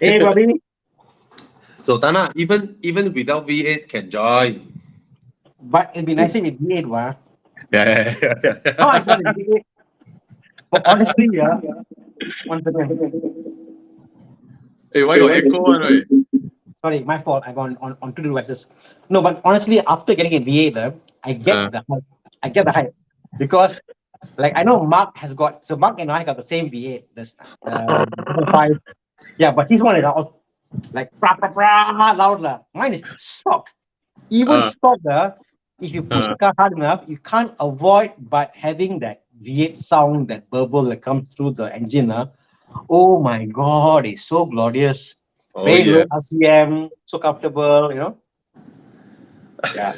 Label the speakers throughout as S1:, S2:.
S1: Hey, Bobby.
S2: So Tana, even without V8 can join.
S1: But it'd be nicer with V8, wah.
S2: Yeah, yeah, yeah,
S1: How I got a
S2: yeah.
S1: V8? But honestly, yeah, once again,
S2: Hey, why got echo one, right?
S1: sorry, my fault. I got on two devices. No, but honestly, after getting a V8, I get
S2: Uh,
S1: the hype. I get the hype because, like, I know Mark has got. So Mark and I got the same V8. This the 5. Yeah, but his one is all like loud lah. Mine is stock. Even
S2: uh,
S1: stock, if you push
S2: uh.
S1: the car hard enough, you can't avoid but having that V8 sound, that burble that comes through the engine. Oh my God, it's so glorious.
S2: Oh
S1: Very low
S2: yes.
S1: RPM, so comfortable, Yeah.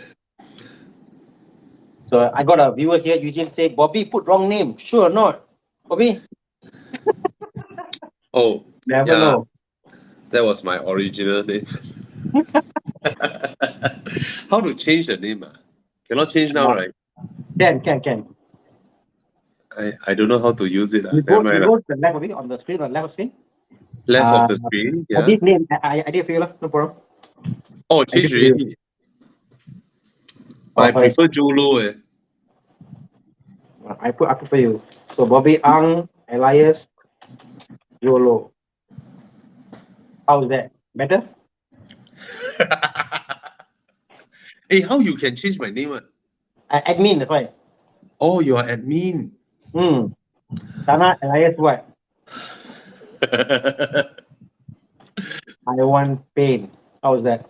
S1: So I got a viewer here, Eugene say, Bobby put wrong name. Sure or not? Bobby,
S2: Oh
S1: never
S2: yeah,
S1: know.
S2: that was my original name. How to change the name? Cannot change now,
S1: Uh,
S2: right?
S1: can.
S2: I don't know how to use it.
S1: You
S2: Never
S1: go
S2: mind.
S1: you go to the left of it on the screen, on the left of screen.
S2: Left of
S1: Uh
S2: the screen,
S1: I
S2: yeah.
S1: did name I did for you, lah, no problem.
S2: Oh,
S1: I did
S2: change
S1: for you.
S2: already. But
S1: Oh,
S2: I
S1: sorry.
S2: prefer Jolo.
S1: I put for you. So Bobby Ang, Elias, Yolo. How is that? Better?
S2: Hey, how you can change my name?
S1: Admin, that's why.
S2: Oh, you are admin.
S1: Hmm. Thana, Elias, what? I want pain. How is that?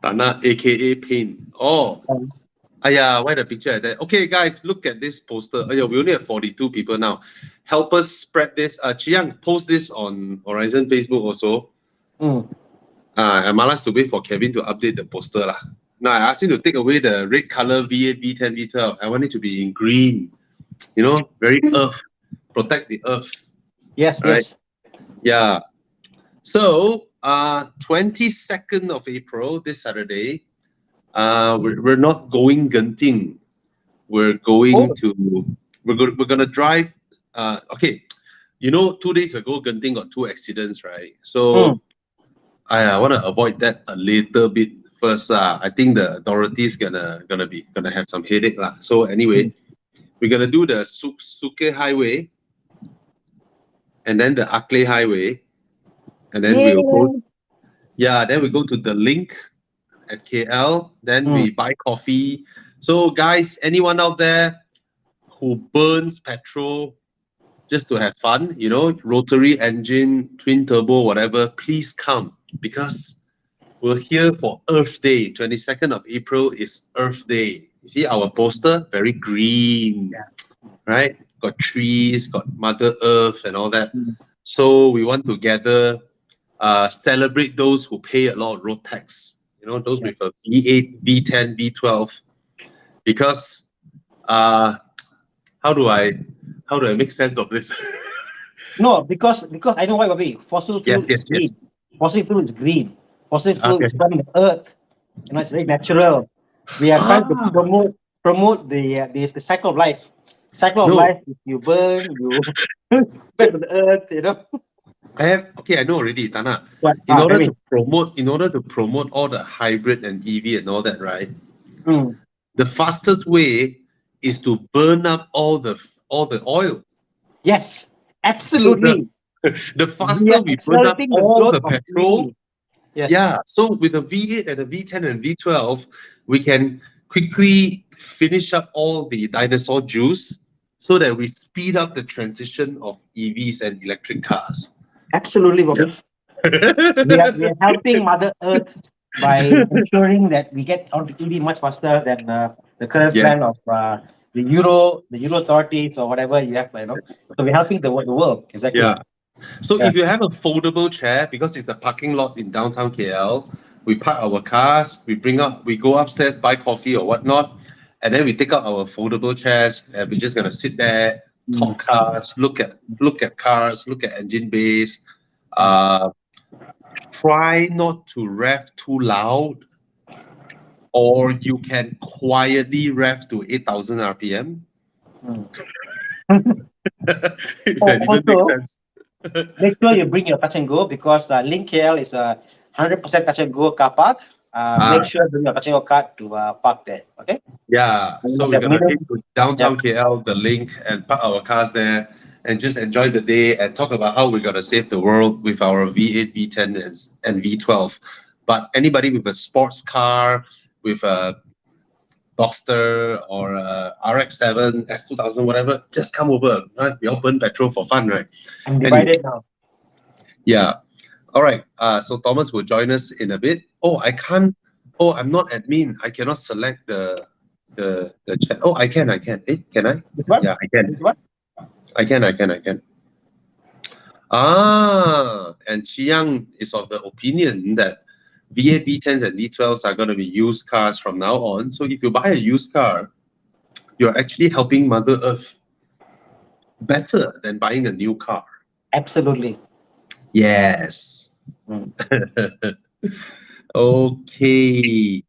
S2: Tana, aka Pain. Oh,
S1: Um,
S2: why the picture like that? Okay, guys, look at this poster. Oh, yeah, we only have 42 people now. Help us spread this. Chiang, post this on Horizon Facebook also.
S1: mm.
S2: I'm malas to wait for Kevin to update the poster lah. Now I asked him to take away the red color V8, V10, V12. I want it to be in green. Very earth, protect the earth,
S1: Yes,
S2: right?
S1: yes.
S2: Yeah. So, 22nd of April, this Saturday, we're not going Genting. We're going
S1: Oh,
S2: to we're gonna drive. Okay, 2 days ago Genting got two accidents, right?
S1: mm.
S2: So I want to avoid that a little bit first. I think the authorities gonna have some headache lah. So
S1: Mm.
S2: anyway, we're gonna do the Suke Highway and then the Akle Highway, and then we'll go.
S1: Yeah.
S2: Yeah, then we go to the Link at KL. Then
S1: Mm.
S2: we buy coffee. So guys, anyone out there who burns petrol just to have fun, rotary engine, twin turbo, whatever, please come because we're here for Earth Day. 22nd of April is Earth Day. You see our poster? Very green,
S1: Yeah.
S2: right? Got trees, got Mother Earth and all that.
S1: Mm.
S2: So we want to gather, celebrate those who pay a lot of road tax, those
S1: Yeah.
S2: with a V8, V10, V12. Because uh, how do I make sense of this?
S1: No, because I know why, Bobby. Fossil fuel
S2: Yes,
S1: is
S2: yes, yes.
S1: green. Fossil fuel is green. Fossil fuel
S2: Okay.
S1: is from the earth. It's very natural. We are trying to
S2: Ah,
S1: promote the cycle of life. Cycle of
S2: no,
S1: life. If you burn, you back to the earth.
S2: I know already, Tana.
S1: What?
S2: In
S1: Tell
S2: order
S1: me.
S2: to promote all the hybrid and EV and all that, right?
S1: Mm.
S2: The fastest way is to burn up all the oil.
S1: Yes,
S2: So the
S1: absolutely.
S2: the
S1: We
S2: faster
S1: are
S2: we burn up
S1: accelerating the
S2: all
S1: growth
S2: the
S1: of
S2: petrol,
S1: EV. Yes,
S2: yeah. So with a V8 and a V10 and V12, we can quickly finish up all the dinosaur juice so that we speed up the transition of EVs and electric cars.
S1: absolutely,
S2: Yeah.
S1: Bobby. We are helping Mother Earth by ensuring that we get onto EV much faster than the current plan
S2: Yes.
S1: of the Euro authorities or whatever you have. So we're helping the world exactly.
S2: Yeah. So
S1: Yeah.
S2: if you have a foldable chair, because it's a parking lot in downtown KL, we park our cars, we go upstairs, buy coffee or whatnot, and then we take out our foldable chairs and we're just gonna sit there,
S1: Mm.
S2: talk cars, look at cars, look at engine bays.
S1: Mm.
S2: Uh, Try not to rev too loud, or you can quietly rev to 8,000 RPM.
S1: Mm.
S2: If that even makes
S1: Also,
S2: sense.
S1: make sure you bring your touch and go because Link KL is a 100% touch and go car park. Make
S2: Ah,
S1: sure you bring your touch and go card to park there. Okay.
S2: yeah. So we're
S1: The
S2: gonna head
S1: minimum,
S2: to
S1: yeah,
S2: downtown KL, the link, and park our cars there, and just enjoy the day and talk about how we're gonna save the world with our V8, V10, and V12. But anybody with a sports car, with a Boxster or a RX-7, S2000, whatever, just come over. Right? We all burn petrol for fun, right?
S1: I'm
S2: Anyway,
S1: divided now.
S2: yeah. All right. So Thomas will join us in a bit. Oh, I can't. Oh, I'm not admin. I cannot select the chat. Oh, I can. I can. Can I?
S1: This one?
S2: Yeah, I can.
S1: This one?
S2: I can. I can. I can. Ah, and Chiang is of the opinion that V8, V10s, and V12s are going to be used cars from now on. So if you buy a used car, you're actually helping Mother Earth better than buying a new car.
S1: Absolutely.
S2: Yes.
S1: Mm.
S2: Okay.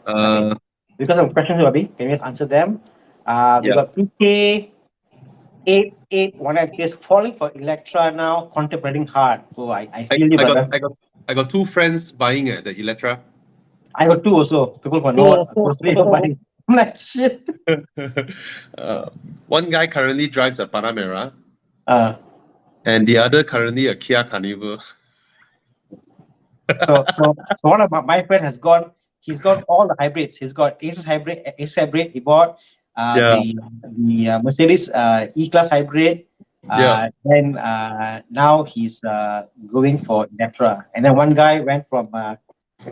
S1: Okay. Because of questions, Bobby, can you just answer them? We
S2: Yeah.
S1: got PK8818 is falling for Electra now, contemplating hard. So I
S2: I,
S1: feel you,
S2: I got
S1: brother.
S2: I got I got two friends buying the Electra.
S1: I got two also. People who know what grocery are buying. I'm like, shit.
S2: One guy currently drives a Panamera,
S1: Uh,
S2: and the other currently a Kia Carnival.
S1: so one of my friend has gone. He's got all the hybrids. He's got Ace hybrid. He bought
S2: Yeah,
S1: the Mercedes E-Class hybrid.
S2: yeah,
S1: Then now he's going for Electra. And then one guy went from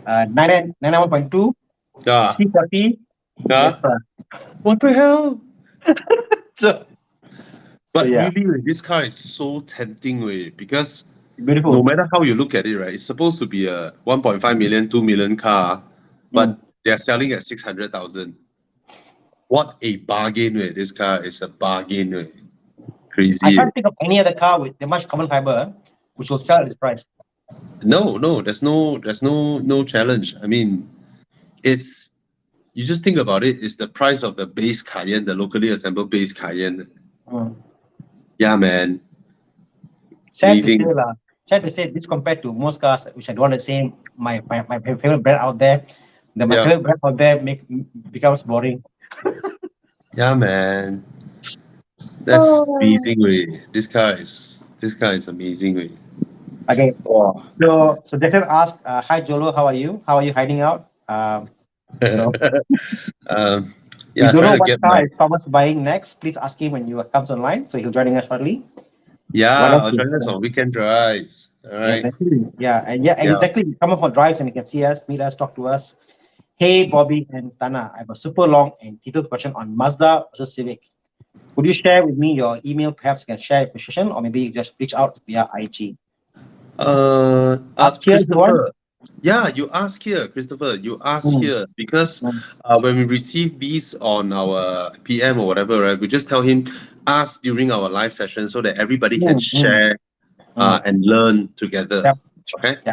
S1: 91.2
S2: yeah,
S1: C30
S2: yeah.
S1: Electra.
S2: What the hell?
S1: So
S2: But
S1: yeah,
S2: really, this car is so tempting, way, because no
S1: beautiful.
S2: matter how you look at it, right, it's supposed to be a 1.5 million, 2 million car,
S1: Mm.
S2: but they're selling at 600,000. What a bargain, way. This car is a bargain, way.
S1: I
S2: Crazy.
S1: can't think of any other car with that much carbon fiber which will sell at this price.
S2: No, there's no challenge. I mean, it's you just think about it, it's the price of the base Cayenne, the locally assembled base Cayenne.
S1: Mm.
S2: Yeah, man.
S1: Sad to say,
S2: Amazing.
S1: lah. Sad to say, this compared to most cars, which I don't want to say, my favorite brand out there, my
S2: Yeah.
S1: favorite brand out there becomes boring.
S2: Yeah, man. That's
S1: Oh.
S2: amazing way. This car is amazing way.
S1: Okay,
S2: Wow.
S1: so Jason asked, "Hi Jolo, how are you? How are you hiding out?" So
S2: um,
S1: we
S2: yeah,
S1: don't
S2: trying
S1: know
S2: to
S1: what
S2: get
S1: car
S2: my
S1: is Thomas buying next. Please ask him when you comes online, so he'll joining us shortly. What
S2: yeah,
S1: else
S2: I'll
S1: is
S2: join us
S1: there?
S2: on weekend drives. All right.
S1: Exactly. Yeah, and yeah,
S2: Yeah.
S1: exactly. Come up for drives and you can see us, meet us, talk to us. Hey, Bobby and Tana, I have a super long and detailed question on Mazda versus Civic. Could you share with me your email? Perhaps you can share your position, or maybe you just reach out via IG. Ask
S2: Ask
S1: here if you want.
S2: Christopher. Yeah, you ask here, Christopher. You ask
S1: Mm,
S2: here because
S1: mm,
S2: when we receive these on our PM or whatever, right, we just tell him ask during our live session so that everybody can
S1: mm, mm,
S2: share
S1: mm.
S2: and learn together.
S1: Yep,
S2: Okay.
S1: yeah.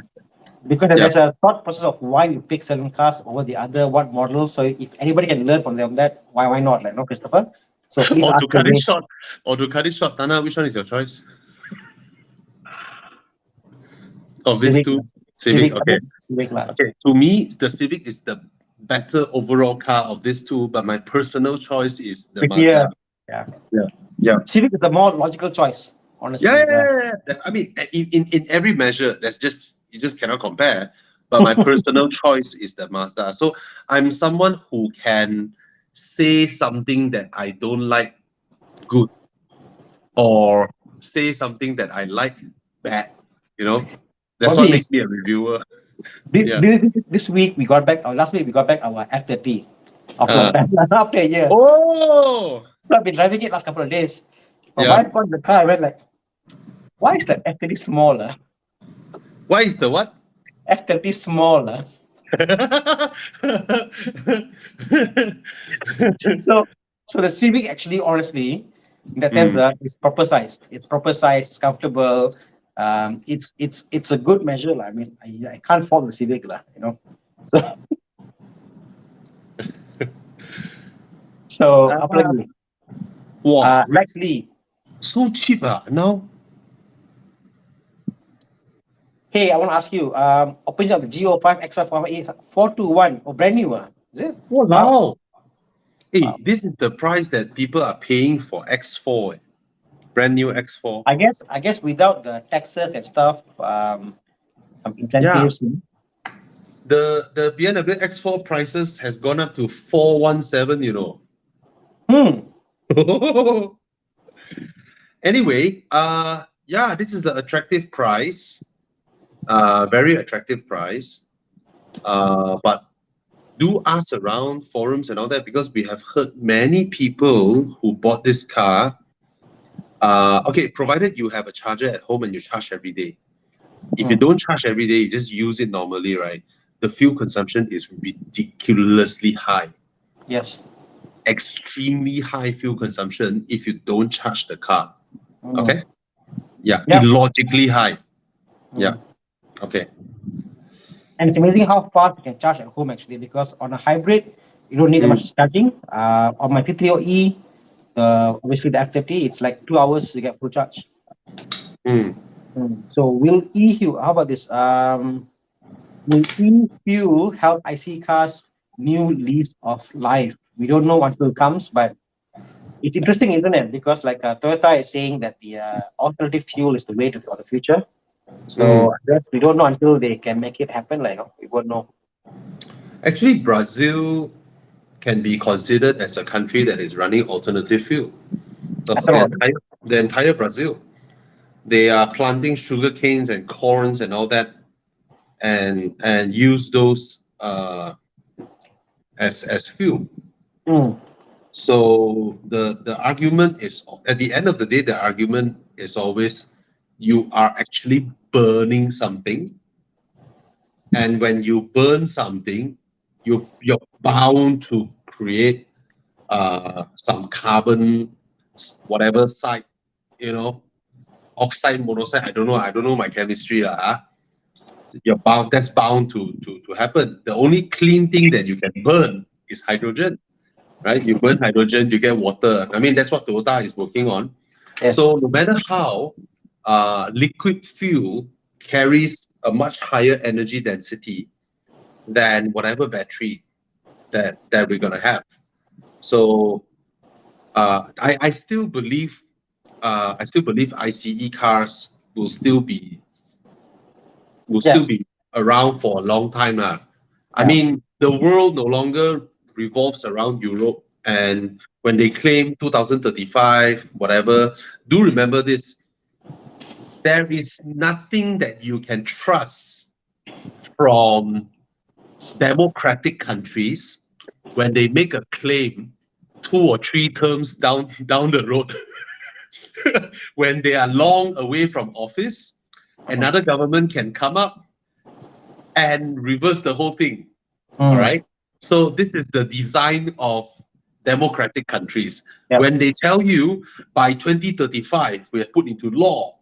S1: Because
S2: Yeah.
S1: there's a thought process of why you pick certain cars over the other, what model. So if anybody can learn from them, that why not? Like no, Christopher. So please
S2: Or
S1: ask
S2: to cut it
S1: away.
S2: short. Or to cut it short, Tana, which one is your choice of these
S1: Civic,
S2: two? Civic.
S1: Civic, I
S2: Okay.
S1: mean, Civic lah.
S2: Okay. To me, the Civic is the better overall car of these two, but my personal choice is the
S1: Prettier.
S2: Mazda.
S1: Yeah.
S2: Yeah. Yeah.
S1: Civic is the more logical choice,
S2: Yeah,
S1: honestly.
S2: yeah,
S1: Yeah.
S2: yeah, yeah. I mean, in every measure, that's just you just cannot compare. But my personal choice is the Mazda. So I'm someone who can say something that I don't like good, or say something that I like bad. You know, that's what
S1: Bobby,
S2: makes me a reviewer. Yeah.
S1: this week we got back, or last week we got back our F30 after long
S2: Uh,
S1: time, after a year.
S2: oh,
S1: So I've been driving it last couple of days. From
S2: yeah.
S1: my point in the car, I went like, why is the F30 smaller?
S2: Why is the what?
S1: F30 smaller. So the Civic actually, honestly, in that sense,
S2: Mm.
S1: is proper size. It's proper size. It's comfortable. It's a good measure, lah. I mean, I can't fault the Civic, lah. You know. So so apa
S2: Ah,
S1: lagi?
S2: wow.
S1: Lex Lee.
S2: So cheap now.
S1: Hey, I want to ask you, opening up the Go5 XR 421, or brand new, is it? Wow.
S2: Wow. Hey,
S1: Wow.
S2: this is the price that people are paying for X4, brand new X4.
S1: I guess without the taxes and stuff, some
S2: Yeah,
S1: incentives.
S2: the BMW X4 prices has gone up to 417,
S1: Hmm.
S2: Anyway, yeah, this is the attractive price, very attractive price. But do ask around forums and all that because we have heard many people who bought this car. Okay, provided you have a charger at home and you charge every day. If you
S1: Hmm.
S2: don't charge every day, you just use it normally, right? The fuel consumption is ridiculously high,
S1: Yes.
S2: extremely high fuel consumption if you don't charge the car.
S1: Hmm.
S2: Okay? Yeah,
S1: Yep.
S2: illogically high. Yeah.
S1: Hmm.
S2: Okay.
S1: And it's amazing how fast you can charge at home actually, because on a hybrid, you don't need that
S2: Mm,
S1: much charging. On my T30E, obviously the F50, it's like 2 hours to get full charge.
S2: mm.
S1: So will e-fuel, how about this? Will e-fuel help IC cars new lease of life? We don't know until it comes, but it's interesting, isn't it? Because like Toyota is saying that the alternative fuel is the way to for the future. So
S2: Mm.
S1: I guess we don't know until they can make it happen. Like, we won't know.
S2: Actually, Brazil can be considered as a country that is running alternative fuel.
S1: Ethanol.
S2: The entire Brazil. They are planting sugar canes and corns and all that, and use those as fuel.
S1: Mm.
S2: So the argument is, at the end of the day, the argument is always you are actually burning something, and when you burn something, you're bound to create some carbon, whatever side, you know, oxide, monoxide. I don't know my chemistry lah. You're bound. That's bound to happen. The only clean thing that you can burn is hydrogen, right? You burn hydrogen, you get water. I mean, that's what Toyota is working on.
S1: Yes.
S2: So no matter how, liquid fuel carries a much higher energy density than whatever battery that we're gonna have. So I still believe ICE cars will
S1: Yeah.
S2: still be around for a long time. I
S1: Yeah.
S2: mean, the world no longer revolves around Europe. And when they claim 2035, whatever, do remember this. There is nothing that you can trust from democratic countries when they make a claim 2 or 3 terms down the road. When they are long away from office, another government can come up and reverse the whole thing. All
S1: Mm.
S2: right. So this is the design of democratic countries.
S1: Yep.
S2: When they tell you by 2035 we have put into law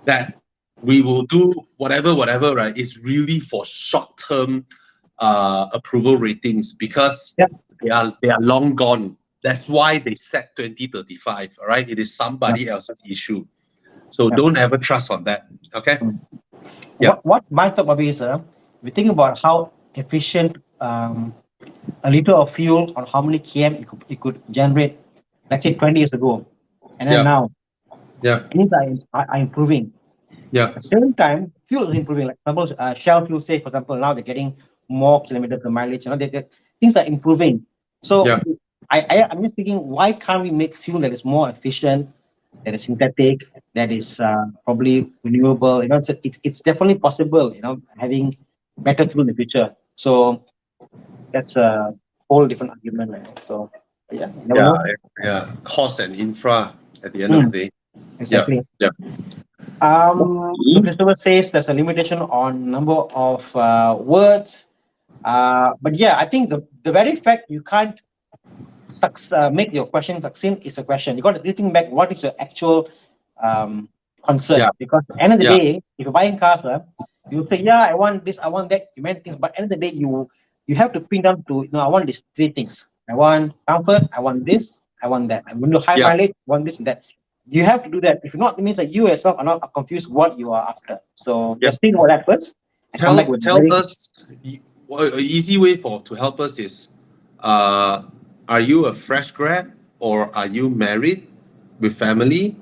S2: that we will do whatever, right? It's really for short-term approval ratings because
S1: Yep.
S2: they are long gone. That's why they set 2035. All right. It is
S1: Yep.
S2: somebody else's issue. So
S1: Yep.
S2: don't ever trust on that. Okay.
S1: Mm.
S2: Yeah.
S1: What's my thought of it is, we think about how efficient a liter of fuel on how many km it could generate, let's say 20 years ago, and then
S2: Yeah.
S1: now
S2: Yeah.
S1: things are improving.
S2: Yeah.
S1: At the same time, fuel is improving. Like suppose Shell fuel, say for example, now they're getting more kilometers per mileage. Things are improving. So
S2: Yeah.
S1: I'm just thinking, why can't we make fuel that is more efficient, that is synthetic, that is probably renewable? It's definitely possible. Having better fuel in the future. So that's a whole different argument, right? So yeah, you never
S2: Yeah.
S1: know.
S2: Yeah. Cost and infra at the end of
S1: Hmm,
S2: the day. Yeah.
S1: exactly.
S2: Yeah.
S1: So Christopher says there's a limitation on number of words. But yeah, I think the very fact you can't make your question succinct is a question. You got to rethink back what is your actual concern.
S2: Yeah.
S1: Because at the end of the
S2: Yeah.
S1: day, if you're buying cars, you say, yeah, I want this, I want that, you many things. But at the end of the day, you have to pin down to, I want these three things. I want comfort, I want this, I want that. I'm going to high
S2: Yeah.
S1: mileage, I want this and that. you have to do that. If not, it means that you yourself are not confused what you are after. So
S2: Yep.
S1: just think about that first and come back with
S2: Tell us. An easy way to help us is, are you a fresh grad or are you married with family?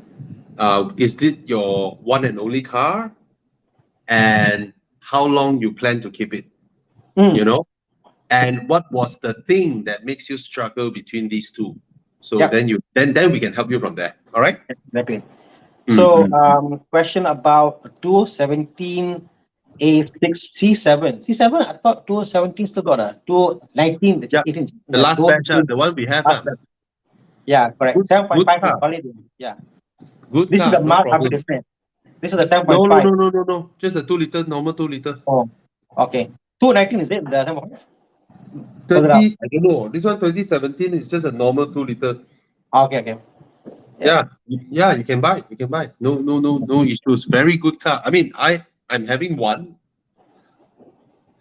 S2: Is it your one and only car? And how long you plan to keep it? You
S1: Mm,
S2: know, and what was the thing that makes you struggle between these two? So
S1: yep,
S2: then then we can help you from there. All right.
S1: exactly. So,
S2: Mm-hmm.
S1: question about 2017 A6 C7. C7, I thought 2017 still got a 2019, the
S2: Yeah,
S1: 18,
S2: the
S1: yeah,
S2: last batch,
S1: 2018
S2: the one we have,
S1: last batch. Yeah, correct.
S2: good
S1: 7.5 is
S2: car,
S1: solid. Yeah.
S2: good
S1: This is the
S2: car, no
S1: Mark
S2: problem.
S1: advertisement. This is the
S2: No, no,
S1: 7.5.
S2: no, no, no, no. Just a 2 liter, normal 2 liter.
S1: Oh, okay. 219 is it? The 7.5? Further up.
S2: 20, I don't know. This one 2017 is just a normal 2 liter.
S1: Okay, okay. Yeah.
S2: Yeah, yeah, you can buy. You can buy. No, no, no, no issues. Very good car. I mean, I'm having one,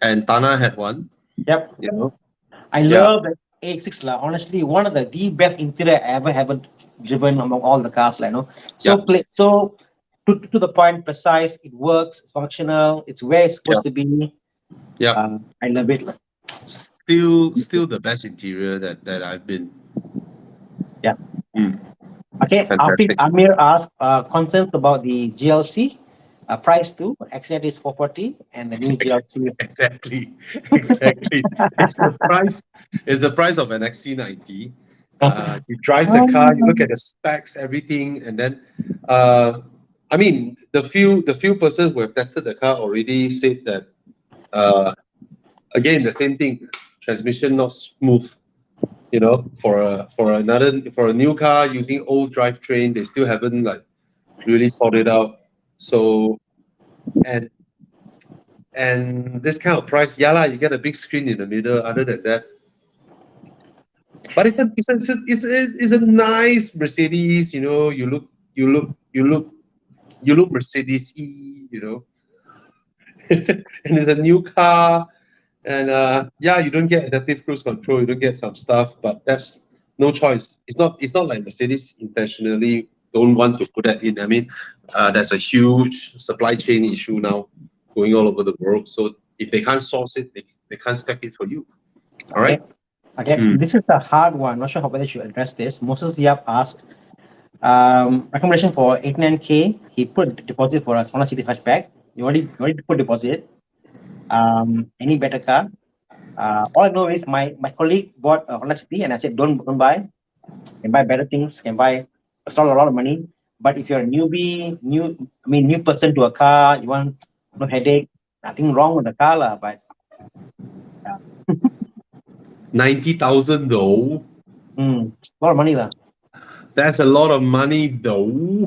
S2: and Thana had one.
S1: Yep.
S2: You know.
S1: I
S2: Yeah.
S1: love the A6 lah. Honestly, one of the best interior I ever haven't driven among all the cars, like,
S2: Yeah.
S1: So to the point, precise, it works, it's functional, it's where it's
S2: Yeah.
S1: supposed to be.
S2: Yeah.
S1: I love it lah.
S2: Still the best interior that I've been.
S1: Yeah.
S2: Mm,
S1: Okay. Afif
S2: fantastic.
S1: Amir asked concerns about the GLC. Price too. XZ is 440 and the new GLC.
S2: Exactly, exactly. It's the price. It's the price of an XC90. You drive the car, you look at the specs, everything, and then, I mean, the few person who have tested the car already said that, uh, again, the same thing, transmission not smooth. You know, for a new car using old drivetrain, they still haven't like really sorted out. So, and this kind of price, yeah lah, you get a big screen in the middle. Other than that, but it's a nice Mercedes. You know, you look Mercedes-y. You know, and it's a new car, and yeah, you don't get adaptive cruise control. You don't get some stuff, but that's no choice. It's not like Mercedes intentionally don't want to put that in. I mean, there's a huge supply chain issue now going all over the world. So if they can't source it, they can't spec it for you. All
S1: Okay.
S2: right.
S1: Okay.
S2: Mm.
S1: This is a hard one. Not sure how whether I should address this. Moses Yap asked, recommendation for 89K. He put deposit for a Honda City hatchback. You already put deposit. Any better car? All I know is my colleague bought a Honda City and I said don't buy. Can buy better things. Can buy. It's not a lot of money. But if you're a new person to a car, you want no headache. Nothing wrong with the car lah. But
S2: 90,000 though.
S1: a lot of money lah.
S2: That's a lot of money though.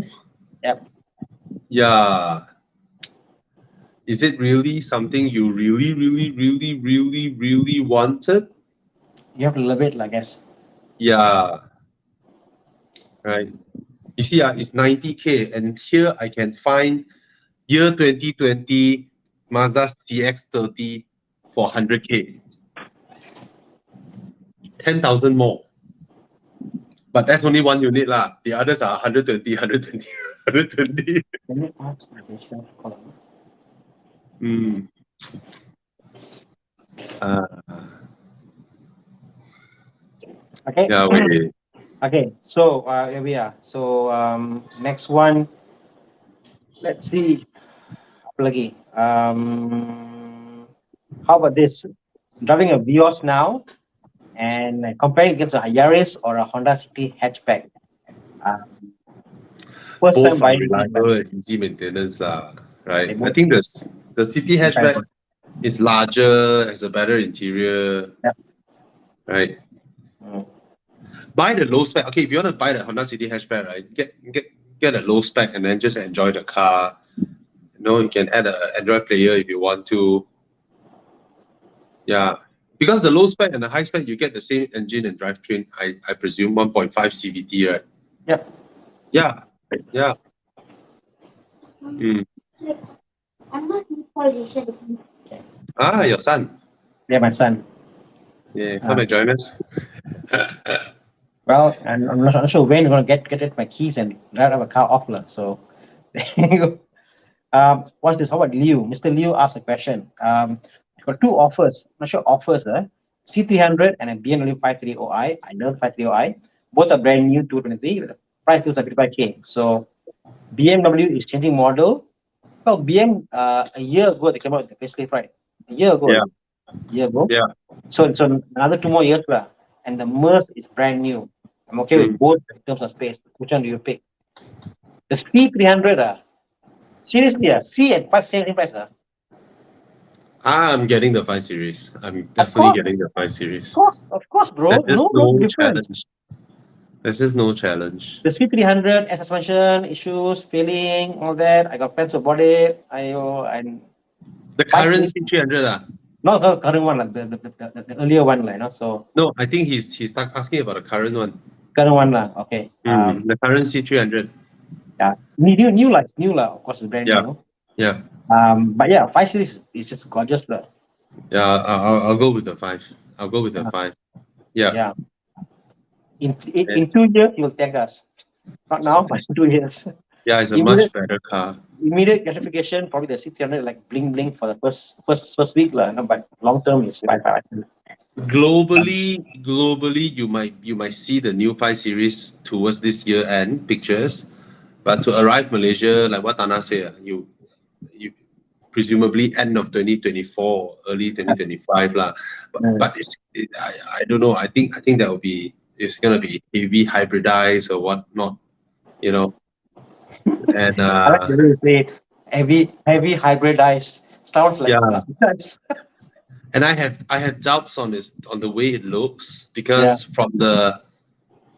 S1: Yep.
S2: Yeah. Is it really something you really, really, really, really, really wanted?
S1: You have to love it, I guess.
S2: Yeah. Right. You see, it's 90K, and here I can find year 2020 Mazda CX-30 for 100K. 10,000 more. But that's only one unit lah. The others are 120, 120, 120.
S1: Let me ask my patient.
S2: Mm.
S1: Okay.
S2: Yeah, wait.
S1: Okay. So here we are. So next one. Let's see. Apa lagi? How about this? Driving a Vios now and comparing against a Yaris or a Honda City hatchback. First
S2: Both
S1: time
S2: are
S1: buying.
S2: reliable and easy maintenance lah, right?
S1: They
S2: I
S1: both
S2: think the city hatchback is larger, has a better interior,
S1: Yep.
S2: right?
S1: Mm.
S2: Buy the low spec. Okay, if you want to buy the Honda City hatchback, right? Get a low spec and then just enjoy the car. You know, you can add an Android player if you want to. Yeah, because the low spec and the high spec, you get the same engine and drivetrain. I presume 1.5 CVT, right?
S1: Yep.
S2: Yeah, yeah. Mm.
S3: I'm not in position.
S2: Ah, your son.
S1: Yeah, my son.
S2: Yeah, come and join us.
S1: Well, and I'm not sure when I'm gonna get it my keys and drive a car off lah. So there you go. What's this? How about Liu? Mr. Liu asked a question. Got two offers. Not sure offers. C300 and a BMW 530i. I know 530i. Both are brand new 223. The price is 35K. So BMW is changing model. Well, a year ago they came out with the facelift, right? A year ago.
S2: Yeah.
S1: A year ago.
S2: Yeah.
S1: So another 2 more years lah. And the Merc is brand new. I'm okay with both in terms of space. Which one do you pick? The C300 seriously C at 5 price
S2: I'm getting the 5 Series. I'm definitely
S1: course.
S2: getting the 5 Series.
S1: Of course, bro.
S2: There's just
S1: No
S2: no
S1: difference.
S2: challenge. There's just no challenge.
S1: The C300 air suspension issues, failing, all that. I got friends who bought it. And
S2: The current C300
S1: not the current one, like the earlier one, like so
S2: No, I think he's asking about the current one.
S1: current one lah. Okay.
S2: The current C300.
S1: Yeah, new lah. It's new lah. Of course, it's brand
S2: Yeah.
S1: new.
S2: Yeah.
S1: But yeah, 5 Series is just gorgeous lah.
S2: Yeah, I'll go with the 5. I'll go with the 5. Yeah.
S1: Yeah. In 2 years, you'll thank us. Not now, but in 2 years.
S2: Yeah, it's a much better car.
S1: Immediate gratification, probably the C300 like bling bling for the first week lah. But long term is 5 Series.
S2: Globally, you might see the new 5 Series towards this year end pictures, but to arrive Malaysia, like what Thana said, you presumably end of 2024, early 2025 lah. But I don't know. I think that will be it's gonna be heavy hybridized or whatnot, you know. And
S1: I like the way you say it. Heavy hybridized. Sounds like
S2: and I have doubts on the way it looks because from the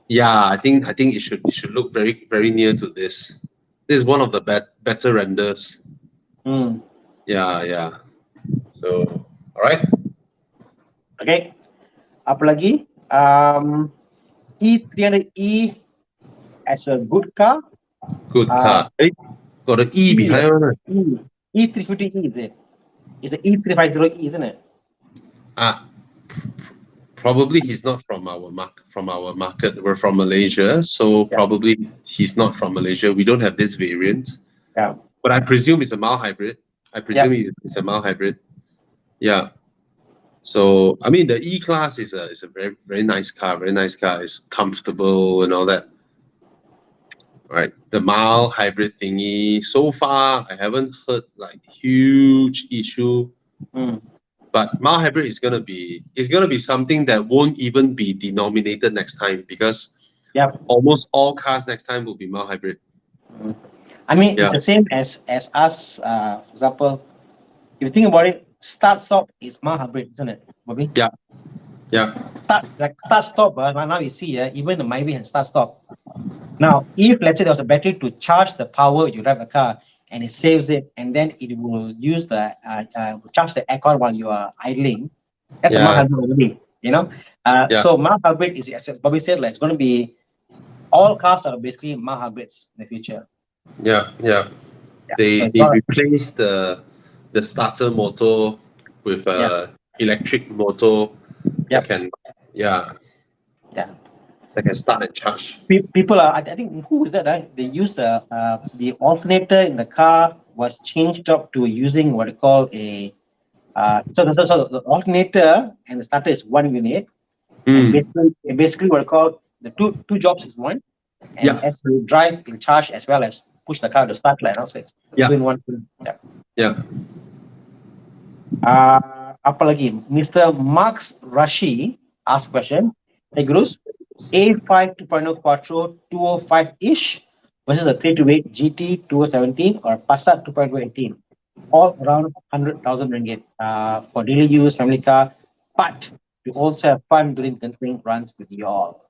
S2: I think it should look very very near to this. This is one of the better renders. Yeah. So all right.
S1: Okay. Apa lagi? E300E as a good car.
S2: Good car. Got an E behind it.
S1: E350E is it? It's the E350E, isn't it?
S2: Probably he's not from our market. We're from Malaysia, so probably he's not from Malaysia. We don't have this variant.
S1: Yeah.
S2: But I presume it's a mild hybrid. I presume it's a mild hybrid. Yeah. So I mean the E class is a very very nice car. Very nice car. It's comfortable and all that. Right. The mild hybrid thingy. So far, I haven't heard like huge issue. But mild hybrid is gonna be something that won't even be denominated next time because almost all cars next time will be mild hybrid.
S1: I mean, it's the same as us. For example, if you think about it, start stop is mild hybrid, isn't it, Bobby?
S2: Yeah.
S1: Start stop. Now you see, even the Myvi and start stop. Now, if let's say there was a battery to charge the power you drive the car, and it saves it, and then it will use the charge the aircon while you are idling. That's a mild hybrid already, you know. So mild hybrid is, as Bobby said, like, it's going to be all cars are basically mild hybrids in the future.
S2: Yeah. They replace the starter motor with electric motor. That can that can start and charge.
S1: People are, I think, who is that? They use the alternator in the car was changed up to using what they call a so the alternator and the starter is one unit. And basically what they call the two jobs is one. And as you drive, it'll charge as well as push the car to start line. So it's doing one thing. Apa lagi? Mr. Max Rashi asked question. Hey, Gurus, A5 2.0 Quattro 205-ish versus a 328 GT 2017 or Passat 2.0 all around 100,000 ringgit for daily use, family car, but you also have fun during continuing runs with you all.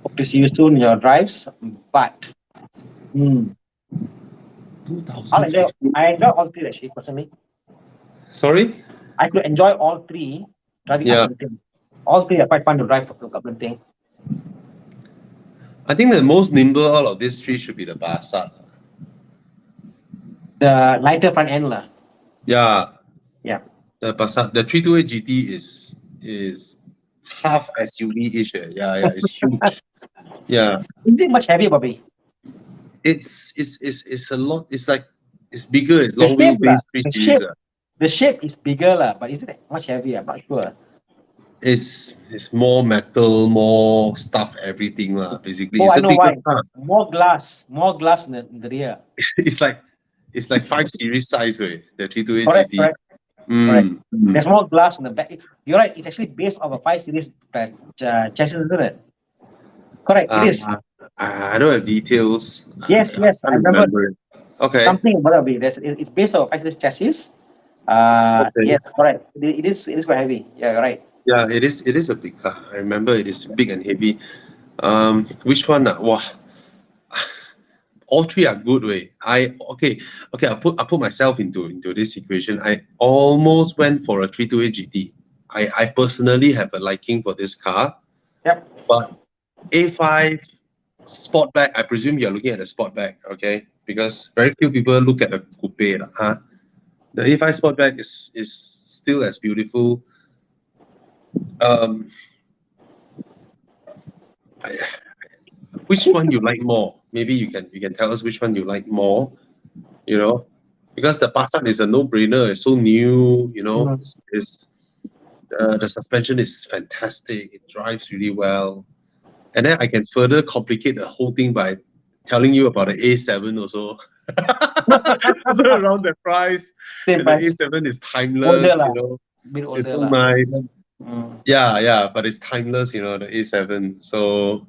S1: Hope to see you soon in your drives, but I enjoy all three actually, personally.
S2: Sorry?
S1: I could enjoy all three driving up and thing. All three are quite fun to drive for a couple of things.
S2: I think the most nimble out of these three should be the Passat.
S1: The lighter front end lah.
S2: Yeah. The Passat, the 328 GT is half SUV-ish. Yeah, it's huge. Yeah,
S1: Is it much heavier, Bobby?
S2: it's a lot. It's like it's bigger. It's
S1: The
S2: long
S1: shape lah.
S2: wheelbase 3
S1: The
S2: Series.
S1: shape. The shape is bigger lah, but is it much heavier? I'm not sure.
S2: It's more metal, more stuff, everything lah. Basically,
S1: Oh,
S2: it's
S1: I
S2: a
S1: know
S2: bigger
S1: why.
S2: car.
S1: More glass in the rear.
S2: It's like 5 Series size, way the 328
S1: Correct,
S2: GT.
S1: correct, correct. There's more glass in the back. You're right. It's actually based on a 5 Series chassis, isn't it? Correct. It is.
S2: I don't have details.
S1: Yes,
S2: I
S1: yes. I
S2: can't
S1: remember
S2: remember it. Okay.
S1: something about it. It's based on a 5 Series chassis.
S2: Okay.
S1: Yes, correct. It is. It is quite heavy. Yeah, you're right.
S2: Yeah, it is. It is a big car. I remember it is big and heavy. Which one? Wow. All three are good way. Okay. I put myself into this situation. I almost went for a 328 GT. I personally have a liking for this car.
S1: Yep.
S2: But A5 Sportback, I presume you're looking at the Sportback, okay? Because very few people look at the coupe, huh? The A5 Sportback is still as beautiful. Um, which one you like more? Maybe you can tell us which one you like more. You know, because the Passat is a no-brainer. It's so new. You know, the suspension is fantastic. It drives really well. And then I can further complicate the whole thing by telling you about the A7 also. Also around the price.
S1: Same
S2: And the
S1: price.
S2: A7 is
S1: Older
S2: timeless,
S1: lah.
S2: you know.
S1: It's a bit older
S2: It's so
S1: lah.
S2: nice.
S1: Mm.
S2: Yeah, but it's timeless, you know, the A7. So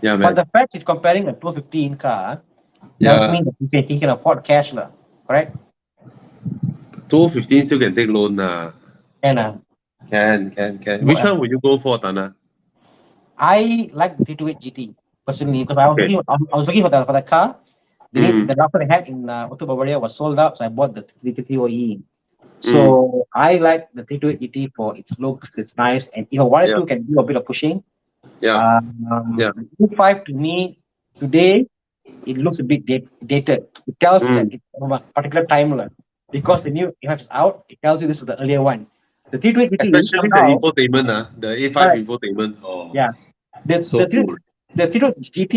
S2: yeah,
S1: But
S2: man.
S1: the fact is comparing a 215 car tells
S2: Yeah.
S1: me that he can afford cash lah. Correct?
S2: 215 still can take loan.
S1: And
S2: Can. Which one would you go for, Thana?
S1: I like the 328 GT personally because I was
S2: Okay.
S1: looking for the car. The last one I had in Auto Bavaria was sold out, so I bought the 330E. So I like the 328 GT for its looks. It's nice, and if I wanted to, can do a bit of pushing.
S2: Yeah.
S1: E5 to me today, it looks a bit dated. It tells that it's from a particular timeline because the new E5 is out. It tells you this is the earlier one. The 328 GT
S2: Especially
S1: somehow,
S2: the infotainment, the A5
S1: Correct.
S2: infotainment. Oh,
S1: yeah.
S2: so cool.
S1: The 328 GT,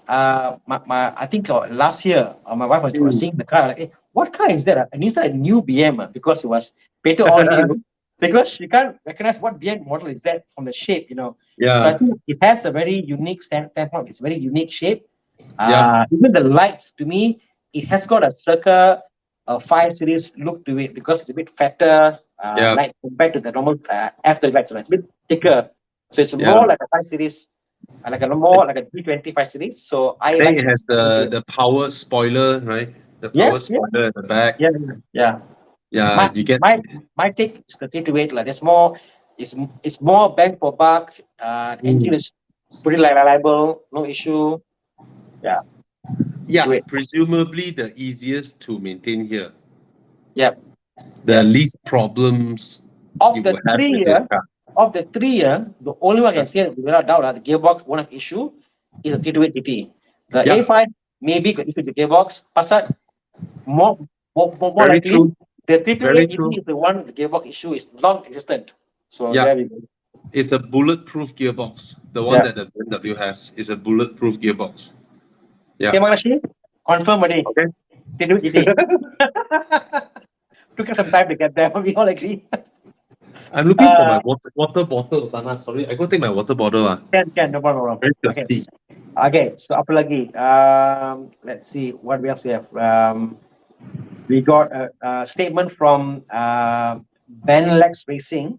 S1: I think last year, my wife was seeing the car. Like, hey, what car is that? And it's a new BM because it was painted all new. Because she can't recognize what BM model is that from the shape, you know. So I
S2: Yeah.
S1: think it has a very unique standpoint. It's a very unique shape.
S2: Yeah.
S1: Even the lights, to me, it has got a circa 5 Series look to it because it's a bit fatter
S2: Yeah.
S1: light compared to the normal after lights. It's a bit thicker. So it's
S2: Yeah.
S1: more like a 5 Series, like a G25 Series. So I
S2: Then
S1: like
S2: it has the power spoiler, right? The power
S1: Yes, yeah.
S2: spoiler at the back.
S1: Yeah.
S2: Yeah, you get
S1: My take is the 328 lah. There's more, it's more bang for buck. Engine is pretty reliable, no issue.
S2: yeah,
S1: Great.
S2: presumably the easiest to maintain here.
S1: Yep.
S2: The least problems
S1: Of
S2: you
S1: the
S2: will have
S1: three
S2: with this car.
S1: the only one I can say without doubt, the gearbox won't have issue is the 328 GT. The
S2: Yeah.
S1: A5 maybe could issue the gearbox. Passat more
S2: Very
S1: likely.
S2: true.
S1: The
S2: Very
S1: 328 GT is the one the gearbox issue is non-existent. So
S2: Yeah.
S1: there we go.
S2: It's a bulletproof gearbox. The one that the BMW has is a bulletproof gearbox. Yeah.
S1: Okay, Magashi, confirm already.
S2: Okay.
S1: 328 GT. Took us some time to get there, but we all agree.
S2: I'm looking for my water bottle, Thana. Sorry, I go take my water bottle.
S1: Can, no problem.
S2: Very thirsty.
S1: Okay, so apa lagi? Let's see what else we have. We got a statement from Benlex Racing.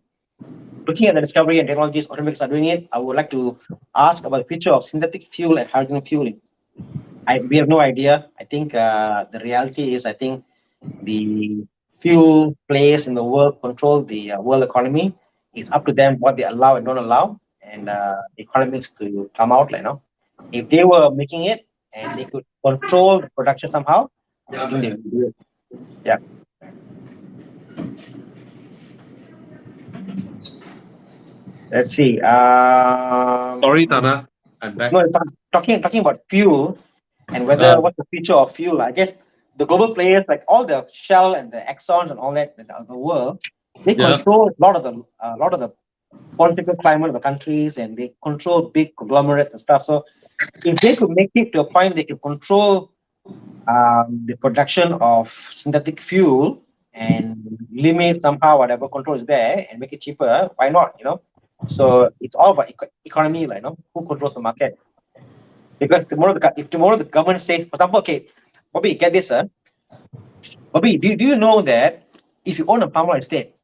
S1: Looking at the discovery and technologies automakers are doing it, I would like to ask about the future of synthetic fuel and hydrogen fueling. We have no idea. I think the reality is, I think the fuel players in the world control the world economy. It's up to them what they allow and don't allow, and economics to come out. If they were making it and they could control the production somehow, I think they would do it. Yeah. Let's see.
S2: Sorry, Thana. I'm back.
S1: No, talking about fuel and whether what's the future of fuel. I guess the global players, like all the Shell and the Exxons and all that, the world, they control a lot of the political climate of the countries, and they control big conglomerates and stuff. So if they could make it to a point they could control the production of synthetic fuel and limit somehow whatever control is there and make it cheaper, why not? So it's all about economy, like, who controls the market. Because if tomorrow the government says, for example, okay, Bobby, get this, Bobby, do you know that if you own a palm oil estate,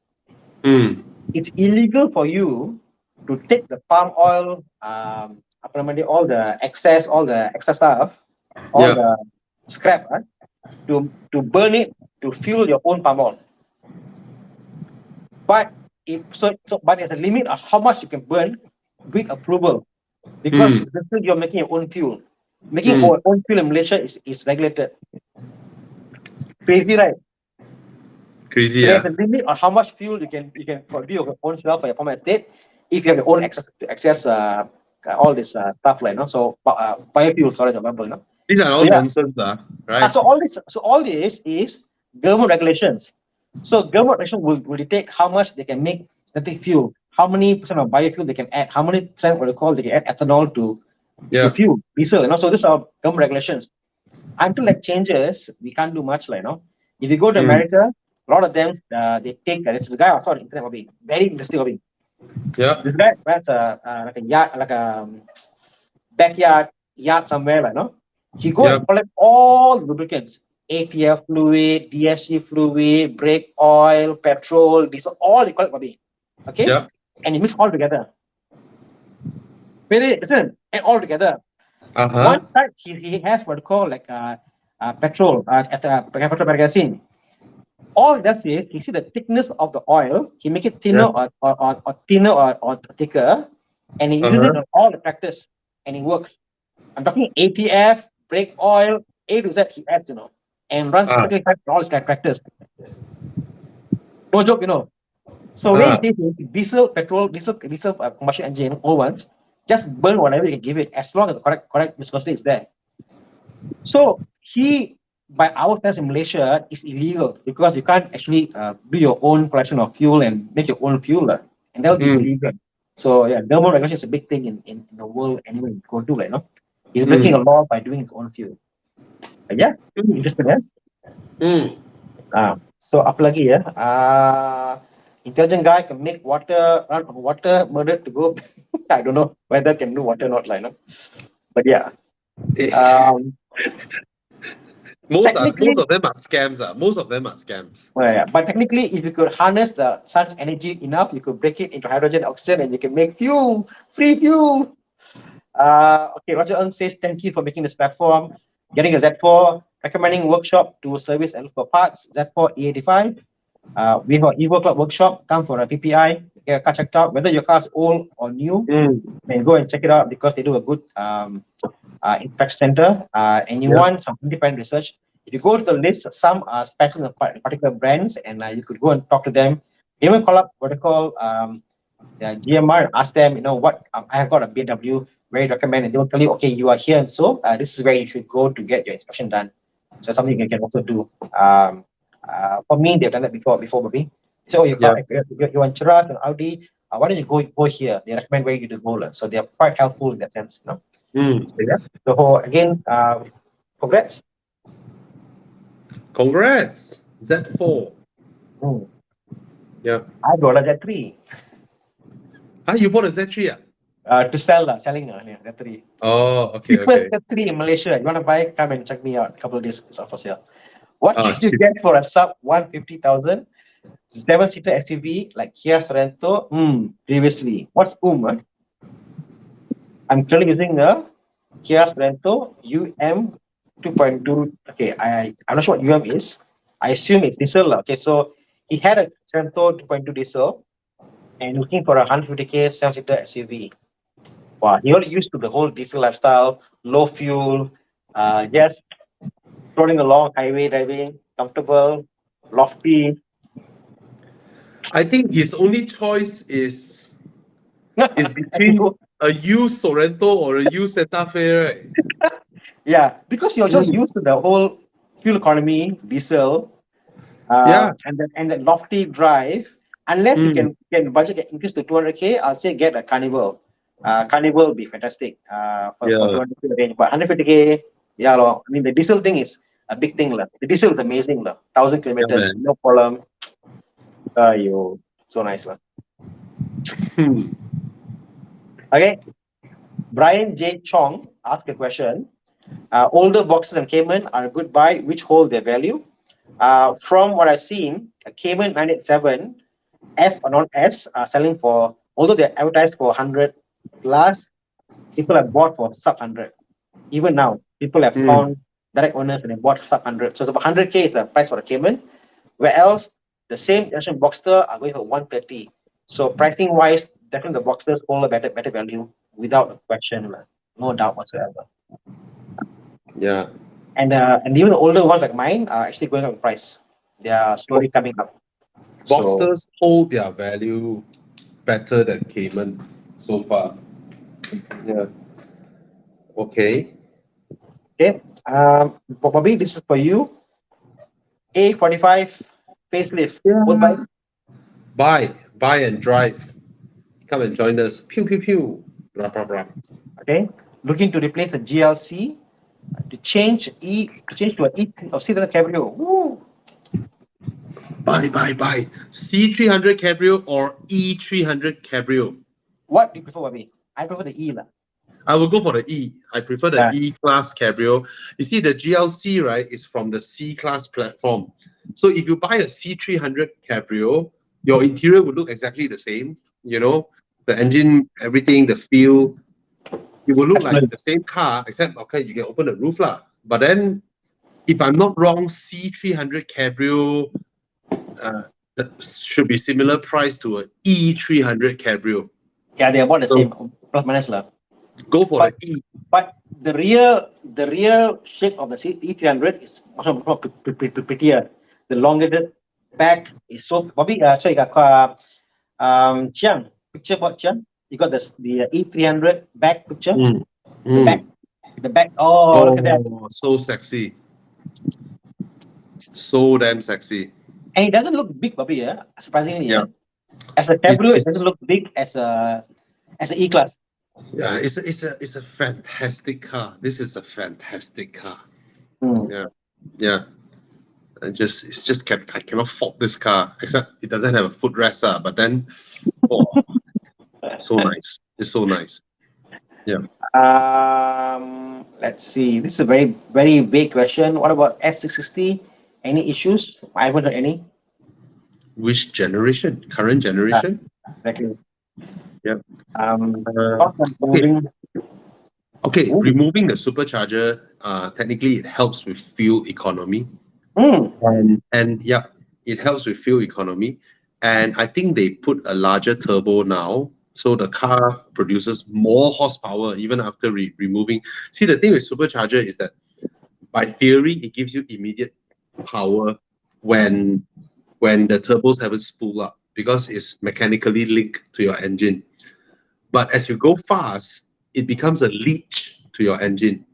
S1: it's illegal for you to take the palm oil, all the extra stuff, all
S2: Yeah.
S1: the scrap, to burn it to fuel your own palm oil. But but there's a limit of how much you can burn with approval, because it's basically you're making your own fuel. Making your own fuel in Malaysia is regulated. Crazy, right?
S2: Crazy,
S1: So
S2: yeah.
S1: there's a limit on how much fuel you can produce your own self for your palm oil estate if you have your own access all this stuff, like, so biofuel storage available.
S2: These are all nonsense, right?
S1: So all this is government regulations. So government regulation will dictate how much they can make synthetic fuel, how many percent of biofuel they can add, how many percent they can add ethanol to fuel diesel. So these are government regulations. Until that changes, we can't do much, like, If you go to America, a lot of them they take this is a guy I saw on the internet, Bobby, very interesting, Bobby.
S2: Yeah.
S1: This guy runs like a yard, like a backyard yard somewhere, like, he go and collect all lubricants, ATF fluid, DSG fluid, brake oil, petrol, diesel, all he collect, Bobby. Okay?
S2: Yeah.
S1: And he mix all together. Really, listen, and all together. One side he has what you call like petrol at petrol magazine. All it does is he see the thickness of the oil, he make it thinner or thinner or thicker, and he uses it on all the tractors, and it works. I'm talking ATF, brake oil, A to Z he adds, and runs perfectly fine for all his tractors. No joke, So when it is diesel, petrol, diesel combustion engine, all ones, just burn whatever you can give it as long as the correct viscosity is there. So by our standards in Malaysia, is illegal because you can't actually do your own collection of fuel and make your own fuel, and that will be illegal. So yeah, government regulation is a big thing in the world anyway. Go to, like, he's breaking a law by doing his own fuel. Yeah, interesting, So apa lagi ya? Intelligent guy can make water murder to go. I don't know whether can do water or not, like, but yeah.
S2: Most of them are scams. Most of them are scams.
S1: Well, yeah. But technically, if you could harness the sun's energy enough, you could break it into hydrogen, oxygen, and you can make fuel, free fuel. Okay, Roger Ng says, thank you for making this platform. Getting a Z4, recommending workshop to service and look for parts, Z4 E85. We have an Evo Club workshop, come for a PPI, get a car checked out. Whether your car is old or new, then go and check it out because they do a good inspection center. And you want some independent research. If you go to the list, some are special in particular brands, and you could go and talk to them. Even call up what they call GMR and ask them, what I have got a BMW, where you recommend, and they will tell you, okay, you are here, and so this is where you should go to get your inspection done. So that's something you can also do. For me, they've done that before, Bobby. So you want Cheras and Audi, why don't you go here? They recommend where you to go. So they are quite helpful in that sense. So yeah. So again, congrats.
S2: Congrats, Z4. Yeah.
S1: I got a Z3.
S2: You bought a Z3?
S1: To selling Z3.
S2: Oh, okay.
S1: Cheapest Z3 in Malaysia. You want to buy? Come and check me out. A couple of days, it's for sale. What should you get for a sub 150,000 7-seater SUV like Kia Sorento? Previously, what's I'm currently using the Kia Sorento UM 2.2. Okay, I'm not sure what UM is. I assume it's diesel. Okay, so he had a Sorento 2.2 diesel and looking for a 150K 7-seater SUV. Wow, he already used to the whole diesel lifestyle, low fuel, just floating along highway driving, comfortable, lofty.
S2: I think his only choice is between a used Sorento or a used Santa Fe, right?
S1: Yeah, because you're just used to the whole fuel economy, diesel, and that lofty drive. unless you can budget get increase to 200K, I'll say get a Carnival. Carnival will be fantastic for 200K range. But 150K, yeah, lor. I mean, the diesel thing is a big thing. The diesel is amazing. 1,000 kilometers,
S2: man.
S1: no problem. So nice. Okay. Brian J. Chong asked a question. Older boxes and Cayman are a good buy, which hold their value. From what I've seen, a Cayman 987 S or non-S are selling for, although they're advertised for 100 plus, people have bought for sub 100. Even now, people have found direct owners and they bought sub 100. So it's about 100K is the price for the Cayman. Where else, the same generation Boxster are going for 130. So pricing wise, definitely the Boxsters hold a better value without a question, no doubt whatsoever.
S2: Yeah.
S1: And even the older ones like mine are actually going up in price. They are slowly coming up.
S2: Boxsters hold their value better than Cayman so far. Yeah. Okay.
S1: Okay. Bobby, this is for you. A45 facelift.
S2: Yeah. Buy and drive. Come and join us. Pew pew pew. Blah blah blah.
S1: Okay. Looking to replace a GLC to change to an E or Sedan Cabrio. Woo.
S2: Buy. C300 Cabrio or E300 Cabrio.
S1: What do you prefer, Bobby? I prefer the E.
S2: I will go for the E. I prefer the E-Class Cabrio. You see, the GLC, right, is from the C-Class platform. So if you buy a C300 Cabrio, your interior would look exactly the same. You know, the engine, everything, the feel, it will look like the same car, except, okay, you can open the roof lah. But then, if I'm not wrong, C300 Cabrio that should be similar price to an E300 Cabrio.
S1: Yeah, they're about the same, plus minus lah.
S2: Go for the E.
S1: But the rear shape of the E300 is much more prettier. The longer back is so. Bobby, sorry, Chiang, picture about Chiang. You got the E300 back picture. The back. Oh, look at that.
S2: So sexy. So damn sexy.
S1: And it doesn't look big, Bobby. Surprisingly, yeah. As a Cabrio, it doesn't look big as a E-Class.
S2: Yeah, it's a fantastic car. This is a fantastic car. Yeah. I cannot fault this car, except it doesn't have a footrest. But then, so nice. It's so nice. Yeah.
S1: Let's see. This is a very, very vague question. What about S660? Any issues? I haven't heard any.
S2: Which generation? Current generation?
S1: Exactly.
S2: Yeah.
S1: Okay.
S2: Removing the supercharger, technically it helps with fuel economy. And yeah, it helps with fuel economy. And I think they put a larger turbo now, so the car produces more horsepower even after removing. See, the thing with supercharger is that by theory, it gives you immediate power when the turbos haven't spooled up, because it's mechanically linked to your engine. But as you go fast, it becomes a leech to your engine.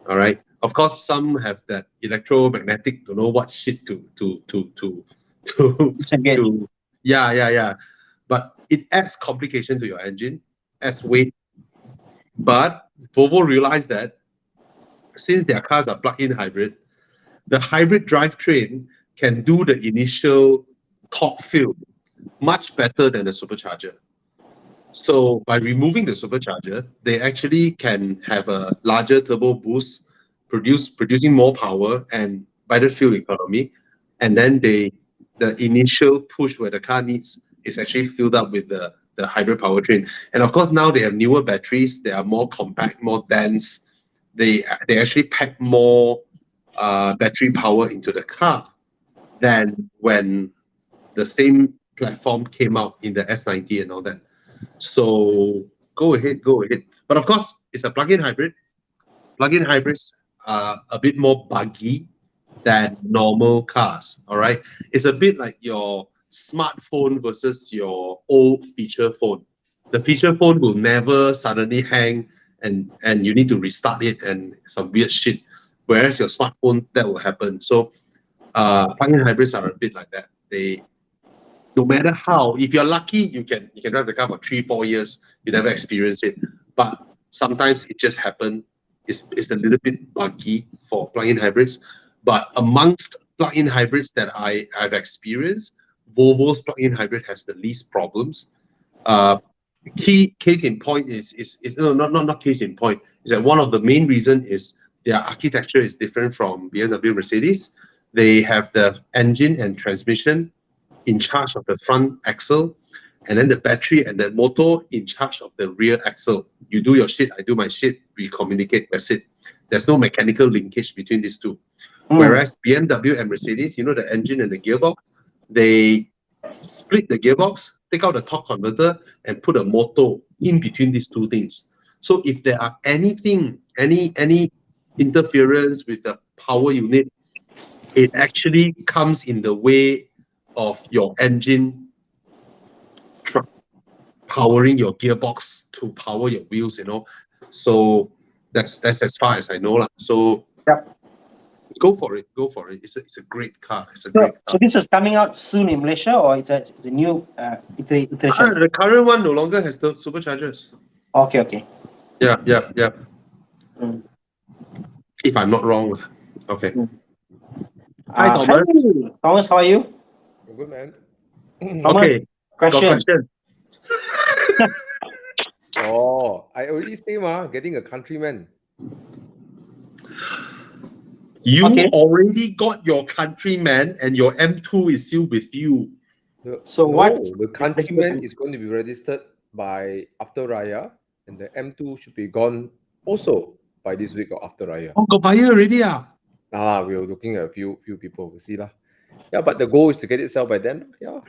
S2: All right. Of course, some have that electromagnetic, don't know what shit to yeah. But it adds complication to your engine, adds weight. But Volvo realized that since their cars are plug-in hybrid, the hybrid drivetrain can do the initial torque fill much better than the supercharger. So by removing the supercharger, they actually can have a larger turbo boost, producing more power and better fuel economy. And then the initial push where the car needs is actually filled up with the hybrid powertrain. And of course, now they have newer batteries. They are more compact, more dense. They actually pack more battery power into the car than when the same platform came out in the S90 and all that. So go ahead. But of course, it's a plug-in hybrid. Plug-in hybrids are a bit more buggy than normal cars. All right, it's a bit like your smartphone versus your old feature phone. The feature phone will never suddenly hang and you need to restart it and some weird shit. Whereas your smartphone, that will happen. So plug-in hybrids are a bit like that. No matter how, if you're lucky, you can drive the car for 3-4 years. You never experience it, but sometimes it just happens. It's a little bit buggy for plug-in hybrids, but amongst plug-in hybrids that I've experienced, Volvo's plug-in hybrid has the least problems. Key case in point is no, not case in point, is that one of the main reason is their architecture is different from BMW, Mercedes. They have the engine and transmission in charge of the front axle, and then the battery and the motor in charge of the rear axle. You do your shit, I do my shit, we communicate, that's it. There's no mechanical linkage between these two. Whereas BMW and Mercedes, you know, the engine and the gearbox, they split the gearbox, take out the torque converter, and put a motor in between these two things. So if there are any interference with the power unit, it actually comes in the way of your engine powering your gearbox to power your wheels, you know. So that's as far as I know lah. So
S1: Yep.
S2: go for it. It's a great car.
S1: So this is coming out soon in Malaysia, or it's a new iteration?
S2: The current one no longer has the superchargers.
S1: Okay.
S2: Yeah.
S1: Mm.
S2: If I'm not wrong. Okay.
S1: Hi,
S2: Thomas.
S1: Hey, Thomas, how are you?
S4: Good, man.
S1: Thomas,
S2: Okay. Got question.
S4: Oh, I already say, getting a Countryman.
S2: You
S1: Okay.
S2: already got your Countryman, and your M2 is still with you.
S4: The Countryman is going to be registered by after Raya, and the M2 should be gone also by this week or after Raya.
S2: Oh, got buyer already,
S4: We were looking at a few people. We'll see lah. Yeah, but the goal is to get it sold by then. Yeah,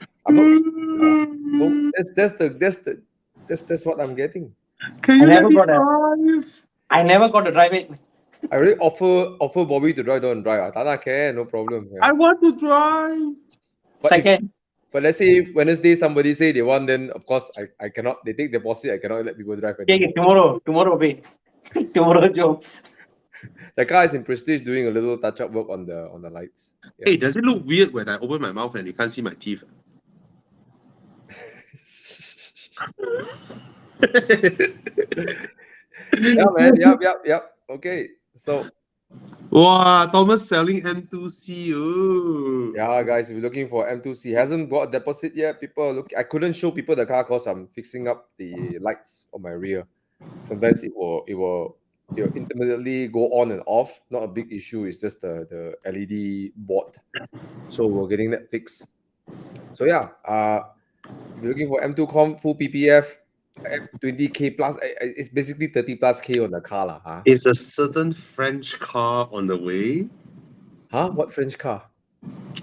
S4: that's what I'm getting.
S2: Can you let me drive?
S1: I never got to drive it.
S4: I already offer Bobby to drive, don't drive. Thana can, no problem. Yeah.
S2: I want to drive.
S4: But let's say Wednesday somebody say they want, then of course I cannot. They take deposit. I cannot let people drive
S1: anymore. Tomorrow, babe. Tomorrow, Joe.
S4: The car is in Prestige doing a little touch-up work on the lights. Yeah.
S2: Hey, does it look weird when I open my mouth and you can't see my teeth?
S4: Yeah, man. Yep. Okay. So.
S2: Wow, Thomas selling M2C. Ooh.
S4: Yeah, guys, if you're looking for M2C, hasn't got a deposit yet. People look. I couldn't show people the car because I'm fixing up the lights on my rear. Sometimes it will intermittently go on and off. Not a big issue. It's just the LED board. So we're getting that fixed. So yeah, if you're looking for M2 comp full PPF, 20K plus, it's basically 30 plus K on the car lah. Huh?
S2: Is a certain French car on the way?
S4: Huh? What French car?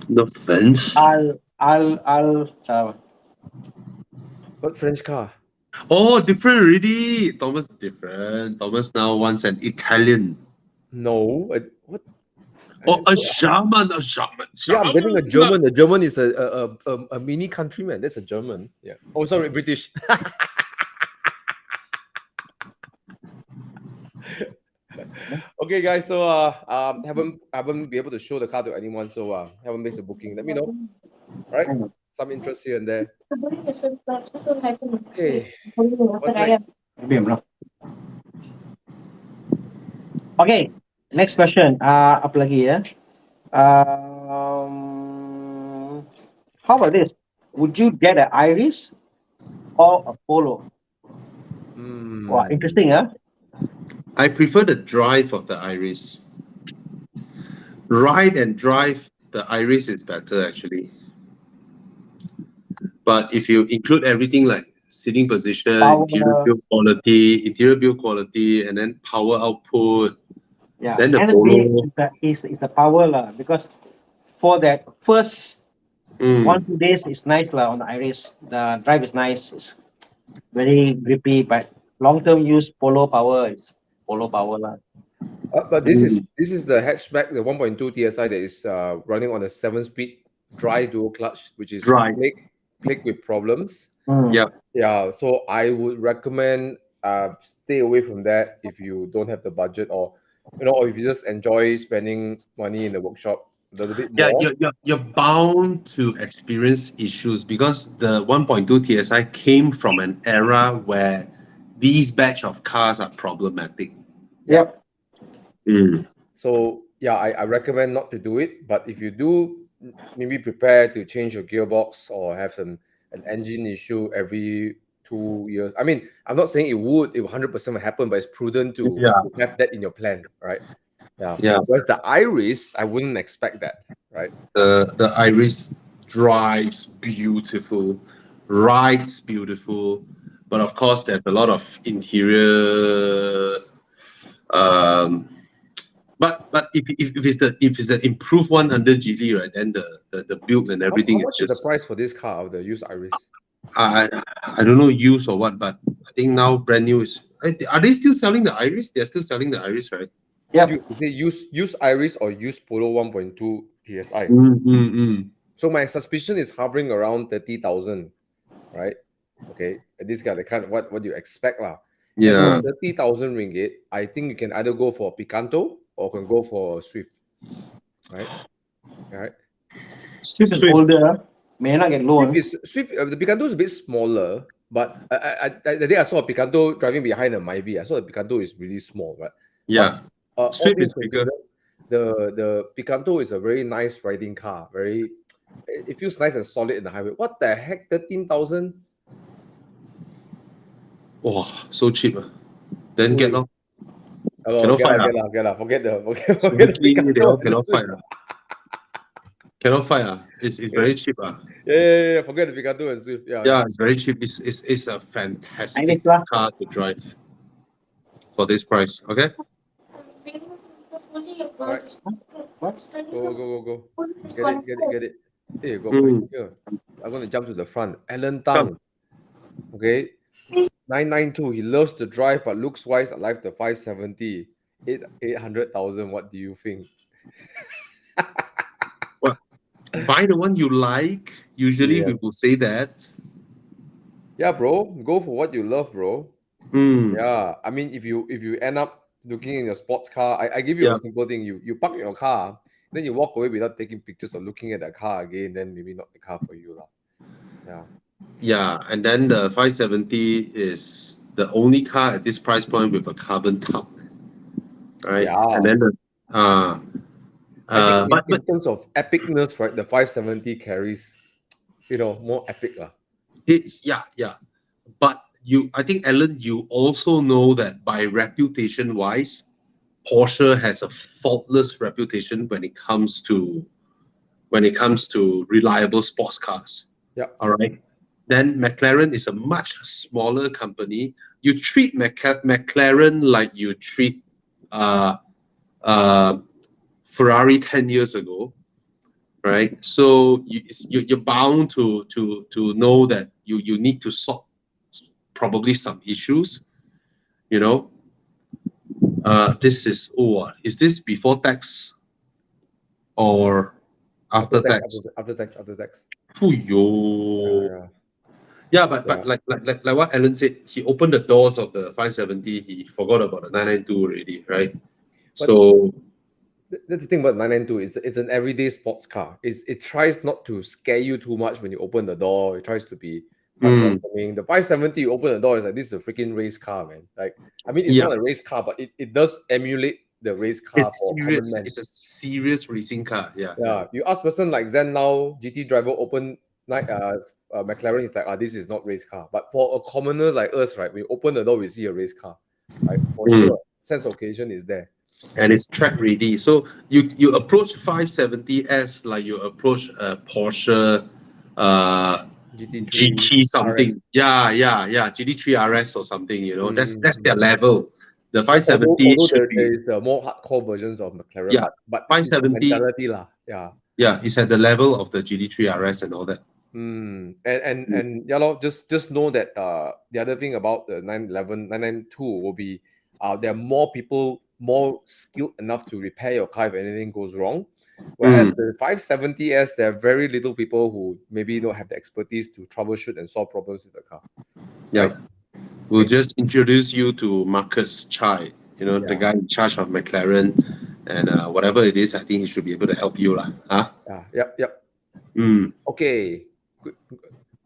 S2: The French.
S4: What French car?
S2: Oh, different already. Thomas different. Thomas now wants an Italian.
S4: No, what?
S2: Oh, a German.
S4: Yeah, I'm getting a German. The German is a mini Countryman. That's a German. Yeah. Oh, sorry, British. Okay, guys. So haven't been able to show the car to anyone. So haven't made a booking. Let me know. All right. Some interest here and there. Okay.
S1: Okay. Next question. Apa lagi ya? How about this? Would you get an Iris or a Polo? Wow, interesting, huh?
S2: I prefer the drive of the Iris. Ride and drive, the Iris is better actually. But if you include everything like sitting position, interior build quality, and then power output, then the Polo
S1: is the power lah. Because for that first 1-2 days, it's nice lah on the Iris. The drive is nice. It's very grippy, but long-term use Polo power is Polo power lah.
S4: But this is the hatchback, the 1.2 TSI that is running on a 7-speed dry dual clutch, which is plagued with problems. Yeah. So I would recommend stay away from that if you don't have the budget, or or if you just enjoy spending money in the workshop. a little bit
S2: Yeah,
S4: more.
S2: you're bound to experience issues because the 1.2 TSI came from an era where these batch of cars are problematic.
S1: Yep.
S4: So yeah, I recommend not to do it. But if you do, maybe prepare to change your gearbox or have an engine issue every 2 years. I mean, I'm not saying it 100% will happen, but it's prudent to
S2: Yeah.
S4: have that in your plan, right? Yeah.
S2: Yeah.
S4: Whereas the Iris, I wouldn't expect that, right?
S2: The Iris drives beautiful, rides beautiful, but of course there's a lot of interior. But if it's the improved one under Geely, right, then the build and
S4: How
S2: everything is
S4: much is the
S2: just
S4: price for this car of the used Iris?
S2: I don't know used or what, but I think now brand new is. Are they still selling the Iris? They're still selling the Iris, right?
S1: Yep.
S4: Is it used Iris or used Polo 1.2 TSI? So my suspicion is hovering around 30,000, right? Okay, and this guy, what do you expect lah?
S2: Yeah.
S4: And for 30,000 ringgit, I think you can either go for Picanto or can go for Swift, right? All right.
S1: Swift is older, may not get loans.
S4: Swift. The Picanto is a bit smaller, but I think I saw a Picanto driving behind a Myvi. I saw the Picanto is really small, right?
S2: Yeah.
S4: All
S2: Swift
S4: things
S2: is bigger.
S4: considered, the Picanto is a very nice riding car. It feels nice and solid in the highway. What the heck, 13,000?
S2: Oh, so cheap. Then get
S4: Ui.
S2: off.
S4: Hello,
S2: Cannot fight.
S4: get lah. Forget the
S2: Suzuki, they
S4: Picanto
S2: all
S4: and
S2: cannot
S4: Swift.
S2: fight. Cannot fight. It's very cheap.
S4: Yeah. Forget the Picanto and Swift.
S2: Yeah, it's very cheap. It's a fantastic
S1: 90 plus.
S2: car to drive for this price. Okay.
S4: Right.
S1: What?
S4: Go.
S3: Police
S4: Get it. Hey, got
S2: Mm.
S4: question here. I'm gonna jump to the front. Alan Tang. Okay. 992. He loves to drive, but looks wise, alive the 570. 800,000. What do you think?
S2: Buy the one you like. Usually
S4: Yeah.
S2: we will say that.
S4: Yeah, bro. Go for what you love, bro.
S2: Mm.
S4: Yeah. I mean, if you end up looking in your sports car, I give you
S2: Yeah.
S4: a simple thing. You park your car, then you walk away without taking pictures or looking at the car again, then maybe not the car for you. Yeah.
S2: Yeah, and then the 570 is the only car at this price point with a carbon top, right?
S4: Yeah.
S2: And then
S4: I think
S2: but
S4: in terms of epicness, right, the 570 carries, more epic.
S2: it's yeah. But I think Alan, you also know that by reputation wise, Porsche has a faultless reputation when it comes to reliable sports cars.
S4: Yeah.
S2: All right. Then McLaren is a much smaller company. You treat McLaren like you treat Ferrari 10 years ago, right? So you're bound to know that you need to solve probably some issues, This is this before tax or after tax?
S4: After tax.
S2: Puyo. Yeah, but like what Alan said, he opened the doors of the 570. He forgot about the 992 already, right? So
S4: that's the thing about 992. It's an everyday sports car. It tries not to scare you too much when you open the door. It tries to be quite welcoming. The 570, you open the door, it's like, this is a freaking race car, man. Like, I mean, it's not a race car, but it does emulate the race car for common man.
S2: It's a serious racing car. Yeah.
S4: You ask person like Zen now, GT driver open McLaren, it's like, this is not race car. But for a commoner like us, right, we open the door, we see a race car, right? For sure, sense of occasion is there.
S2: And it's track ready. So you approach 570S like you approach a Porsche GT something.
S4: RS.
S2: Yeah. GT3 RS or something, that's their level. The 570
S4: although there is more hardcore versions of McLaren,
S2: Yeah,
S4: but
S2: 570
S4: mentality lah.
S2: Yeah, it's at the level of the GT3 RS and all that.
S4: And just know that the other thing about the 911 992 will be there are more people more skilled enough to repair your car if anything goes wrong. Whereas the 570S, there are very little people who maybe don't have the expertise to troubleshoot and solve problems with the car.
S2: Yeah.
S4: Right?
S2: We'll just introduce you to Marcus Chai, the guy in charge of McLaren. And whatever it is, I think he should be able to help you lah. Huh?
S4: Yep.
S2: Mm.
S4: Okay. Good.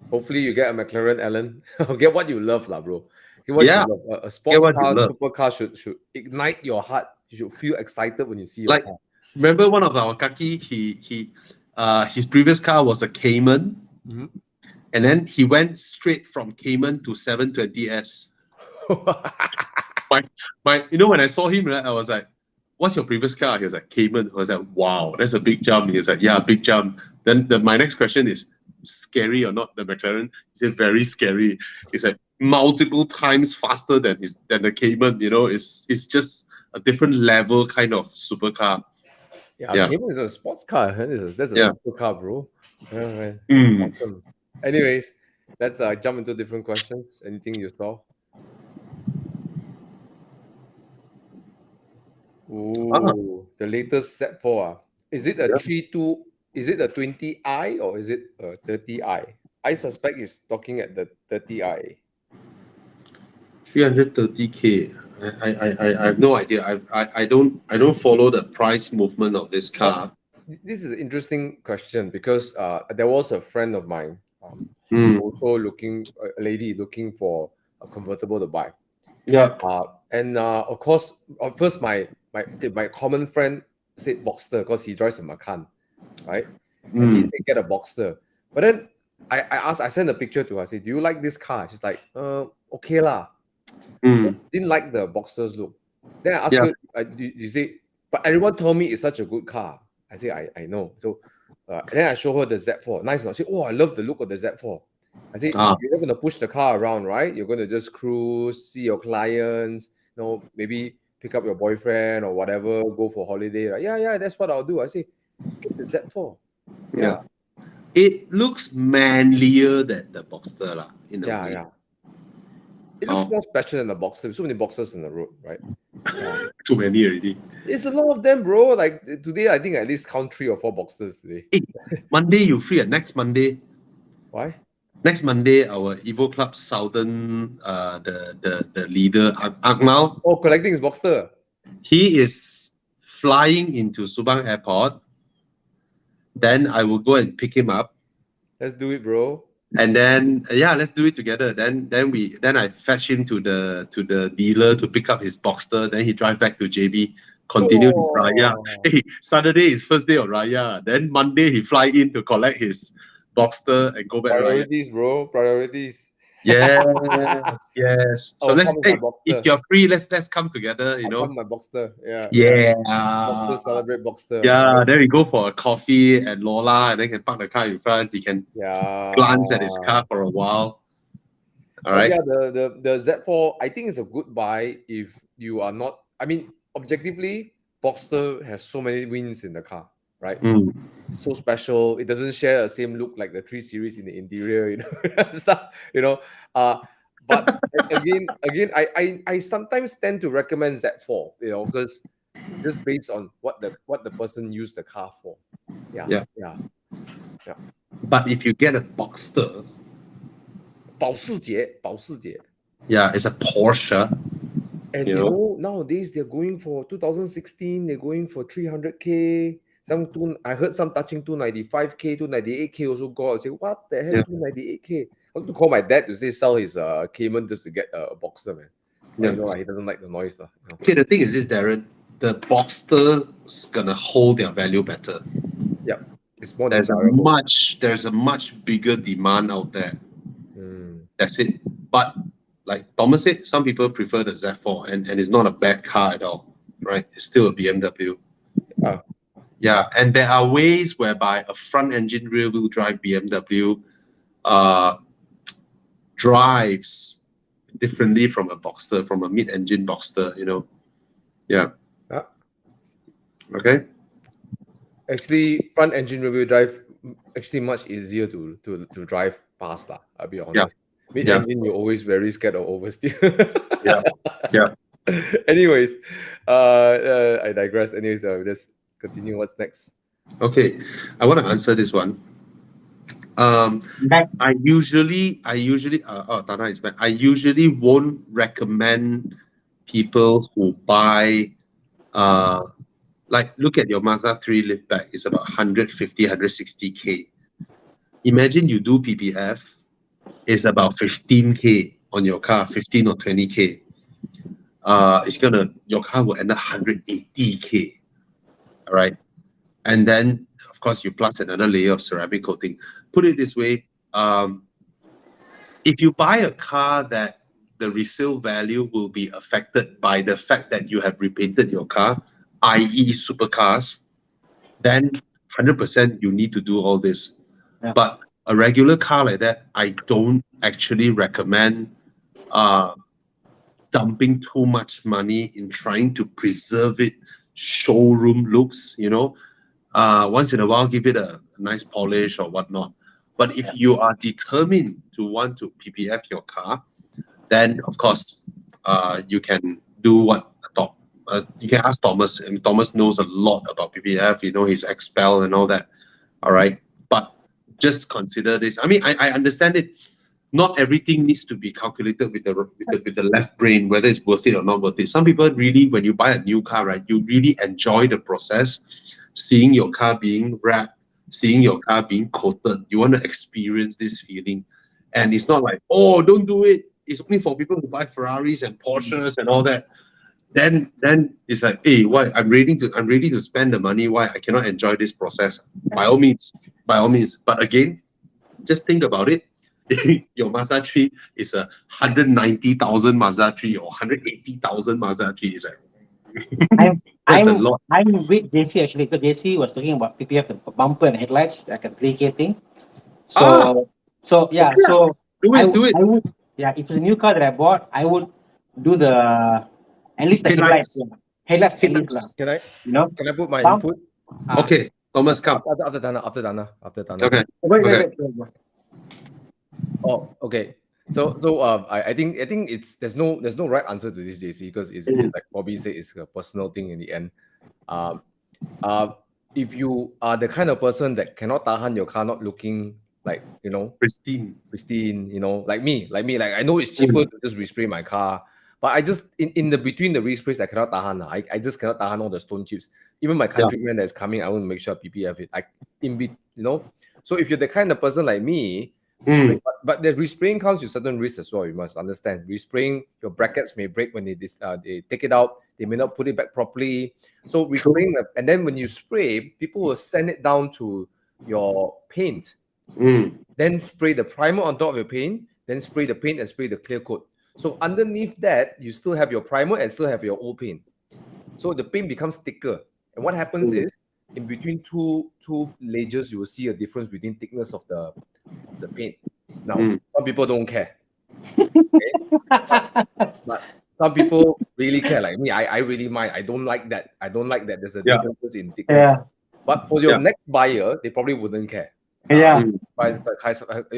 S4: Hopefully you get a McLaren, Alan. Get what you love, lah, bro. Get what
S2: Yeah.
S4: you love. A sports
S2: what you
S4: car,
S2: love.
S4: supercar should ignite your heart. You should feel excited when you see your
S2: Like,
S4: car.
S2: remember one of our kaki, his previous car was a Cayman,
S4: Mhm.
S2: and then he went straight from Cayman to 720S. When I saw him, right, I was like, what's your previous car? He was like, Cayman. I was like, wow, that's a big jump. He was like, yeah, big jump. Then my next question is, scary or not, the McLaren? He said, very scary. He said, multiple times faster than the Cayman, it's just a different level kind of supercar. Yeah.
S4: Cayman is a sports car. That's a
S2: Yeah.
S4: supercar, bro. Yeah, man.
S2: Mm.
S4: Awesome. Anyways, let's jump into different questions. Anything you saw? Ooh, the latest Z4. Is it a
S2: Yeah.
S4: 32? Is it a 20i or is it a 30i? I suspect it's talking at the 30i.
S2: 330K. I have no idea. I don't follow the price movement of this car.
S4: This is an interesting question because there was a friend of mine
S2: Mm.
S4: also a lady looking for a convertible to buy.
S2: Yeah.
S4: And of course, first my common friend said Boxster because he drives a Macan, right? And he said get a Boxster. But then I sent a picture to her. I said, do you like this car? She's like, okay lah.
S2: Mm.
S4: Didn't like the Boxster's look. Then I asked
S2: Yeah.
S4: her, you say, but everyone told me it's such a good car. I say, I know. So and then I show her the Z4. Nice enough. She said, oh, I love the look of the Z4. I say,
S2: Ah.
S4: you're not going to push the car around, right? You're going to just cruise, see your clients, maybe pick up your boyfriend or whatever, go for holiday. Right? Yeah, that's what I'll do. I say, get the Z4.
S2: Yeah. It looks manlier than the Boxster lah, in a way.
S4: Yeah. It looks more special than the Boxster. So many Boxsters in the road, right?
S2: Too many already.
S4: It's a lot of them, bro. Like today, I think at least count 3 or 4 Boxsters today.
S2: Hey, Monday you free? Next Monday?
S4: Why?
S2: Next Monday, our Evo Club Southern, the leader, Akmal.
S4: Oh, collecting his Boxster.
S2: He is flying into Subang Airport. Then I will go and pick him up.
S4: Let's do it, bro.
S2: And then let's do it together. Then I fetch him to the dealer to pick up his Boxster. Then he drive back to JB, continue his Raya. Hey, Saturday is first day of Raya. Then Monday he fly in to collect his Boxster and go back.
S4: Priorities, bro. Priorities.
S2: Yes. So if you're free, let's come together.
S4: I'll come my Boxster. Yeah. Boxster, celebrate Boxster.
S2: Yeah. Then we go for a coffee at Lola, and then can park the car in front. He can glance at his car for a while. All right.
S4: Yeah, the Z4, I think it's a good buy if you are not. I mean, objectively, Boxster has so many wins in the car, right? It's so special. It doesn't share the same look like the 3 Series in the interior, stuff, But again, I sometimes tend to recommend Z4, because just based on what the person used the car for. Yeah.
S2: But if you get a Boxster,
S4: 保时捷.
S2: Yeah, it's a Porsche.
S4: And nowadays they're going for 2016. They're going for 300K. I heard some touching 295K, 298K also got. I say, what the heck, 298K? I have to call my dad to say sell his Cayman just to get a Boxster, man. He doesn't like the noise.
S2: Okay, the thing is this, Darren. The Boxster's gonna hold their value better.
S4: Yeah, it's more.
S2: There's a much bigger demand out there. That's it. But like Thomas said, some people prefer the Z4, and it's not a bad car at all, right? It's still a BMW. Yeah, and there are ways whereby a front-engine rear-wheel drive BMW drives differently from a Boxster, from a mid-engine Boxster, Yeah. Okay.
S4: Actually, front-engine rear-wheel drive actually much easier to drive fast. I'll be honest. Mid-engine, you're always very scared of oversteer.
S2: Yeah.
S4: Anyways, I digress. Anyways, let's continue. What's next?
S2: Okay, I want to answer this one. I usually Thana is back. I usually won't recommend people who buy Like, look at your Mazda 3 liftback. It's about 150, 160K. Imagine you do PPF, it's about 15K on your car, 15 or 20K. Your car will end up 180K. All right. And then, of course, you plus another layer of ceramic coating. Put it this way, if you buy a car that the resale value will be affected by the fact that you have repainted your car, i.e. supercars, then 100% you need to do all this.
S1: Yeah.
S2: But a regular car like that, I don't actually recommend dumping too much money in trying to preserve it showroom looks, once in a while give it a nice polish or whatnot. But if you are determined to want to PPF your car, then of course you can do what you can ask Thomas, and Thomas knows a lot about PPF, his expel and all that. All right, but just consider this. I mean, I understand it. Not everything needs to be calculated with the left brain, whether it's worth it or not worth it. Some people really, when you buy a new car, right, you really enjoy the process, seeing your car being wrapped, seeing your car being coated. You want to experience this feeling, and it's not like, oh, don't do it. It's only for people who buy Ferraris and Porsches and all that. Then it's like, hey, why? I'm ready to spend the money. Why I cannot enjoy this process? By all means. But again, just think about it. Your Mazda 3 is a 190,000 Mazda 3 or 180,000 Mazda 3. Is like, that's a lot.
S1: I'm with JC actually, because JC was talking about PPF, the bumper and headlights, like a 3K thing. So yeah,
S2: okay.
S1: so
S2: Do it.
S1: I would, yeah, if it's a new car that I bought, I would do at least the headlights. Headlights at least lah.
S4: Can I put my
S1: Bump.
S4: input?
S2: Okay, Thomas, come.
S4: After Thana.
S2: Okay.
S1: Wait.
S4: Oh, okay. So I think there's no right answer to this, JC, because it's like Bobby said, it's a personal thing in the end. If you are the kind of person that cannot tahan your car not looking like
S2: Pristine,
S4: like me, like I know it's cheaper to just respray my car, but I just in the between the resprays I cannot tahan. I just cannot tahan all the stone chips. Even my countryman that's coming, I want to make sure PPF it. So if you're the kind of person like me. But the respraying comes with certain risks as well. You must understand. Respraying, your brackets may break when they take it out. They may not put it back properly. So respraying, and then when you spray, people will send it down to your paint. Then spray the primer on top of your paint. Then spray the paint and spray the clear coat. So underneath that, you still have your primer and still have your old paint. So the paint becomes thicker. And what happens is, in between two layers, you will see a difference between thickness of the paint. Now, some people don't care. Okay? But some people really care. Like me, I really mind. I don't like that. There's a difference in thickness.
S1: Yeah.
S4: But for your next buyer, they probably wouldn't care.
S1: Yeah.
S4: But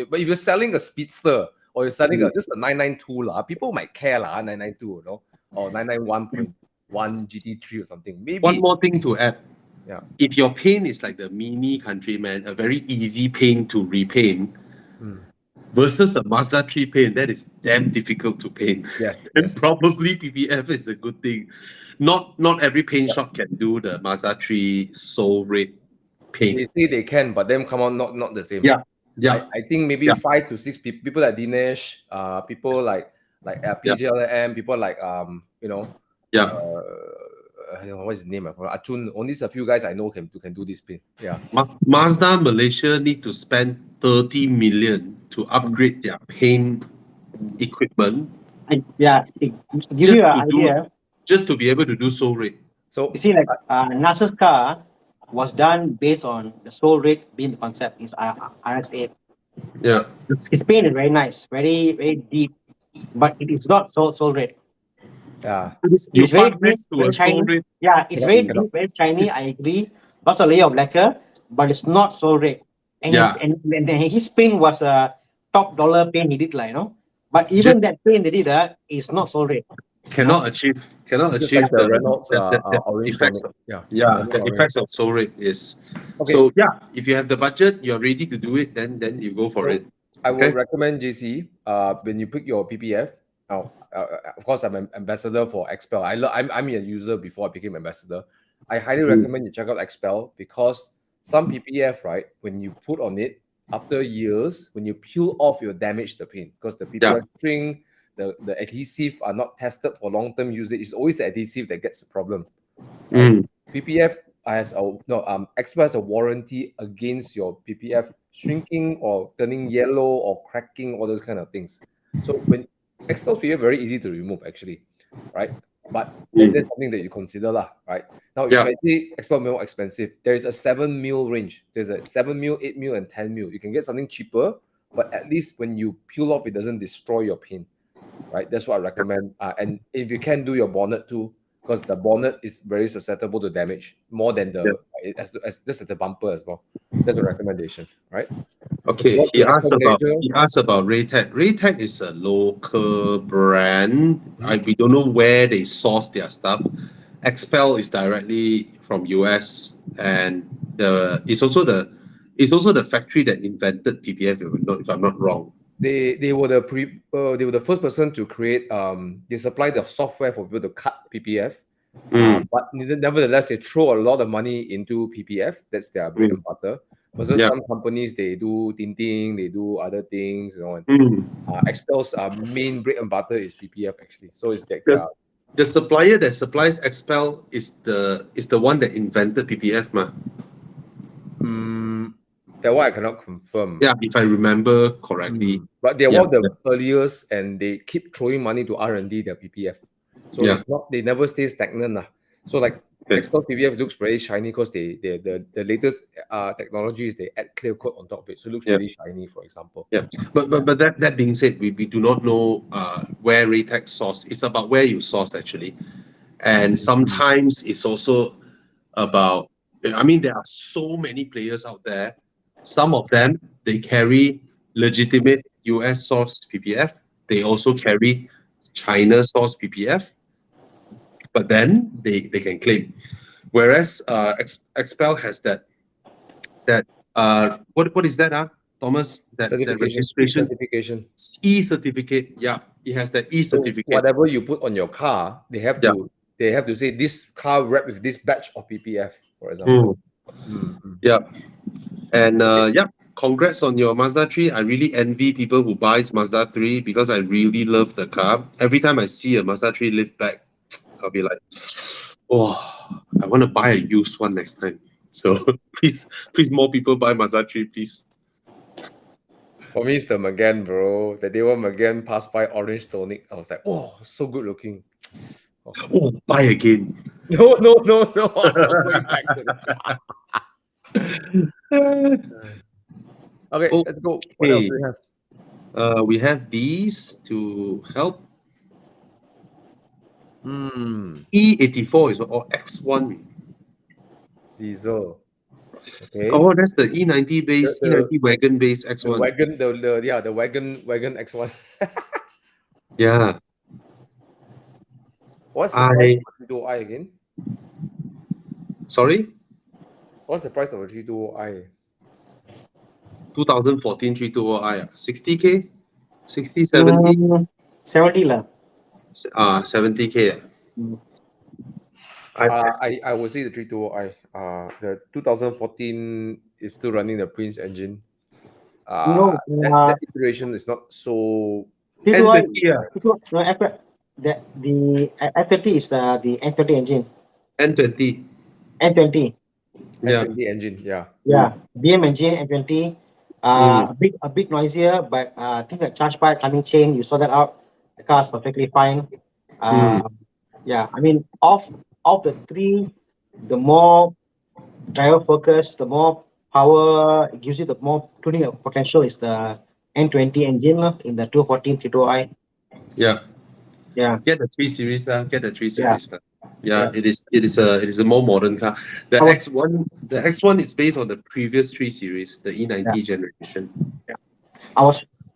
S4: if you're selling a Speedster or you're selling just a 992, people might care 992, or 991.1 GT3 or something. Maybe
S2: one more thing to add.
S4: Yeah.
S2: If your paint is like the Mini Countryman, a very easy paint to repaint, versus a Mazda 3 paint, that is damn difficult to paint.
S4: Yes.
S2: And probably PPF is a good thing. Not every paint shop can do the Mazda 3 Soul Red paint.
S4: They say they can, but them come on not the same.
S2: Yeah.
S4: I think maybe 5 to 6 people like Dinesh, people like PJLM, people like what's his name? Achun. Only a few guys I know can do this paint. Yeah.
S2: Mazda Malaysia need to spend 30 million to upgrade their paint equipment.
S1: To give you an idea.
S2: Just to be able to do Soul Red.
S1: So you see, like Nasser's car was done based on the Soul Red being the concept. Is RX-8.
S2: Yeah.
S1: His paint is very nice, very very deep, but it is not Soul Red.
S4: Yeah,
S1: it's very deep, very shiny. Yeah, it's very deep, very shiny. I agree. Lots of layer of lacquer, but it's not Soul Red. And his paint was a top dollar paint he did, But even that paint they did, is not Soul Red.
S2: Cannot achieve
S4: the Reynolds
S2: effects. The effects of Soul Red is.
S4: Okay.
S2: So if you have the budget, you're ready to do it, then you go for it.
S4: I will recommend JC. When you pick your PPF. Of course, I'm an ambassador for Expel. I'm a user before I became ambassador. I highly recommend you check out XPEL, because some PPF, right, when you put on it, after years, when you peel off, you'll damage the paint, because the PPF string, the adhesive are not tested for long-term usage. It's always the adhesive that gets the problem. Right? PPF XPEL has a warranty against your PPF shrinking or turning yellow or cracking, all those kind of things. So when XPEL's PPF very easy to remove actually, right? But that's something that you consider lah, right? Now you might say XPEL more expensive. There is a 7 mil range. There's a 7 mil, 8 mil, and 10 mil. You can get something cheaper, but at least when you peel off, it doesn't destroy your paint, right? That's what I recommend. And if you can, do your bonnet too, because the bonnet is very susceptible to damage more than the as just as the bumper as well. That's a recommendation, right?
S2: Okay, he asked about Raytech. Raytech is a local brand. We don't know where they source their stuff. XPEL is directly from US, and it's also the factory that invented PPF. If I'm not wrong.
S4: They were the first person to create. They supply the software for people to cut PPF. But nevertheless, they throw a lot of money into PPF. That's their bread and butter. Versus some companies, they do tinting, they do other things, you know. XPEL's main bread and butter is PPF actually. So it's like
S2: the supplier that supplies XPEL is the one that invented PPF, ma.
S4: That one I cannot confirm.
S2: Yeah, if I remember correctly.
S4: But they're one of the earliest, and they keep throwing money to R&D, their PPF. So it's not, they never stay stagnant. So like XPEL PPF looks very shiny because the latest technology is they add clear coat on top of it. So it looks really shiny, for example.
S2: Yeah. But that being said, we do not know where Raytech source. It's about where you source actually. And sometimes it's also about, I mean, there are so many players out there. Some of them, they carry legitimate US source PPF. They also carry China source PPF. But then they can claim. Whereas XPEL has that what is that, Thomas? That registration
S4: certification.
S2: E-certificate. Yeah, it has that E-certificate.
S4: So whatever you put on your car, they have to say this car wrapped with this batch of PPF, for example.
S2: Yeah. And congrats on your Mazda 3. I really envy people who buys Mazda 3 because I really love the car. Every time I see a Mazda 3 lift back, I'll be like, oh, I want to buy a used one next time. So please more people buy Mazda 3, please.
S4: For me, it's the Magan, bro. The day when Magan passed by orange tonic, I was like, oh, so good looking.
S2: Oh, buy again.
S4: No. I'm not going back to the Okay, let's go. What else do we have?
S2: We have these to help. E84 is or X1.
S4: Diesel. Okay.
S2: Oh, that's the E90 base, E90 wagon base X1.
S4: The wagon X1.
S2: Yeah.
S4: What's the price of 320i again?
S2: Sorry?
S4: What's the price of a 320i?
S2: 2014 320i. 60K? 60, 70?
S1: 70 lah.
S2: 70K.
S4: I would say the 320i. The 2014 is still running the Prince engine. That iteration is not so.
S1: N30, the F30 is the N30 engine.
S2: N20.
S1: N20.
S4: N20 engine, yeah.
S1: Yeah, BM engine, N20. A bit noisier, but I think the charge pipe, timing chain, you saw that out. The car is perfectly fine. Yeah, I mean, of the three, the more driver focus, the more power it gives you, the more tuning potential is the N20 engine in the 214 320i.
S2: Yeah. Get the 3 Series. Get the 3 Series. Yeah. It is a more modern car. The X1 is based on the previous 3 Series, the E90 generation. Yeah.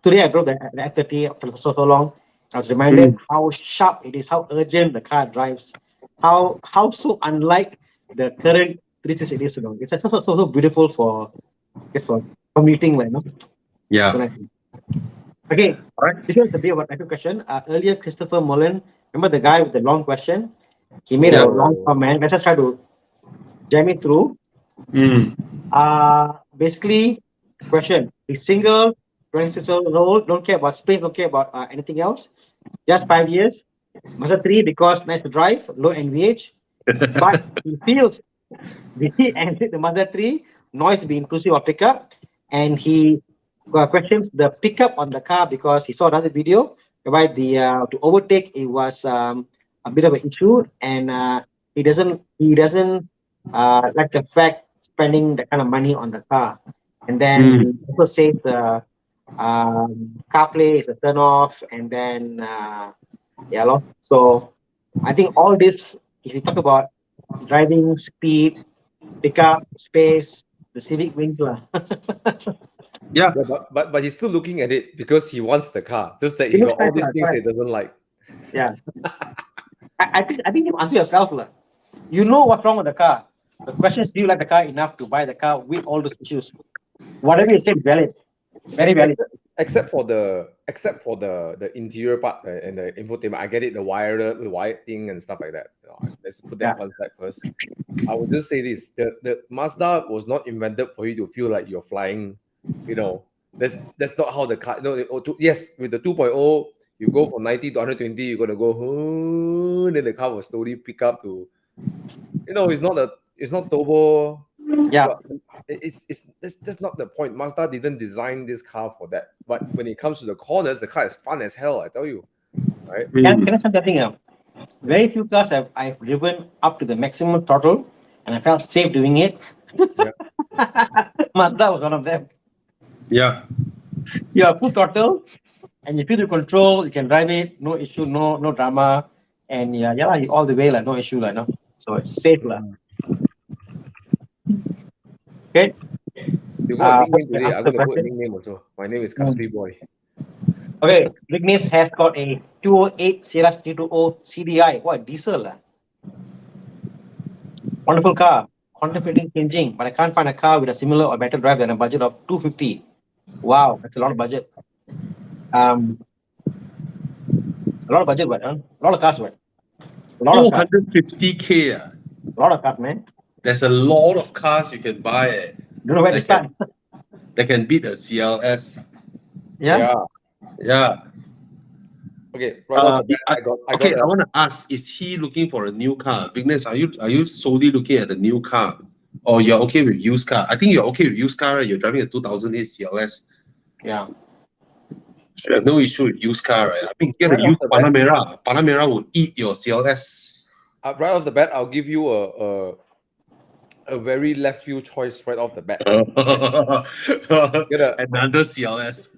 S1: Today I drove the F30 for so long. I was reminded how sharp it is, how urgent the car drives, how so unlike the current 3 Series it is. It's so beautiful for commuting, right? No?
S2: Yeah.
S1: So okay. All right. This one's a bit of a question. Earlier, Christopher Mullen, remember the guy with the long question? He made a long comment. Let's just try to jam it through.
S2: Mm.
S1: Basically, question is single, 26 years old, don't care about space, don't care about anything else. Just 5 years. Mazda 3 because nice to drive, low NVH, but he feels the Mazda 3 noise be inclusive of pickup, and he questions the pickup on the car because he saw another video whereby the to overtake it was a bit of an issue, and he doesn't like the fact spending that kind of money on the car, and then he also says the CarPlay is a turn off, and then yeah, lor. So I think all this, if you talk about driving speed, pickup, space, the Civic wins lah.
S2: Yeah.
S4: Yeah, but he's still looking at it because he wants the car. Just that
S1: It
S4: he
S1: looks
S4: got all
S1: nice
S4: these
S1: lah,
S4: things he
S1: correct.
S4: doesn't like.
S1: Yeah. I think you answer yourself lah. You know what's wrong with the car. The question is, do you like the car enough to buy the car with all those issues? Whatever you say is valid. Very valid.
S4: Except for the interior part and the infotainment. I get it, the wired thing and stuff like that. Let's put that one side first. I would just say this: the Mazda was not invented for you to feel like you're flying. That's not how the car. Yes, with the 2.0, you go from 90 to 120, you're gonna go. Then the car will slowly pick up to. It's not turbo.
S1: Yeah.
S4: That's not the point. Mazda didn't design this car for that. But when it comes to the corners, the car is fun as hell. I tell you, right?
S1: Can I say something? Very few cars I've driven up to the maximum throttle, and I felt safe doing it.
S4: Yeah.
S1: Mazda was one of them.
S2: Yeah.
S1: You have full throttle, and you feel the control. You can drive it, no issue, no drama, and you all the way no issue no. So it's safe Okay.
S4: You got a nickname today.
S1: answer
S4: I'm
S1: the
S4: gonna put a
S1: question.
S4: nickname also. My name is Country Boy.
S1: Okay, Vignesh has got a 208 Sierra 320 CDI. What diesel? Wonderful car. Contemplating changing, but I can't find a car with a similar or better drive than a budget of 250. Wow, that's a lot of budget. A lot of budget, but a lot of cars, but a lot of cars.
S2: 250K.
S1: A lot of cars, man.
S2: There's a lot of cars you can buy.
S1: Don't know where to
S2: That
S1: start.
S2: That can beat a CLS.
S1: Yeah.
S2: Yeah.
S4: Okay, right off the bat,
S2: I want to ask: is he looking for a new car? Vignesh, are you solely looking at a new car, or you're okay with used car? I think you're okay with used car. Right? You're driving a 2008 CLS.
S1: Yeah.
S2: You have no issue with used car, right? I mean, get
S4: Right
S2: a used
S4: off the bat.
S2: Panamera. Panamera will eat your CLS.
S4: Right off the bat, I'll give you a very left field choice right off the bat.
S2: Another CLS.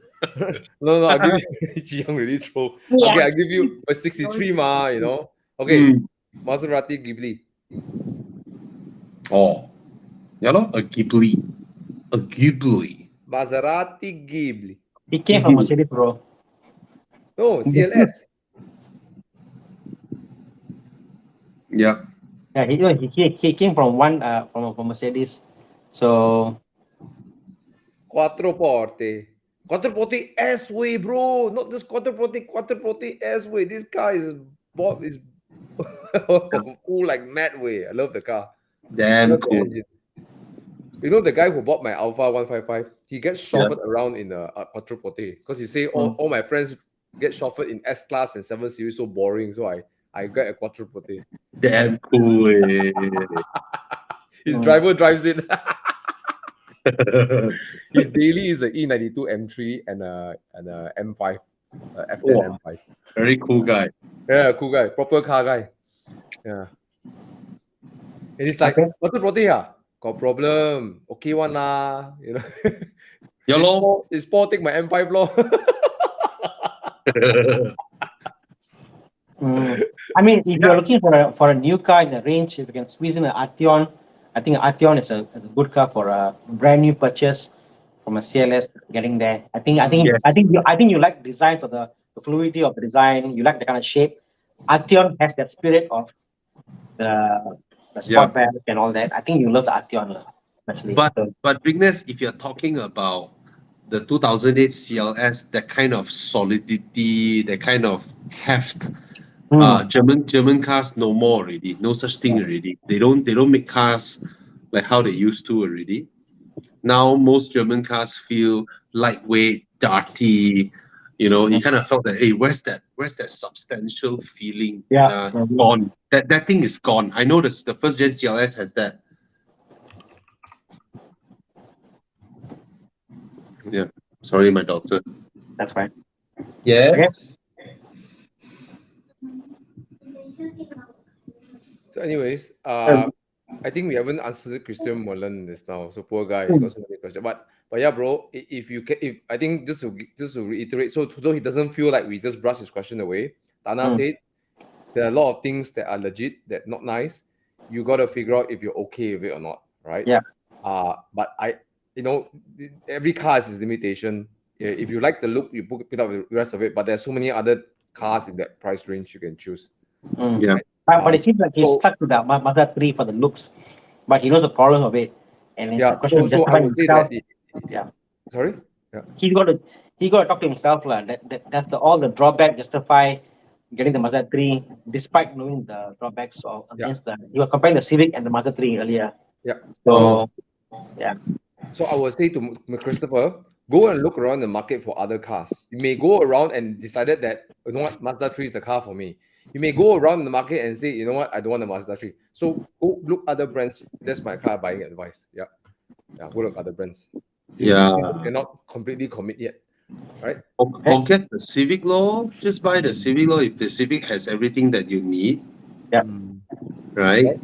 S4: No, I'll give you Ji Young really throw.
S3: Yes.
S4: Okay, I'll give you a 63 Okay, Maserati Ghibli.
S2: Oh, yeah, a Ghibli. A Ghibli.
S4: Maserati Ghibli.
S1: He came from Mercedes, bro.
S4: No, CLS.
S2: Yeah.
S1: Yeah, he came from from Mercedes. So
S4: Quattroporte. Quattroporte S-Way, bro. Not just Quattroporte S-Way. This car is cool like mad way. I love the car.
S2: Damn cool.
S4: You know the guy who bought my Alpha 155? He gets chauffeured around in a Quattroporte because he say all my friends get chauffeured in S-Class and 7 Series, so boring. So I got a Quattroporte.
S2: Damn cool.
S4: His driver drives it. His daily is an E92 M3 and a M5, F10 M5.
S2: Very cool guy.
S4: Yeah, cool guy, proper car guy. Yeah. And he's like, Quattroporte got problem. Okay one lah, you know.
S2: Yeah, lor.
S4: It's Paul take my M5 lor.
S1: I mean, if you're looking for a new car in the range, if you can squeeze in an Arteon, I think Arteon is a good car for a brand new purchase from a CLS. Getting there, I think you like design for the fluidity of the design. You like the kind of shape. Arteon has that spirit of the sport bag and all that. I think you love the Arteon, actually.
S2: But Vignesh, if you're talking about the 2008 CLS, that kind of solidity, that kind of heft. German cars no more already. No such thing already. They don't make cars like how they used to already. Now most German cars feel lightweight, dirty. You know, you kind of felt that, hey, where's that substantial feeling?
S1: Yeah.
S2: Gone. That thing is gone. I know the first gen CLS has that. Yeah. Sorry, my daughter.
S1: That's fine.
S2: Yes.
S4: So, anyways, I think we haven't answered Christian Mullen this now. So poor guy, he got so many questions. But yeah, bro, if you can, if I think just to reiterate, so he doesn't feel like we just brush his question away. Thana said there are a lot of things that are legit, that not nice. You got to figure out if you're okay with it or not, right?
S1: Yeah.
S4: But every car has its limitation. If you like the look, you pick up the rest of it. But there's so many other cars in that price range you can choose.
S2: Yeah.
S1: But it seems like he's stuck to that Mazda 3 for the looks, but he knows the problem of it, and it's a question of
S4: so I
S1: justifying
S4: would say
S1: himself.
S4: that. Sorry. Yeah.
S1: He's got to talk to himself lah. That's all the drawback justify getting the Mazda 3, despite knowing the drawbacks of against the. You were comparing the Civic and the Mazda 3 earlier.
S4: Yeah.
S1: So yeah.
S4: So I would say to Christopher, go and look around the market for other cars. You may go around and decided that, you know what, Mazda 3 is the car for me. You may go around the market and say, you know what, I don't want a Mazda 3. So go look other brands. That's my car buying advice. Yeah. Go look other brands. Since you cannot completely commit yet. Right?
S2: Forget the Civic law. Just buy the Civic law if the Civic has everything that you need.
S1: Yeah.
S2: Right?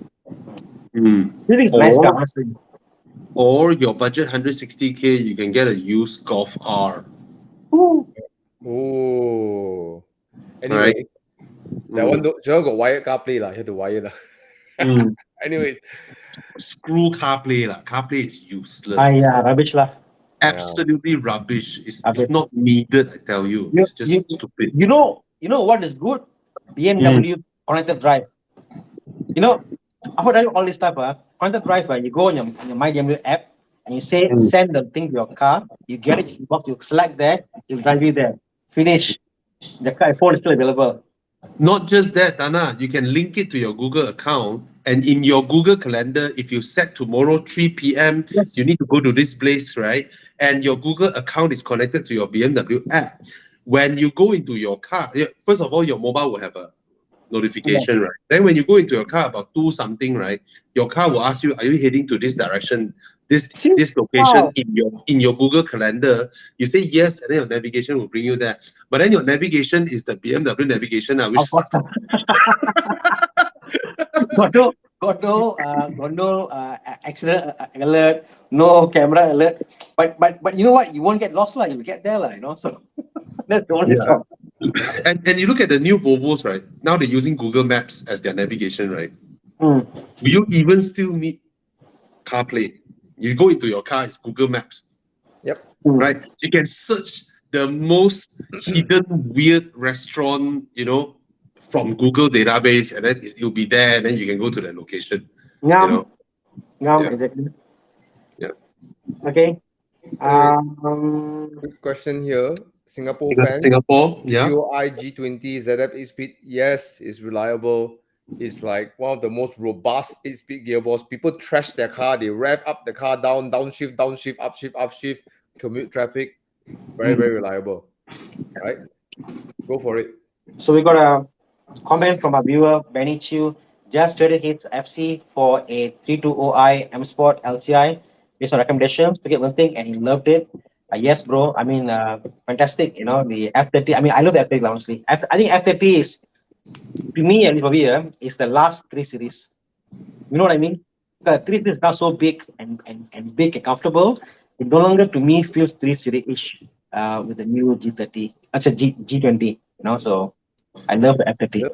S1: Civic's nice car, honestly.
S2: Or your budget 160K, you can get a used Golf R.
S4: Oh. Anyway,
S2: Right?
S4: that one Joel got wired CarPlay lah. You have to wire lah. Anyways,
S2: screw CarPlay lah. CarPlay is useless.
S1: Yeah, rubbish lah.
S2: Absolutely rubbish. It's not needed, I tell you. It's just stupid.
S1: You know what is good? BMW connected drive. You know, I would tell you all this stuff. Connected drive, you go on your My BMW app and you say send the thing to your car. You get it in the box. You select there. It'll drive you there. Finish. The car phone is still available.
S2: Not just that, Thana, you can link it to your Google account, and in your Google Calendar, if you set tomorrow 3 p.m., you need to go to this place, right? And your Google account is connected to your BMW app. When you go into your car, first of all, your mobile will have a notification, right? Then when you go into your car about 2 something, right? Your car will ask you, are you heading to this direction? This location in your Google Calendar, you say yes, and then your navigation will bring you there. But then your navigation is the BMW navigation, which
S1: got no accident alert, no camera alert. But you know what? You won't get lost lah. You'll get there lah. You know, so that's the only job.
S2: And you look at the new Volvos, right? Now they're using Google Maps as their navigation, right? Will you even still need CarPlay? You go into your car, it's Google Maps.
S4: Yep.
S2: Right? You can search the most hidden weird restaurant, from Google database, and then it'll be there, and then you can go to that location.
S1: Exactly.
S2: Yeah.
S1: Okay.
S4: Good question here. Singapore fan.
S2: Singapore, yeah.
S4: GOI G20 ZF 8-speed, yes, it's reliable. It's like one of the most robust 8-speed gearbox. People trash their car, they rev up the car, downshift, upshift, commute traffic. Very, very reliable. Right? Go for it.
S1: So we got a comment from a viewer, Benny Chiu. Just traded his FC for a 320i M Sport LCI based on recommendations to get one thing, and he loved it. Yes, bro. I mean, fantastic. The F30. I mean, I love the F30, honestly. I think F30 is, to me, at least over here, is the last 3 Series. You know what I mean? The 3 Series is now so big and big and comfortable. It no longer, to me, feels 3 Series-ish with the new G30. Actually, G20. So I love the F30.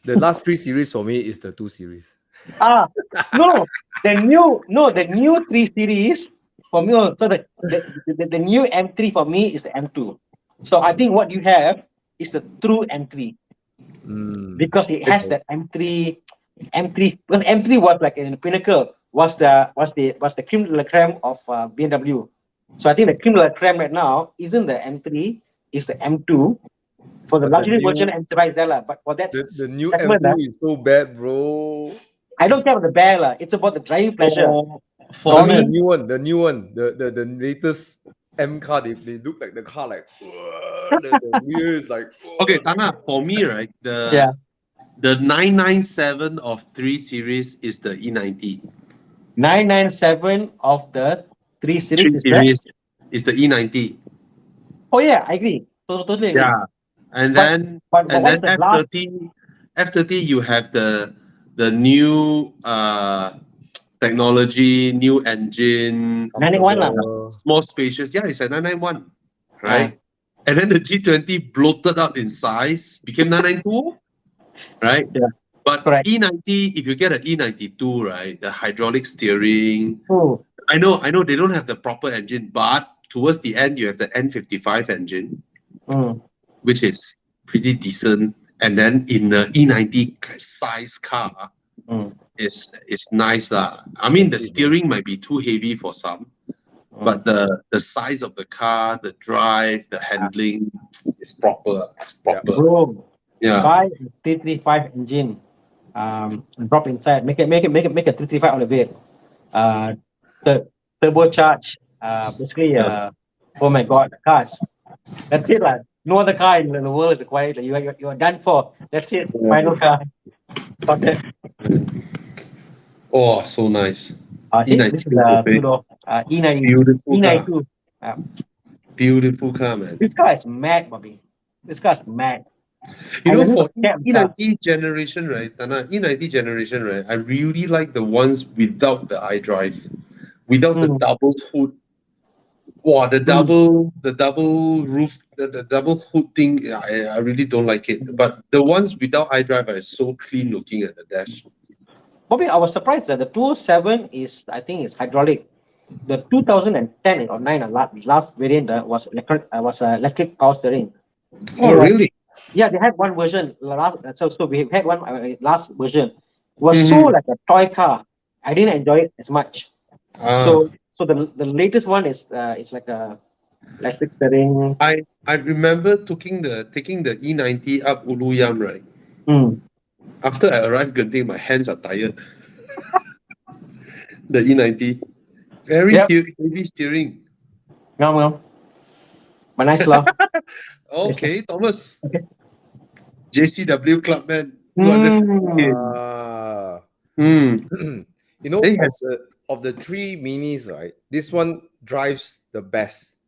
S4: The last 3 Series for me is the 2 Series.
S1: No, the new 3 Series for me. So the new M3 for me is the M2. So I think what you have is the true M3 because it has that M3. Because M3 was like in the pinnacle, was the creme de la creme of BMW. So I think the creme de la creme right now isn't the M3, it's the M2. For the luxury version, M3 is there, but for that
S4: the new
S1: segment,
S4: M2 is so bad, bro.
S1: I don't care about the bear, lah. It's about the driving pleasure.
S2: For
S1: For
S4: The
S2: me,
S4: new one, the latest M car, they look like the car like the rear is like
S2: okay, Thana, for me, right,
S1: Yeah.
S2: the 997 of 3 Series is the E90.
S1: 997 of the 3 series
S2: 3
S1: is that?
S2: Series is the E90.
S1: Oh yeah, I agree. Totally agree.
S2: Yeah. And
S1: But-
S2: then
S1: But what's the last?
S2: F30 you have the new technology, new engine,
S1: 91 lah.
S2: small spacious. Yeah, it's a 991, right? And then the G20 bloated up in size, became 992, right?
S1: Yeah,
S2: But
S1: correct.
S2: E90, if you get an E92, right, the hydraulic steering,
S1: Oh,
S2: I know they don't have the proper engine, but towards the end you have the N55 engine, which is pretty decent. And then in the E90 size car, is nice lah. I mean the steering might be too heavy for some, but the size of the car, the drive, the handling is proper. It's proper.
S1: bro,
S2: Yeah.
S1: buy a 335 engine, drop inside, make a 335 out of it. Turbocharge, basically, oh my god, cars. That's it, lah. No other car in the world is required. You are done for. That's it. Final car. Sorted.
S2: Oh, so nice.
S1: See,
S2: E92
S1: this is the
S2: coupe.
S1: two-door E90.
S2: Beautiful car.
S1: E92.
S2: Beautiful car, man.
S1: This car is mad, Bobby. This car is mad.
S2: You
S1: I
S2: know,
S1: never
S2: for
S1: scared of cars.
S2: E90 generation, right, Tana, E90 generation, right, I really like the ones without the iDrive, without the double hood. Wow, the double roof, the double hood thing, I really don't like it. But the ones without iDrive are so clean looking at the dash.
S1: Bobby, I was surprised that the 207 is, I think, is hydraulic. The 2010 or 9 last variant was electric power steering.
S2: Oh, really?
S1: Yeah, they had one version. So we had one last version. It was so like a toy car. I didn't enjoy it as much. So the latest one is it's like a electric steering.
S2: I remember taking the E90 up Uluyam, right? After I arrived Genting, my hands are tired. The E90. Very heavy steering.
S1: No. But nice love.
S2: Okay, Thomas.
S1: Okay.
S2: JCW Clubman. 250.
S4: You know,
S2: It has
S4: of the 3 minis, right? This one drives the best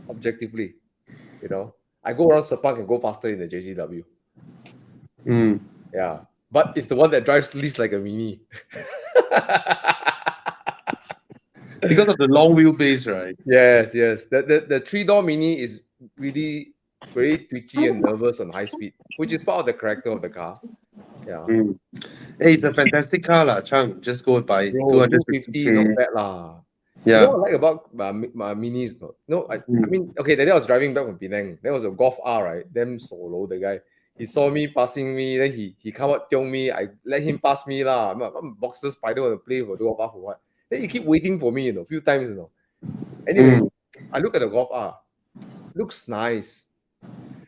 S4: objectively. You know, I go around Sepang and go faster in the JCW. Yeah, but it's the one that drives least like a mini.
S2: because of the long wheelbase, right?
S4: Yes. The 3-door mini is really very twitchy and nervous on high speed, which is part of the character of the car. Yeah.
S2: Hey, it's a fantastic car, lah. Chang. Just go buy 250.
S4: Not bad, lah.
S2: Yeah.
S4: You know what I like about my minis? No, I mean, okay, that day I was driving back from Penang. There was a Golf R, right? Damn solo, the guy. He saw me passing me, then he come up tiong me. I let him pass me lah. I'm a boxer spider on the play for Golf R for what? Then he keep waiting for me, a few times, Anyway, I look at the Golf R. Looks nice.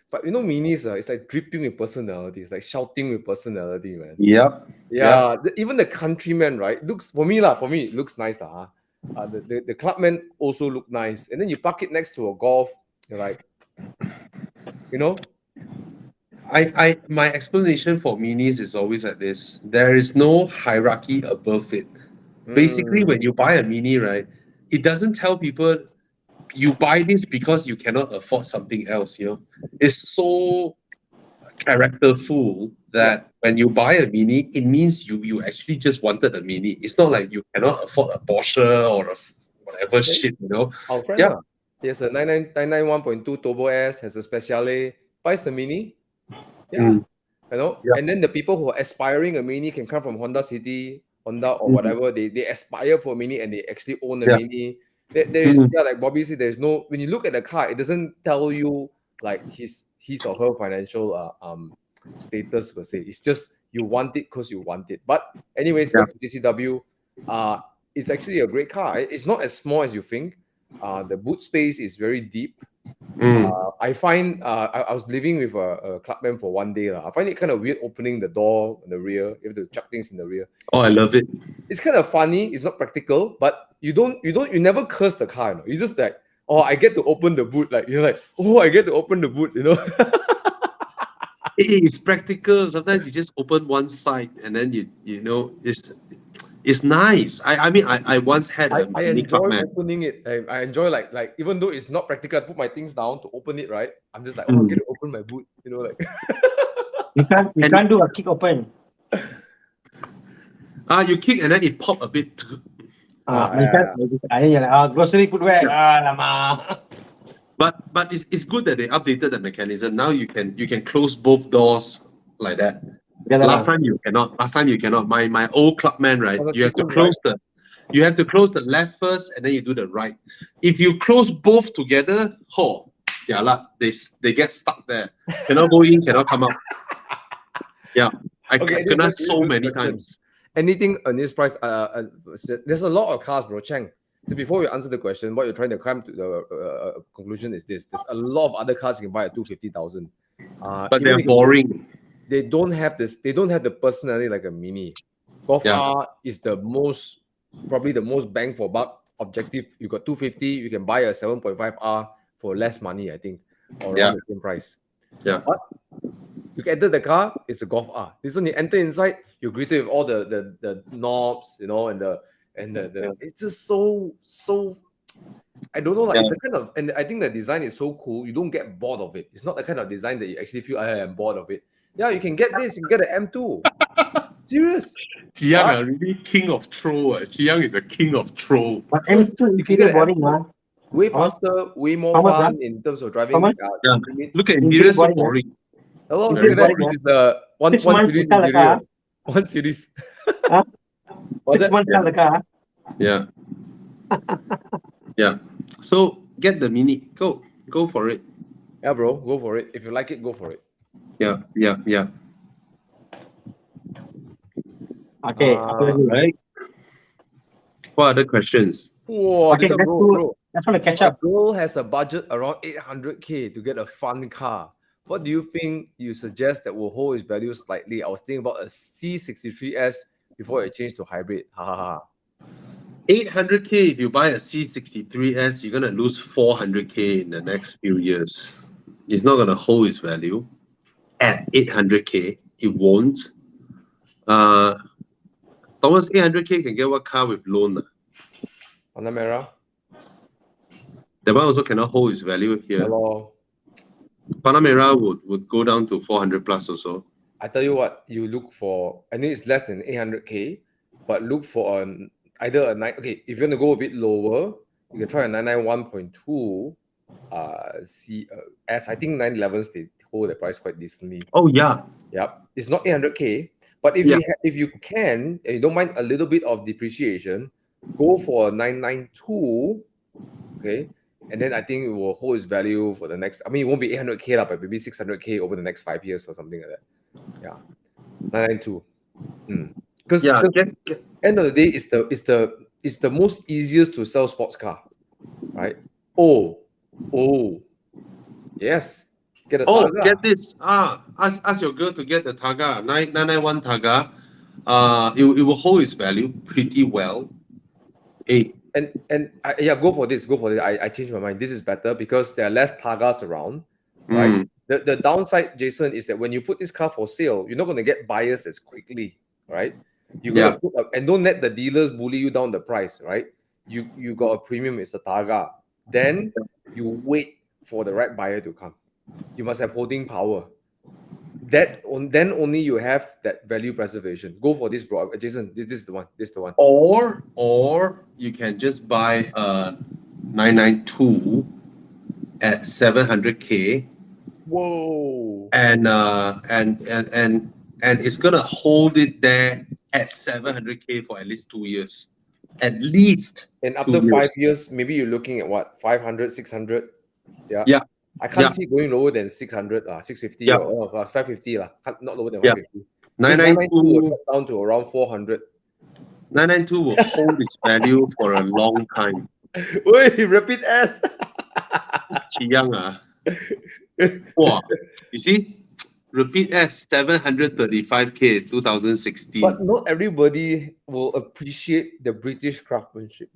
S4: But minis, it's like dripping with personality. It's like shouting with personality, man.
S2: Yep.
S4: Yeah. Even the Countryman, right? Looks for me, it looks nice. The Clubman also look nice. And then you park it next to a Golf, you're like,
S2: my explanation for minis is always like this. There is no hierarchy above it. Basically, when you buy a mini, right, it doesn't tell people you buy this because you cannot afford something else. It's so characterful that when you buy a mini, it means you actually just wanted a mini. It's not like you cannot afford a Porsche or a whatever shit.
S4: Our friend, he has a 991.2 Turbo S, has a Speciale, buys the mini. Yeah. And then the people who are aspiring a mini can come from Honda City, Honda or whatever. They aspire for a mini and they actually own a mini. There's like Bobby said, there's no, when you look at the car, it doesn't tell you like his or her financial status per se. It's just you want it because you want it. But anyways, back to DCW, it's actually a great car. It's not as small as you think. The boot space is very deep. I find I was living with a clubman for one day. I find it kind of weird opening the door in the rear. You have to chuck things in the rear.
S2: Oh, I love it.
S4: It's kind of funny. It's not practical, but you never curse the car. You know? You just like, oh, I get to open the boot. Like you're like, oh, I get to open the boot. You know.
S2: It's practical. Sometimes you just open one side and then you know it's nice. I mean I once had a
S4: I
S2: Mini
S4: enjoy
S2: Clubman.
S4: opening it. I enjoy like even though it's not practical, I put my things down to open it. Right, I'm just like, oh, I get to open my boot. You know, like
S1: You can't do a kick open.
S2: You kick and then it pop a bit.
S1: You're like, grocery put where? Lama.
S2: But it's good that they updated the mechanism. Now you can close both doors like that. Last time you cannot. My old Clubman, right? You have to close the left first and then you do the right. If you close both together, they get stuck there. Cannot go in, cannot come out. Yeah, I cannot so many times.
S4: Anything on this price? There's a lot of cars, bro. Cheng. So before we answer the question, what you're trying to come to the conclusion is this: there's a lot of other cars you can buy at 250,000.
S2: But they're boring.
S4: They don't have this. They don't have the personality like a Mini. Golf R is probably the most bang for buck objective. You got 250, you can buy a 7.5R for less money, I think, or around the same price.
S2: Yeah.
S4: But you can enter the car, it's a Golf R. This one you enter inside, you're greeted with all the knobs, you know, and the it's just so I don't know, like it's the kind of, and I think the design is so cool, you don't get bored of it. It's not the kind of design that you actually feel I am bored of it. Yeah, you can get this, you can get an M2. Serious.
S2: Jiang are really king of troll. Jiang is a king of troll.
S1: But M2
S4: You can get
S1: boring,
S4: way faster, way more fun in terms of driving.
S2: Look at interior, so boring.
S4: Hello, look at that. This is the one series interior. One series.
S1: 6 months sell the car.
S2: Yeah. Yeah. So get the Mini. Go for it.
S4: Yeah, bro. Go for it. If you like it, go for it.
S2: Yeah.
S1: Okay.
S2: Right. What other questions?
S4: Whoa,
S1: Okay, let's want to catch up.
S4: A girl has a budget around 800K to get a fun car. What do you think you suggest that will hold its value slightly? I was thinking about a C63S before it changed to hybrid.
S2: 800K, if you buy a C63S, you're going to lose 400K in the next few years. It's not going to hold its value at 800K. It won't. Thomas, 800K can get what car with loan?
S4: Panamera.
S2: That one also cannot hold its value here.
S4: Hello.
S2: Panamera would go down to 400 plus also.
S4: I tell you what, you look for, I know it's less than 800K, but look for either a 9, okay, if you're going to go a bit lower, you can try a 991.2 S. I think 911s, they hold the price quite decently.
S2: Oh, yeah.
S4: Yep. It's not 800K, but if you can, and you don't mind a little bit of depreciation, go for a 992, okay? And then I think it will hold its value for the next, I mean, it won't be 800K, but maybe 600K over the next 5 years or something like that. Yeah. 992. Because end of the day, it's the most easiest to sell sports car, right? Oh, yes. Get a Targa.
S2: Get this. Ask your girl to get the Targa, 991 Targa. It will hold its value pretty well. Hey.
S4: Go for this. I changed my mind. This is better because there are less Targas around, right? The downside, Jason, is that when you put this car for sale, you're not going to get buyers as quickly, right? You got to put up, and don't let the dealers bully you down the price, right? You got a premium, it's a Targa. Then you wait for the right buyer to come. You must have holding power. Then only you have that value preservation. Go for this, bro. Jason, this is the one. This is the one.
S2: Or you can just buy a 992 at 700K.
S4: Whoa.
S2: And it's gonna hold it there at 700K for at least 2 years. At least.
S4: And after 5 years, maybe you're looking at what, 500, 600? Yeah. I can't see going lower than 600, 650 or 550, not lower than 550.
S2: 992
S4: will down to around 400.
S2: 992 will hold its value for a long time.
S4: Wait, repeat S.
S2: Young, wow, you see, Repeat S 735K 2016.
S4: But not everybody will appreciate the British craftsmanship.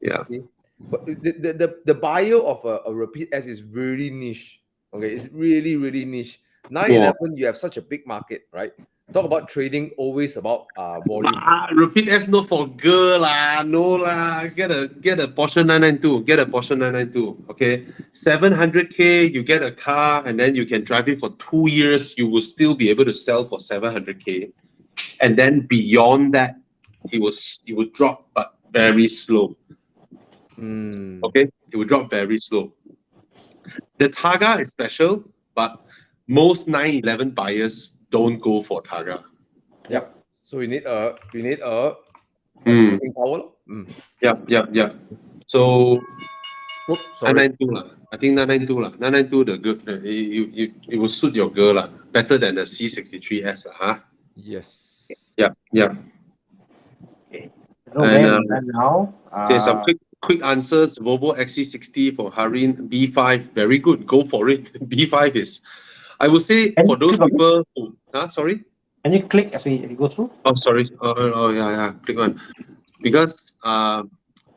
S2: Yeah.
S4: See? But the bio of a Repeat S is really niche. Okay, it's really, really niche. 911, you have such a big market, right? Talk about trading, always about volume.
S2: Repeat S not for girl lah, no lah. Get a Porsche 992. Get a Porsche 992. Okay, 700K. You get a car, and then you can drive it for 2 years. You will still be able to sell for 700K, and then beyond that, it will drop, but very slow. Okay, it will drop very slow. The Targa is special, but most 911 buyers don't go for Targa.
S4: Yep. So you need a
S2: Mm.
S4: power.
S2: Yeah. So
S4: Oops, sorry.
S2: 992 lah. I think 992 lah. 992 the good. It will suit your girl lah. Better than the C63S lah. Huh?
S4: Yes.
S2: Yeah.
S1: No,
S2: And,
S1: where we are now.
S2: Okay, some quick answers. Volvo XC60 for Harin. B5, very good. Go for it. B5 is, I would say,
S1: Can
S2: for
S1: you
S2: those
S1: click on
S2: people who, sorry?
S1: Can you click as we go through?
S2: Oh, sorry. Yeah. Click on. Because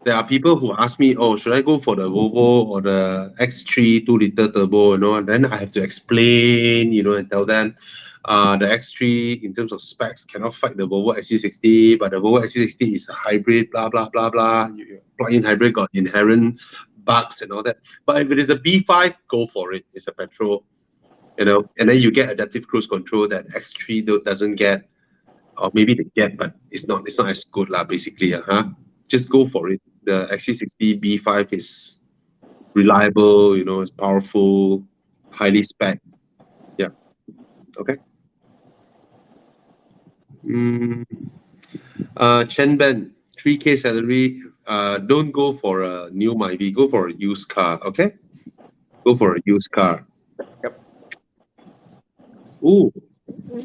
S2: there are people who ask me, oh, should I go for the Volvo or the X3 2-liter turbo? And then I have to explain, and tell them the X3 in terms of specs cannot fight the Volvo XC60, but the Volvo XC60 is a hybrid, blah blah blah blah. Plug-in hybrid got inherent bugs and all that. But if it is a B5, go for it. It's a petrol. And then you get adaptive cruise control that X3 doesn't get, or maybe they get, but it's not as good lah. Basically, just go for it. The XC60 B5 is reliable, it's powerful, highly spec. Yeah. Okay. Chen Ben, 3K salary. Don't go for a new Myvi. Go for a used car. Okay. Go for a used car.
S4: Yep.
S2: Ooh,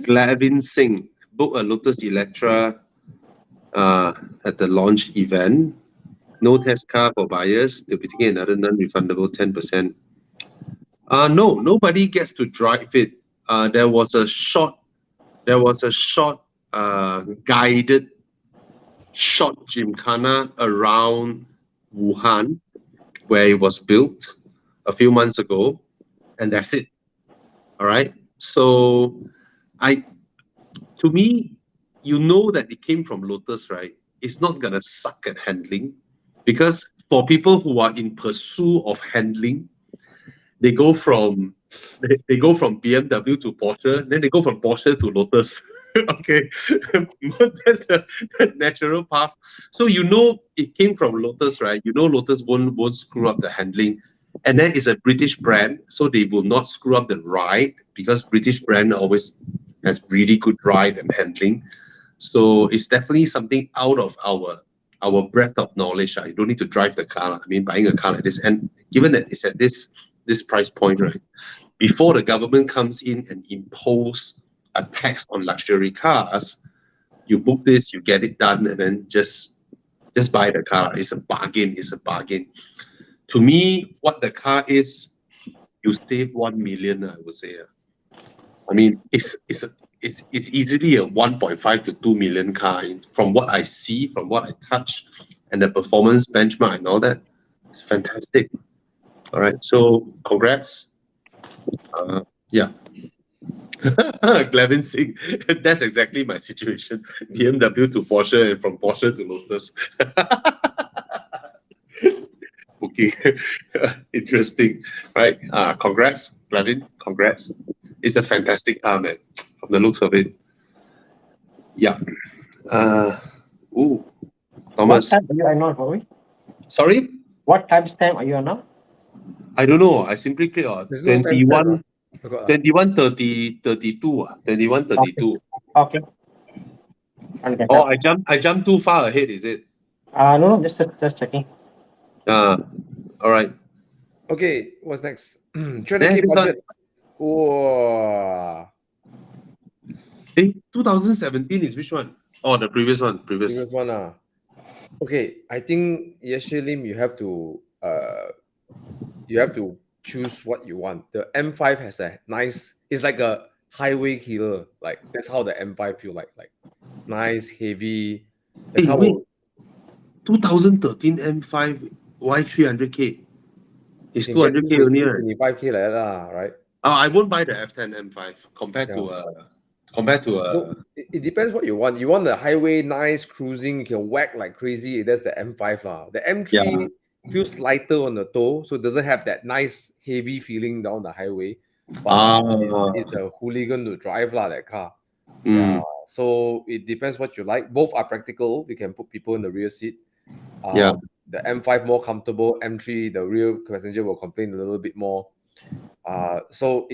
S2: Glavin Singh, book a Lotus Electra at the launch event. No test car for buyers. They'll be taking another non-refundable 10%. No, nobody gets to drive it. There was a short guided short gymkhana around Wuhan, where it was built a few months ago, and that's it. All right. So, to me, that it came from Lotus, right? It's not gonna suck at handling, because for people who are in pursuit of handling, they go from BMW to Porsche, then they go from Porsche to Lotus. Okay, that's the natural path. So it came from Lotus, right? Lotus won't screw up the handling, and then it's a British brand, so they will not screw up the ride, because British brand always has really good ride and handling. So it's definitely something out of our breadth of knowledge. You don't need to drive the car. I mean, buying a car like this, and given that it's at this price point, right? Before the government comes in and impose a tax on luxury cars, you book this, you get it done, and then just buy the car. It's a bargain. To me, what the car is, you save 1 million, I would say. I mean, it's easily a 1.5 to 2 million car from what I see, from what I touch, and the performance benchmark and all that. It's fantastic. All right, so congrats. Yeah. Glavin Singh, that's exactly my situation. BMW to Porsche and from Porsche to Lotus. Okay, interesting, right? Congrats, Glavin. Congrats. It's a fantastic car, man. From the looks of it. Yeah. Thomas.
S1: What time are you on now, Bobby?
S2: Sorry?
S1: What timestamp are you on now?
S2: I don't know. I simply click on
S4: There's no
S2: 21,
S4: timestamp,
S2: 21, 30, 32. 21, 32.
S1: Okay.
S2: Oh, I jumped too far ahead, is it?
S1: No, just checking.
S2: All right.
S4: Okay, what's next? 20K budget. Wow.
S2: 2017 is which one? Oh, the previous one.
S4: Previous one. Okay, I think Yeshe Lim, you have to you have to choose what you want. The M5 has a nice, it's like a highway killer. Like that's how the M5 feel like nice, heavy. The
S2: Hey,
S4: car
S2: wait.
S4: will
S2: 2013 M5 Y300K. It's
S4: you can get
S2: 200K only, right?
S4: 25K like that, right?
S2: I won't buy the F10 M5 compared to
S4: So it depends what you want. You want the highway, nice cruising, you can whack like crazy. That's the M5 lah. The M3 feels lighter on the toe, so it doesn't have that nice heavy feeling down the highway. But it's a hooligan to drive lah, that car. Yeah. So it depends what you like. Both are practical. You can put people in the rear seat. The M5 more comfortable. M3, the rear passenger will complain a little bit more. So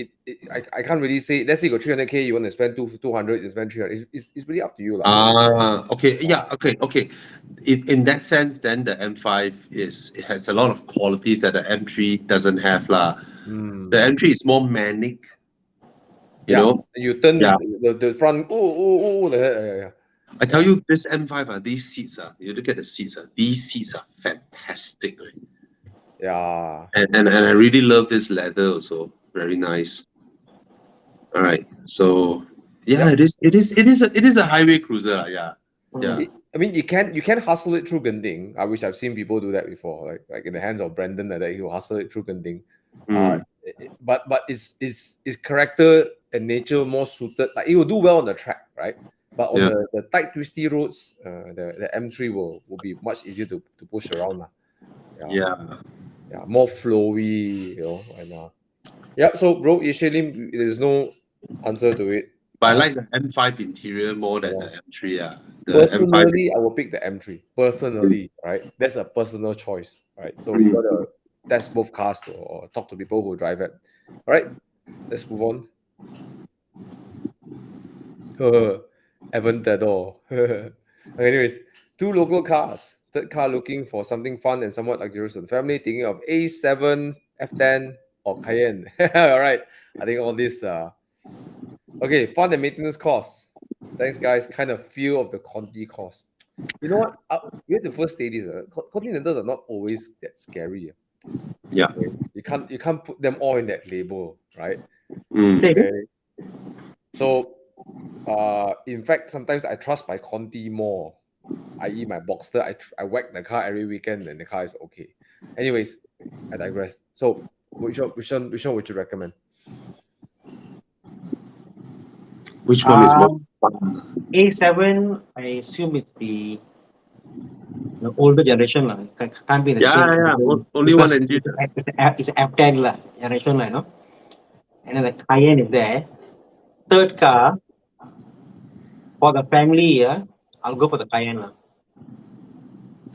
S4: I can't really say. Let's say you got 300K, you want to spend 200, you spend 300. It's really up to you, lah.
S2: Okay. Yeah. Okay. In that sense, then the M5 it has a lot of qualities that the M3 doesn't have, lah. The M3 is more manic. You know,
S4: you turn the front.
S2: I tell you, this M5, these seats, you look at the seats, these seats are fantastic, right?
S4: Yeah.
S2: And I really love this leather also. Very nice. All right. So it is a highway cruiser. Yeah.
S4: I mean, you can hustle it through Genting, which I've seen people do that before, like in the hands of Brandon, that he will hustle it through Genting. But is character and nature more suited? Like it will do well on the track, right? But on the tight, twisty roads, the M3 will be much easier to push around. More flowy, and so bro, Yeshelim, there's no answer to it.
S2: But I like the M5 interior more than the M3.
S4: Personally, I will pick the M3. Personally, right? That's a personal choice, right? So you gotta test both cars or talk to people who drive it. All right, let's move on. Evan Tedor. Anyways, two local cars. Third car looking for something fun and somewhat luxurious for the family. Thinking of A7, F10, or Cayenne. All right. I think all this. Okay, fun and maintenance costs. Thanks, guys. Kind of feel of the Conti cost. You know what? You have to first say this. Continentals are not always that scary.
S2: Yeah.
S4: Okay? You can't put them all in that label, right?
S1: Okay.
S4: So, in fact, sometimes I trust my Conti more, i.e. my Boxster. I whack the car every weekend and the car is okay. Anyways, I digress. So, which one would you recommend?
S2: Which one is more fun?
S1: A7, I assume it's the older generation. Can't be the same.
S2: Yeah. Only one engine.
S1: It's a F10 generation, and then the Cayenne is there. Third car for the family, I'll go for the Cayenne.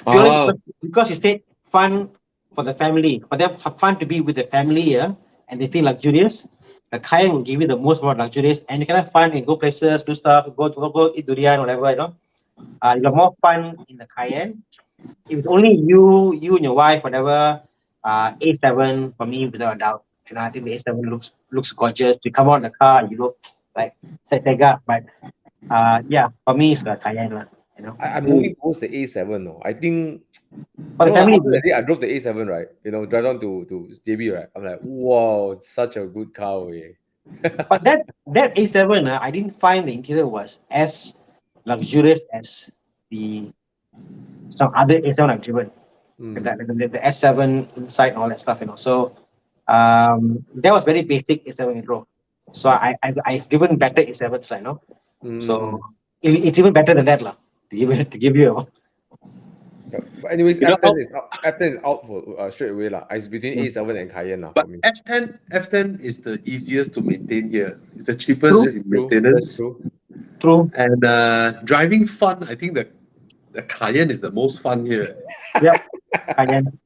S1: Purely because you said fun for the family, for them have fun to be with the family, and they feel luxurious. The Cayenne will give you the most more luxurious, and you can have fun and go places, do stuff, go eat durian, whatever, you have more fun in the Cayenne. If it's only you and your wife, whatever, A7 for me without a doubt. I think the A7 looks gorgeous. You come out of the car, you look like Setega, but for me it's the Cayenne.
S4: I'm moving towards the A7. No, I think.
S1: For the family,
S4: I drove the A7, right? Drive down to JB, right? I'm like, wow, it's such a good car.
S1: But that A7, I didn't find the interior was as luxurious as some other A7 I've driven. The S7 inside and all that stuff, So that was very basic A7 intro. So I've driven better A7s, So it's even better than that, to give you.
S4: But anyways, F10 is out for straight away, It's between A7 and Cayenne,
S2: But
S4: for me.
S2: F10 is the easiest to maintain here. It's the cheapest in maintenance.
S1: True.
S2: And driving fun, I think the Cayenne is the most fun here.
S1: Yep. Cayenne.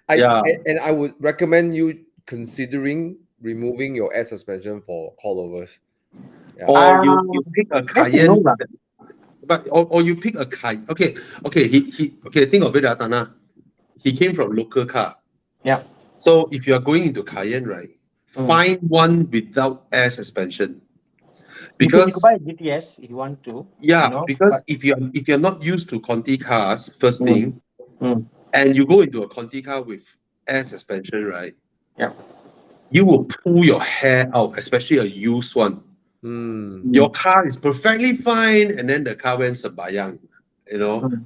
S4: And I would recommend you considering removing your air suspension for coilovers.
S2: Or you pick a Cayenne. Or you pick a Cayenne. Okay. Think of it, Thana. He came from local car.
S1: Yeah.
S2: So if you are going into Cayenne, right, find one without air suspension. Because
S1: you could buy a GTS if you want to.
S2: Because if you're not used to Conti cars, first thing, and you go into a Conti car with air suspension, right,
S1: Yeah.
S2: You will pull your hair out, especially a used one. Your car is perfectly fine, and then the car went sabayang, you know.
S1: Mm.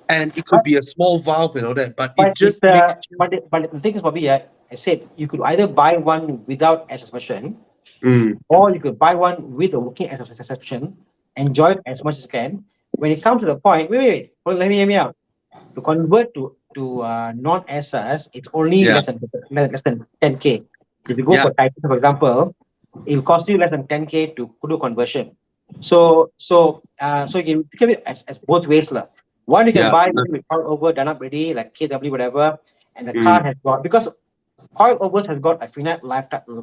S2: And it could be a small valve and all that, but
S1: But
S2: it just makes you.
S1: but the thing is, Bobby, I said you could either buy one without air suspension,
S2: Mm,
S1: or you could buy one with a working air suspension, enjoy it as much as you can. When it comes to the point, wait, hold on, let me hear me out. To convert to non-air sus, it's only
S2: yeah,
S1: less than 10K. If you go
S2: yeah,
S1: for Titan, for example, it will cost you less than 10K to do conversion. So you can think of it as both ways lah. One you can
S2: yeah.
S1: buy with coilover done up ready, like KW whatever, and the car
S2: Mm,
S1: has got, because coilovers has got a finite lifespan.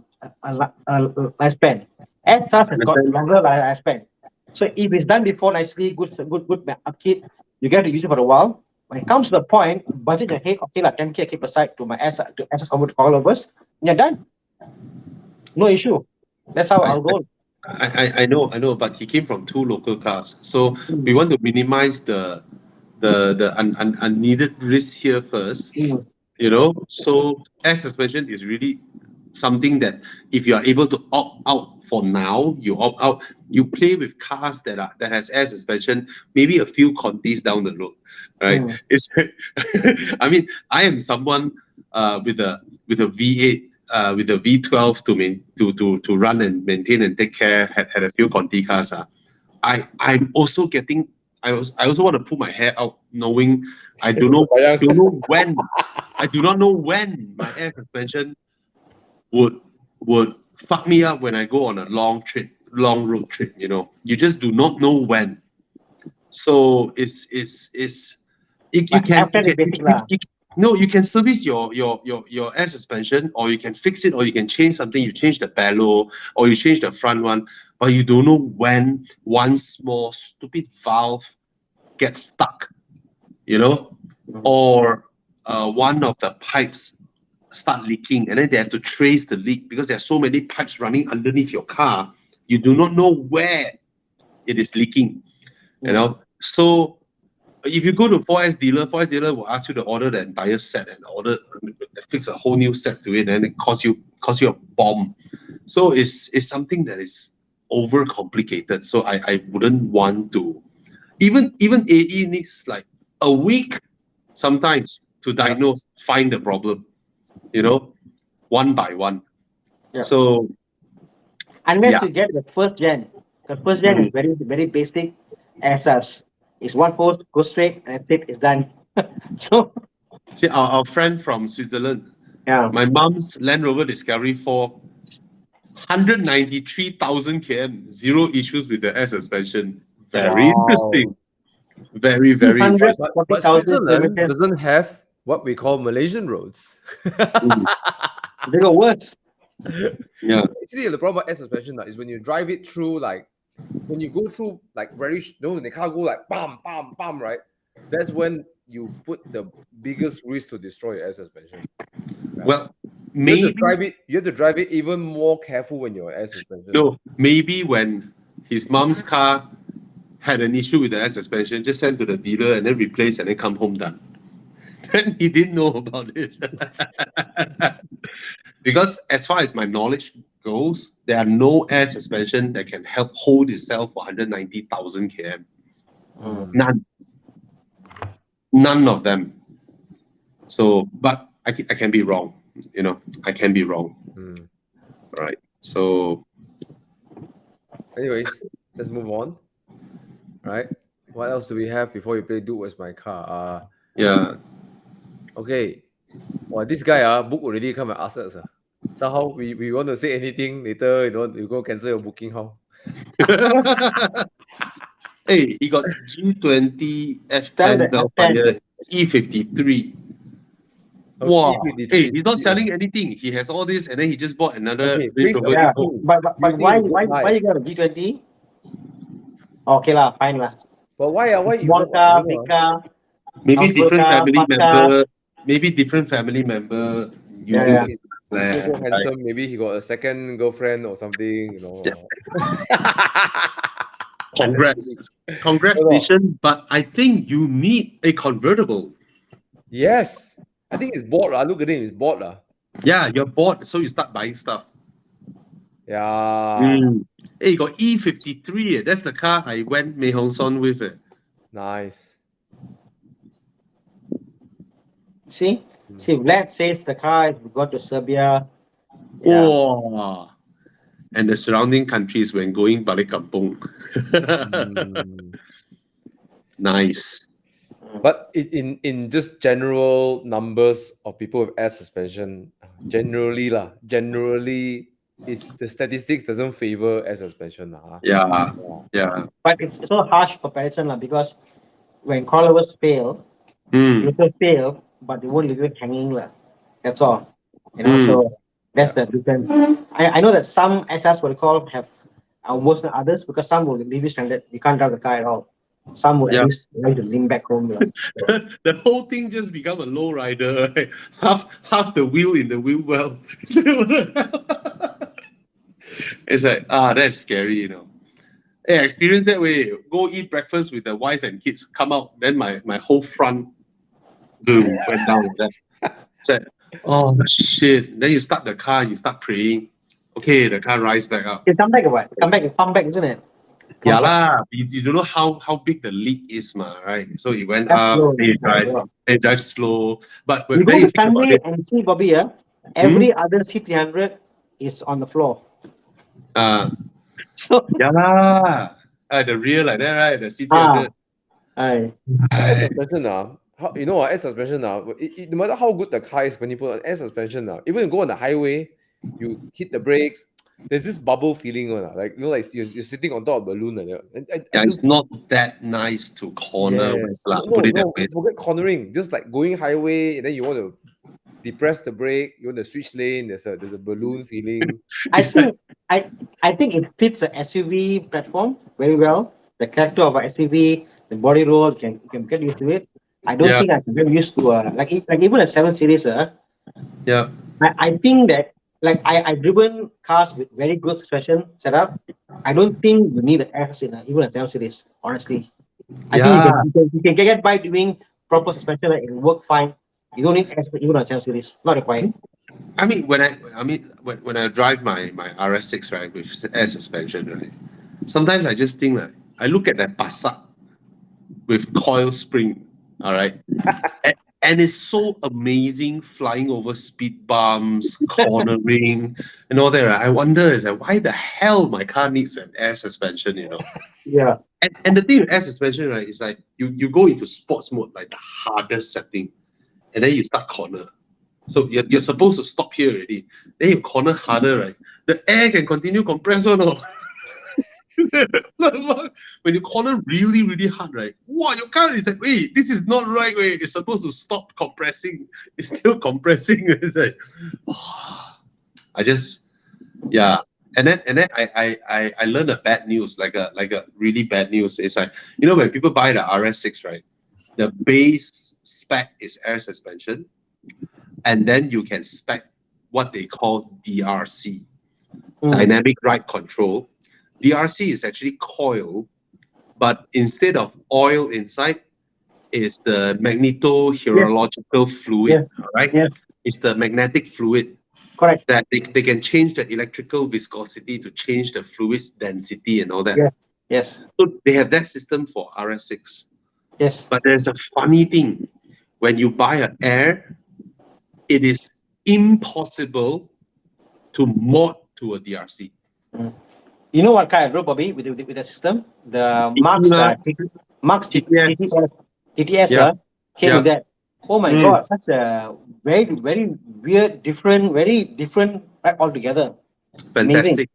S1: SARS has got
S2: understand?
S1: longer lifespan. So if it's done before nicely, good upkeep, you get to use it for a while. When it comes to the point, budget your head, okay, like 10K I keep aside to my SS convert coilovers, you're done. No issue. That's how
S2: I,
S1: I'll go.
S2: I know, but he came from two local cars, so we
S1: Mm.
S2: want to minimize the unneeded risk here first.
S1: Mm.
S2: You know, so air suspension is really something that if you are able to opt out for now, you opt out. You play with cars that has air suspension, maybe a few contis down the road, right?
S1: Mm.
S2: It's, I mean, I am someone with a V8. With a V12 to run and maintain and take care, had a few conti cars. I'm also getting. I also want to pull my hair out, knowing I don't know when. I do not know when my air suspension would fuck me up when I go on a long road trip. You know, you just do not know when. So you
S1: But
S2: can
S1: after the basic lah.
S2: no, you can service your air suspension, or you can fix it, or you can change something. You change the bellow, or you change the front one, but you don't know when one small stupid valve gets stuck, you know, or one of the pipes start leaking, and then they have to trace the leak because there are so many pipes running underneath your car. You do not know where it is leaking, you know. So if you go to 4S dealer will ask you to order the entire set and fix a whole new set to it, and it costs you a bomb. So it's something that is over complicated. So I wouldn't want to. Even AE needs like a week sometimes to diagnose, find the problem, you know, one by one.
S1: Yeah.
S2: So
S1: Unless
S2: yeah.
S1: you get the first gen. The first gen is very basic. SS. It's one post, go straight, and that's it, it's done. So
S2: See, our friend from Switzerland,
S1: yeah.
S2: my mom's Land Rover Discovery 4, 193,000 km, zero issues with the air suspension. Very interesting. Very, very interesting.
S4: But
S1: 40,000
S4: Switzerland
S1: kilometers.
S4: doesn't have what we call Malaysian roads.
S1: They got words.
S2: Yeah.
S4: Actually, the problem about air suspension is when you drive it through, like when you go through like when the car go like bam, bam, bam, right? That's when you put the biggest risk to destroy your air suspension. Yeah.
S2: Well,
S4: You have
S2: maybe
S4: to drive it even more careful when you're air suspension.
S2: no, maybe when his mom's car had an issue with the air suspension, just send to the dealer and then replace and then come home done. Then he didn't know about it. Because as far as my knowledge goes, there are no air suspension that can help hold itself for 190,000 km. None of them. So, but I can be wrong. You know, I can be wrong. Right. So,
S4: anyways, let's move on. Right. What else do we have before you play Dude Where's My Car?
S2: Yeah.
S4: Okay. Well, this guy book already come and ask us. So how we want to say anything later, you go cancel your booking how?
S2: Hey, he got G20 F10 Bellfire E53. Wow.
S4: E53
S2: Hey, he's not selling anything. He has all this, and then he just bought another
S4: Okay,
S2: Range
S4: please,
S2: Rover.
S1: Yeah.
S2: Evo.
S1: But why you got a G20? Okay lah, fine lah.
S4: But why you
S1: Monka, Vika,
S2: Maybe different family
S1: Paka.
S2: member. Maybe different family member using
S1: Yeah.
S2: the
S4: He's so handsome, maybe he got a second girlfriend or something,
S2: Congrats, Nation. But I think you need a convertible.
S4: Yes, I think it's bought. Look at him, it's bought.
S2: Yeah, you're bored, so you start buying stuff.
S4: Yeah.
S2: Hey, you got E53. That's the car I went Mei Hong Son with.
S4: Nice.
S1: See, Vlad says the car is got to Serbia. Yeah.
S2: Oh, and the surrounding countries when going balik kampung.
S4: Mm.
S2: Nice.
S4: But in just general numbers of people with air suspension, generally is the statistics doesn't favor air suspension.
S2: Yeah. Yeah.
S1: But it's so harsh comparison because when coilovers fail,
S2: Mm.
S1: they will fail, but they won't leave you hanging. That's all.
S2: Mm.
S1: So that's the difference. I know that some SS what we call have are worse than others because some will leave you stranded. You can't drive the car at all. Some will
S2: Yeah.
S1: at least like to lean back home.
S2: The whole thing just become a low rider. Right? Half the wheel in the wheel well. It's like that's scary. Hey, I experienced that way. Go eat breakfast with the wife and kids. Come out, then my whole front zoom went down like that. Said, oh shit! Then you start the car, you start praying. Okay, the car rise back up.
S1: You come back or what? Come back and pump back, isn't it?
S2: Yeah lah. You don't know how big the leak is, right? So it went
S1: That's
S2: up.
S1: slow.
S2: It drives slow. But
S1: You
S2: when
S1: go
S2: you
S1: to
S2: think about
S1: Sunday
S2: it,
S1: and see Bobby, every other C300 is on the floor. So
S2: yeah lah. The rear like that, right? The C300.
S1: aye.
S4: Air suspension, air suspension, no matter how good the car is, when you put an air suspension, even you go on the highway, you hit the brakes, there's this bubble feeling, like like you're sitting on top of a balloon.
S2: It's not that nice to corner with, put it that way.
S4: Forget cornering. Just like going highway, and then you want to depress the brake, you want to switch lane. There's a balloon feeling.
S1: I think it fits the SUV platform very well. The character of an SUV, the body roll, you can get used to it. I don't think I can get used to like even a 7 Series.
S2: Yeah.
S1: I think that I've driven cars with very good suspension setup. I don't think you need an S in even a 7 Series. Honestly, I think you can get by doing proper suspension. It will work fine. You don't need S even on 7 Series. Not required.
S2: I mean, when I drive my RS6, right, with air suspension, right, sometimes I just think I look at that Passat with coil spring, all right, and it's so amazing flying over speed bumps, cornering, and all that. Right? I wonder why the hell my car needs an air suspension,
S1: Yeah.
S2: And the thing with air suspension, right, is like you go into sports mode, like the hardest setting, and then you start corner. So you're supposed to stop here already. Then you corner harder, right? The air can continue compress or no? When you corner really, really hard, right? Wow, your car is like, wait, this is not right, way. It's supposed to stop compressing. It's still compressing. It's like, And then I learned a bad news, like a really bad news. It's like, when people buy the RS6, right? The base spec is air suspension. And then you can spec what they call DRC, dynamic ride control. DRC is actually coil, but instead of oil inside, it's the magnetohydrological fluid, right?
S1: Yes.
S2: It's the magnetic fluid.
S1: Correct.
S2: That they can change the electrical viscosity to change the fluid's density and all that.
S1: Yes.
S2: So they have that system for RS6.
S1: Yes.
S2: But there's a funny thing. When you buy an air, it is impossible to mod to a DRC.
S1: You know what car I drove, Bobby, with the system? The Mark's TTS came with that. Oh my God, such a very, very weird, different, right altogether.
S2: Fantastic.
S1: Amazing.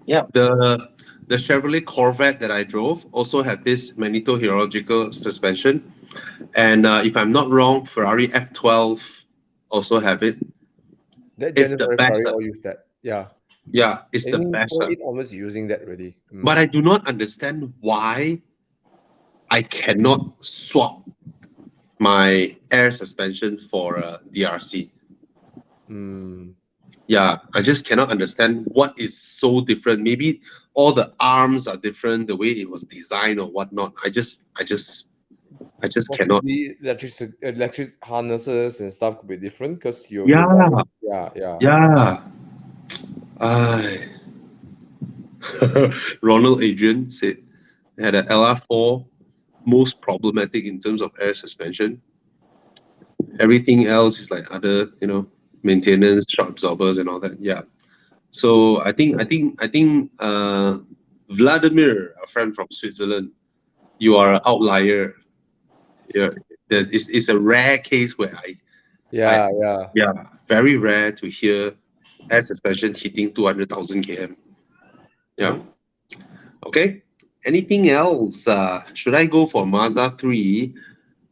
S1: Yeah.
S2: The Chevrolet Corvette that I drove also had this magnetohydrological suspension. And if I'm not wrong, Ferrari F12 also have it. It's the best.
S4: All use that. Yeah.
S2: Yeah, it's the best.
S4: It almost using that already.
S2: But I do not understand why I cannot swap my air suspension for a DRC. Yeah, I just cannot understand what is so different. Maybe all the arms are different, the way it was designed or whatnot. I just I just cannot.
S4: Possibly electric harnesses and stuff could be different because
S2: Yeah.
S4: yeah.
S2: Yeah. I Ronald Adrian said they had an LR4 most problematic in terms of air suspension. Everything else is like other, maintenance, shock absorbers and all that. Yeah. So I think Vladimir, a friend from Switzerland, you are an outlier. Yeah. It's a rare case where
S4: Yeah.
S2: very rare to hear air suspension hitting 200,000 km. Yeah. Okay. Anything else? Should I go for Mazda 3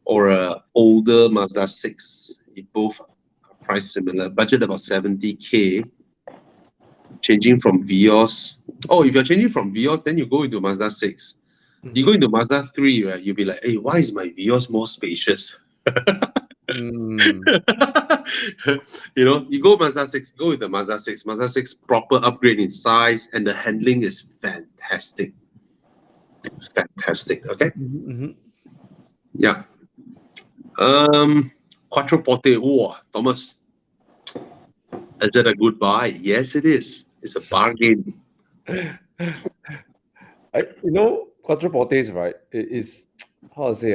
S2: or a older Mazda 6? If both are priced similar, budget about 70K. Changing from Vios. Oh, if you're changing from Vios, then you go into Mazda 6. You go into Mazda 3, right? You'll be like, hey, why is my Vios more spacious?
S4: Mm.
S2: You go Mazda 6, go with the Mazda 6. Mazda 6 proper upgrade in size, and the handling is fantastic. Fantastic. Okay. Yeah. Quattroporte. Oh, Thomas. Is it a good buy? Yes, it is. It's a bargain.
S4: Quattroportes, right? It is how to say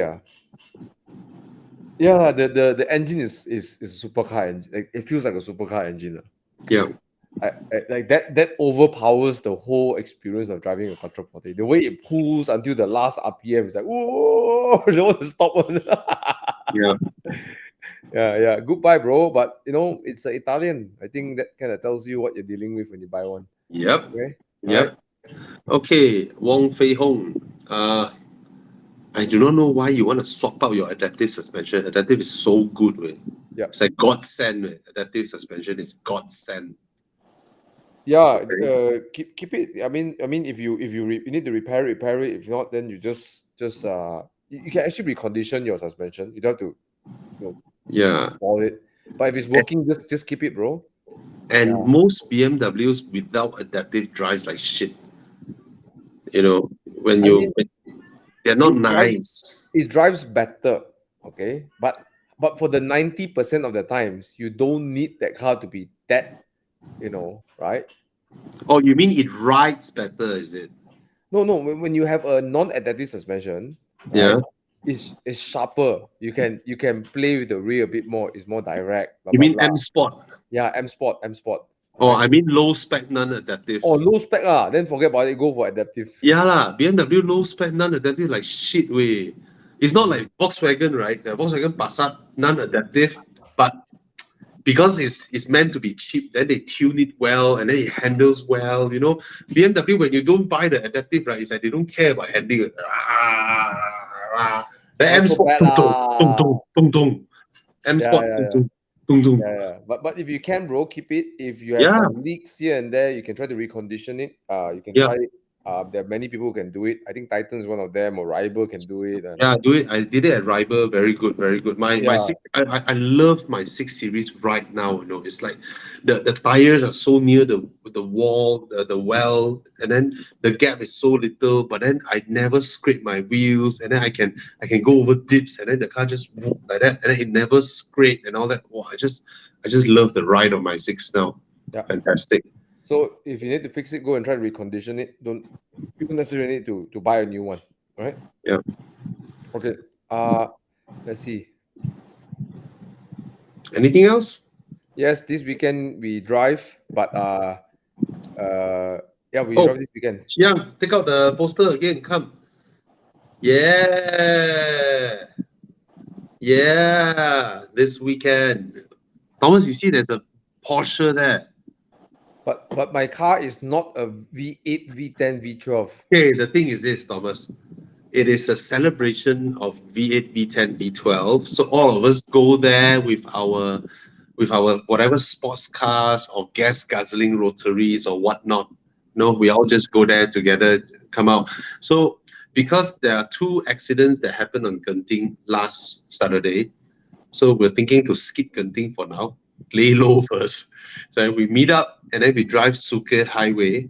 S4: yeah, the engine is a supercar engine. Like, it feels like a supercar engine.
S2: Yeah.
S4: Like that overpowers the whole experience of driving a quattroporte. The way it pulls until the last RPM is like, whoa, you don't want to stop one.
S2: Yeah.
S4: Yeah. Goodbye, bro. But it's an Italian. I think that kind of tells you what you're dealing with when you buy one.
S2: Yep.
S4: Okay.
S2: Yep. Okay. Wong Fei Hong. I do not know why you want to swap out your adaptive suspension. Adaptive is so good, man.
S4: Yeah.
S2: It's like godsend, man. Adaptive suspension is godsend.
S4: Yeah, keep it. I mean, if you need to repair it. If not, then you just you can actually recondition your suspension. You don't have to,
S2: Yeah.
S4: install it. But if it's working, just keep it, bro.
S2: And
S4: Yeah.
S2: most BMWs without adaptive drives like shit. When they're not nice.
S4: It drives better, okay. But for the 90% of the times, you don't need that car to be that, right?
S2: Oh, you mean it rides better, is it?
S4: No. When you have a non-adaptive suspension,
S2: Yeah.
S4: right, it's sharper. You can play with the rear a bit more. It's more direct. Blah,
S2: You
S4: blah,
S2: mean
S4: blah.
S2: M Sport?
S4: Yeah, M Sport.
S2: Oh, I mean low spec non-adaptive.
S4: Oh, low spec then forget about it. Go for adaptive.
S2: Yeah lah, BMW low spec non-adaptive like shit way. It's not like Volkswagen, right? The Volkswagen Passat non-adaptive, but because it's meant to be cheap, then they tune it well and then it handles well. BMW, when you don't buy the adaptive, right, it's like they don't care about handling. The M Sport, M Sport,
S4: Yeah. But if you can, bro, keep it. If you have some leaks here and there, you can try to recondition it. You can try it. There are many people who can do it. I think Titan is one of them, or Rival can do it.
S2: Yeah, do it. I did it at Rival. Very good, very good. My six, I love my 6 Series right now. It's like the tires are so near the wall, the well, and then the gap is so little. But then I never scrape my wheels, and then I can go over dips, and then the car just whoop like that, and then it never scrape and all that. Wow, I just love the ride of my 6 now.
S4: Yeah.
S2: Fantastic.
S4: So if you need to fix it, go and try to recondition it. You don't necessarily need to buy a new one. All right?
S2: Yeah.
S4: Okay. Let's see.
S2: Anything else?
S4: Yes, this weekend we drive, but we drive this weekend.
S2: Xiang, take out the poster again. Come. Yeah. This weekend. Thomas, you see there's a Porsche there.
S4: But my car is not a V8, V10, V12.
S2: Okay, the thing is this, Thomas. It is a celebration of V8, V10, V12. So all of us go there with our whatever sports cars or gas guzzling rotaries or whatnot. We all just go there together, come out. So because there are 2 accidents that happened on Genting last Saturday, so we're thinking to skip Genting for now, lay low first. So we meet up and then we drive Suke Highway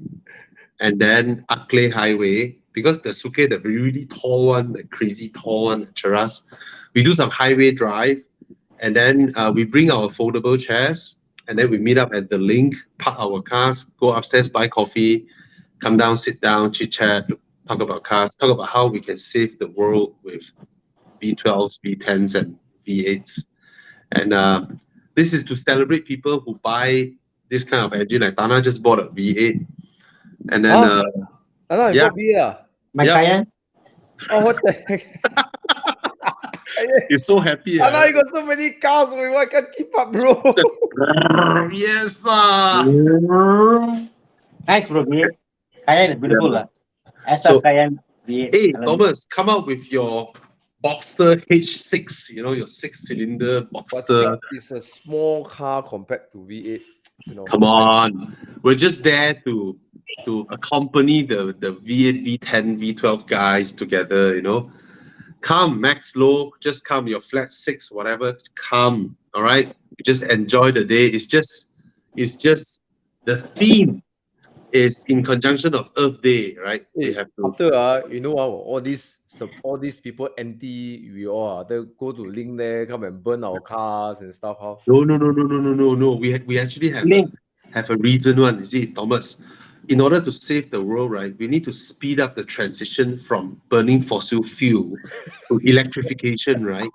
S2: and then Akle Highway, because the Suke, the really tall one, the crazy tall one, Cheras, we do some highway drive, and then we bring our foldable chairs, and then we meet up at the link, park our cars, go upstairs, buy coffee, come down, sit down, chit chat, talk about cars, talk about how we can save the world with V12s, V10s, and V8s. And this is to celebrate people who buy this kind of engine. Like Thana just bought a V8, and then
S4: Huh? You
S2: yeah.
S4: got beer.
S1: My
S2: Yep.
S1: Cayenne.
S4: Oh, what the heck?
S2: He's so happy.
S4: You got so many cars, bro. I can't keep up, bro.
S2: Yes,
S1: Nice, bro. V8. Cayenne is beautiful.
S2: Yeah.
S1: As
S2: So-
S1: Cayenne V8.
S2: Hey,
S1: I love it.
S2: Thomas, come out with your Boxster H6, you know, your 6-cylinder
S4: But
S2: Boxster.
S4: it's a small car compared to V8. You know.
S2: Come on. We're just there to accompany the V8, V10, V12 guys together, you know. Come, Max Low, just come, your flat 6, whatever, come. All right. Just enjoy the day. It's just the theme is in conjunction of Earth Day, right? We
S4: Hey,
S2: have to
S4: after you know all these people anti we all they go to link there, come and burn our cars and stuff. How?
S2: No. We actually
S1: Link.
S2: have a reason one. You see, Thomas, in order to save the world, right, we need to speed up the transition from burning fossil fuel to electrification, right?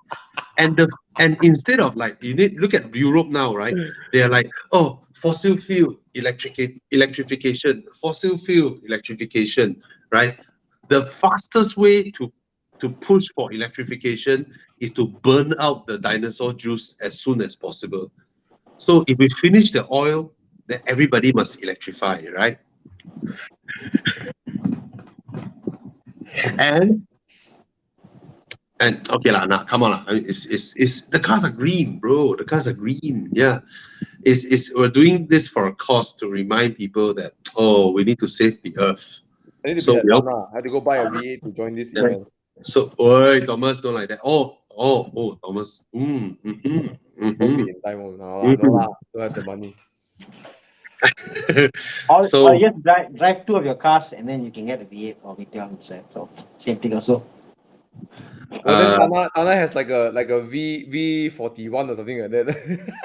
S2: And instead of like look at Europe now, right? They are like, oh, fossil fuel electrification, fossil fuel electrification, right? The fastest way to push for electrification is to burn out the dinosaur juice as soon as possible. So if we finish the oil, then everybody must electrify, right? And okay lah, nah, come on lah. It's the cars are green, bro. The cars are green. Yeah, we're doing this for a cause to remind people that we need to save the earth.
S4: I need to
S2: So
S4: be at
S2: we all-
S4: Thana. I had to go buy a V8 to join this
S2: Yeah.
S4: event.
S2: So, Thomas, don't like that. Oh, Thomas.
S4: Won't be in time. No, don't have the money.
S1: Or
S2: So-
S1: just drive 2 of your cars and then you can get a V8 or V12 instead. So same thing also.
S4: Well, then Thana has like a V41 or something like that.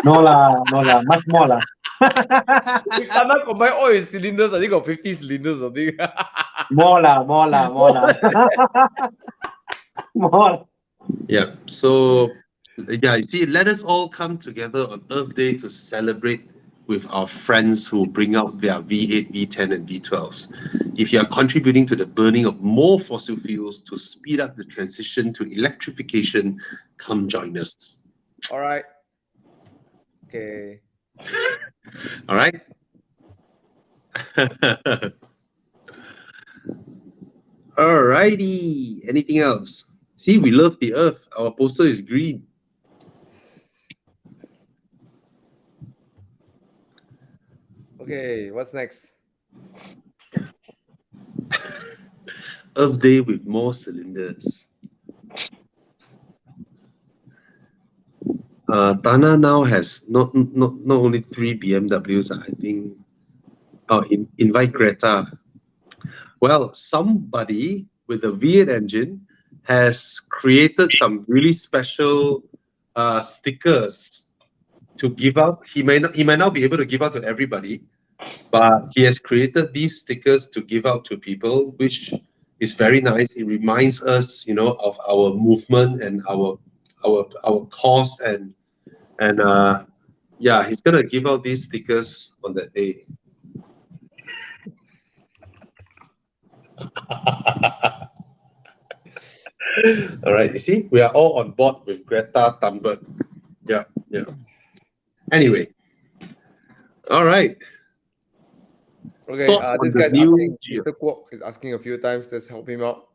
S1: No lah, much more lah.
S4: If Thana combine all his cylinders, I think got 50 cylinders or something.
S1: More lah. More.
S2: Yeah. So, yeah, you see, let us all come together on Earth Day to celebrate with our friends who bring out their V8, V10, and V12s. If you are contributing to the burning of more fossil fuels to speed up the transition to electrification, come join us.
S4: All right. Okay.
S2: All right? Alrighty. Anything else? See, we love the earth. Our poster is green.
S4: Okay, what's next?
S2: Earth Day with more cylinders. Thana now has not only 3 BMWs, I think. Invite Greta. Well, somebody with a V8 engine has created some really special stickers to give out. He may not be able to give out to everybody, but he has created these stickers to give out to people, which is very nice. It reminds us, of our movement and our cause and yeah, he's gonna give out these stickers on that day. All right, you see, we are all on board with Greta Thunberg. Yeah. Anyway, all right.
S4: Okay,
S2: Thoughts on
S4: this
S2: the
S4: guy's
S2: new
S4: asking,
S2: Geo?
S4: Mr. Kwok is asking a few times. Let's help him out.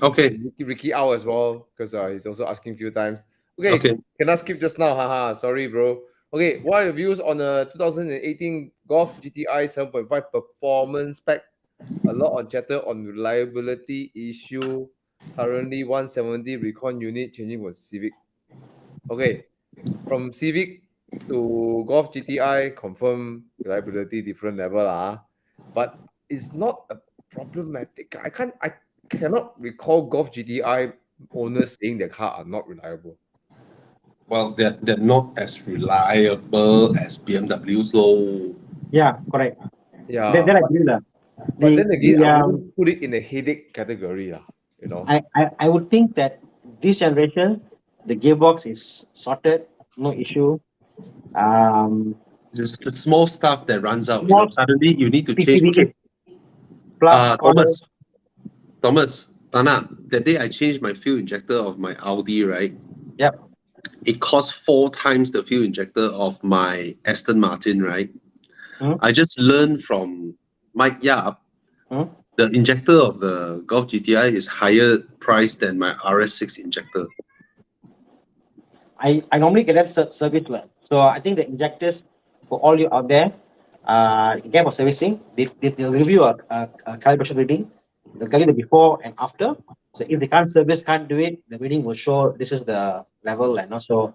S2: Okay.
S4: Ricky out as well, because he's also asking a few times. Okay,
S2: Okay.
S4: can I skip just now? Haha, sorry, bro. Okay, what are your views on the 2018 Golf GTI 7.5 performance spec? A lot of chatter on reliability issue. Currently 170 recon unit changing for Civic. Okay, from Civic to Golf GTI, confirm reliability different level but it's not a problematic. cannot recall Golf GTI owners saying their car are not reliable.
S2: Well, they're not as reliable as BMWs, though.
S1: Yeah, correct.
S4: Yeah,
S1: Then I agree lah.
S4: but then again, I
S1: um,
S4: wouldn't put it in a headache category, you know.
S1: I would think that this generation, the gearbox is sorted, no issue.
S2: Just the small stuff that runs out.
S1: Small
S2: Suddenly you need to change.
S1: PCB,
S2: Okay,
S1: plus corners.
S2: Thomas, Thana, that day I changed my fuel injector of my Audi, right?
S1: Yep.
S2: It cost 4 times the fuel injector of my Aston Martin, right? I just learned from Mike Yap, the injector of the Golf GTI is higher priced than my RS6 injector.
S1: I normally get that service. So I think the injectors for all you out there, get for servicing, they'll give you a calibration reading. They'll tell you the before and after. So if they can't service, can't do it, the reading will show this is the level. And also,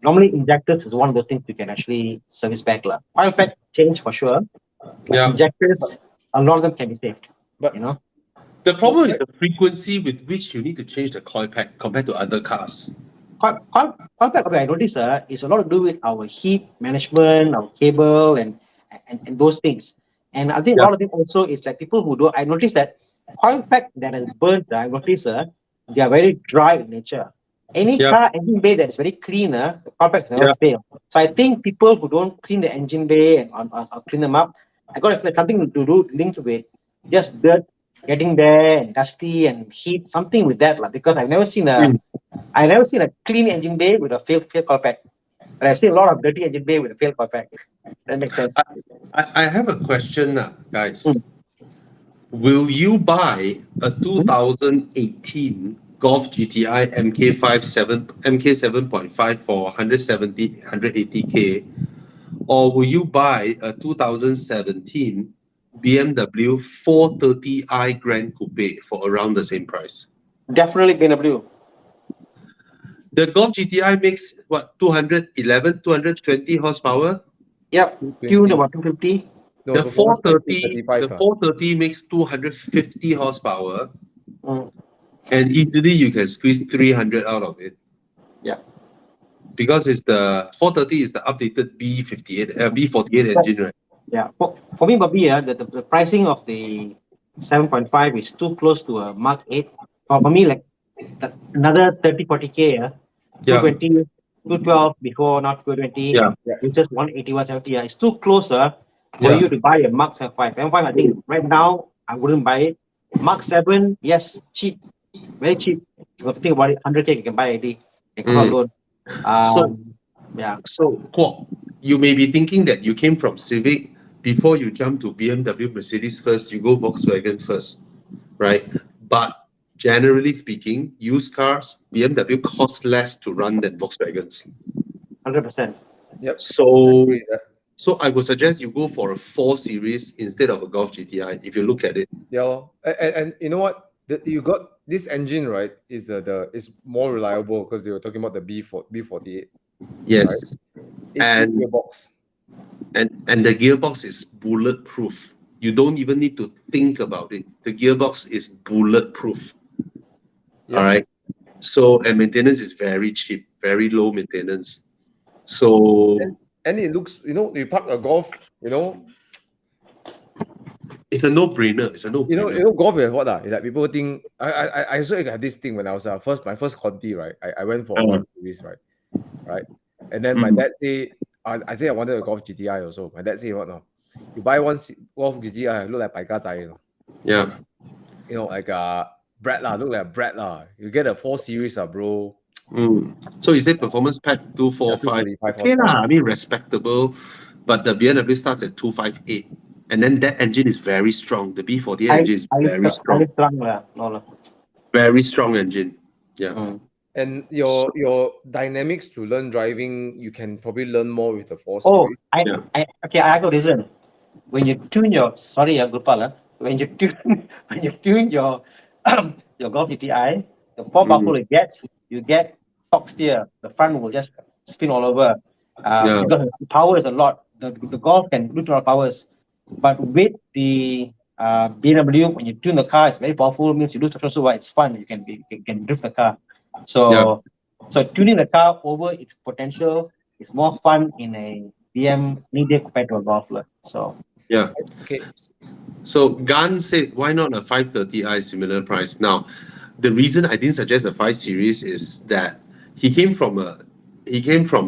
S1: normally injectors is one of the things you can actually service back. Oil pack change for sure.
S2: Yeah.
S1: Injectors, a lot of them can be saved.
S4: But
S1: you know,
S2: the problem is the frequency with which you need to change the coil pack compared to other cars.
S1: coil pack, I notice is a lot to do with our heat management, our cable, and those things. And I think a lot of it also is like people who do. I noticed that coil pack that is burnt, I notice they are very dry in nature. Any car engine bay that is very clean, the coil packs never fail. So I think people who don't clean the engine bay and or clean them up, I got to feel something to do linked with just dirt getting there and dusty and heat, something with that, because I've never seen a clean engine bay with a failed coil pack. But I've seen a lot of dirty engine bay with a failed coil pack. That makes sense.
S2: I have a question now, guys. Will you buy a 2018 Golf GTI MK7.5 for 170, 180K? Or will you buy a 2017 BMW 430i Grand Coupe for around the same price?
S1: Definitely BMW.
S2: The Golf GTI makes what, 211, 220 horsepower?
S1: Yep, tuned about 250.
S4: No,
S2: The 430,
S4: 35,
S2: the 430 makes 250 horsepower,
S1: Mm.
S2: and easily you can squeeze 300 out of it.
S1: Yeah.
S2: Because it's the 430 is the updated B48 engine, right?
S1: Yeah, for me, Bobby, the pricing of the 7.5 is too close to a Mark 8. For me, like another 30, 40K, 220, 212 before, not 220.
S2: Yeah.
S1: It's just 180, 170. It's too close for you to buy a Mark 7.5. 7.5, I think right now, I wouldn't buy it. Mark 7, yes, cheap, very cheap. If you think about it, 100K, you can buy a D. You can loan.
S2: So, Kwok, you may be thinking that you came from Civic. Before you jump to BMW, Mercedes first, you go Volkswagen first, right? But generally speaking, used cars, BMW costs less to run than Volkswagens.
S1: 100%.
S4: Yep.
S2: So I would suggest you go for a 4 Series instead of a Golf GTI if you look at it.
S4: Yeah, and you know what? You got this engine, right? Is more reliable because they were talking about the B48.
S2: Yes.
S4: Right?
S2: And
S4: the gearbox.
S2: And the gearbox is bulletproof. You don't even need to think about it. The gearbox is bulletproof.
S4: Yep.
S2: All right. So, and maintenance is very cheap, very low maintenance. So
S4: and it looks, you park a Golf,
S2: it's a no-brainer. It's a no-brainer.
S4: Golf is what is that people think I also had this thing when I was my first Conti, right? I went for 1 Series, right? And then my dad say I say I wanted a Golf GTI also. My dad say what now? You buy one Golf GTI, look like Pai Zai,
S2: Yeah.
S4: Like Brad look like Brad You get a 4 Series, bro.
S2: So you say performance pack 245. Okay lah, I mean respectable, but the BMW starts at 258, and then that engine is very strong. The B48 engine is very strong. Very strong engine. Yeah.
S4: And your dynamics to learn driving, you can probably learn more with the 4
S1: Series. I have a reason. When you tune your Gopal, when you tune your Golf GTI, the more powerful it gets, you get torque steer. The front will just spin all over. Because the power is a lot. The Golf can do 200 powers, but with the BMW, when you tune the car, it's very powerful. Means you do traction, so it's fun. You can drift the car. So tuning the car over its potential is more fun in a BM media compared to a Golf. So
S2: Yeah.
S4: Okay.
S2: So Gan said, why not a 530i similar price? Now, the reason I didn't suggest the 5 Series is that he came from a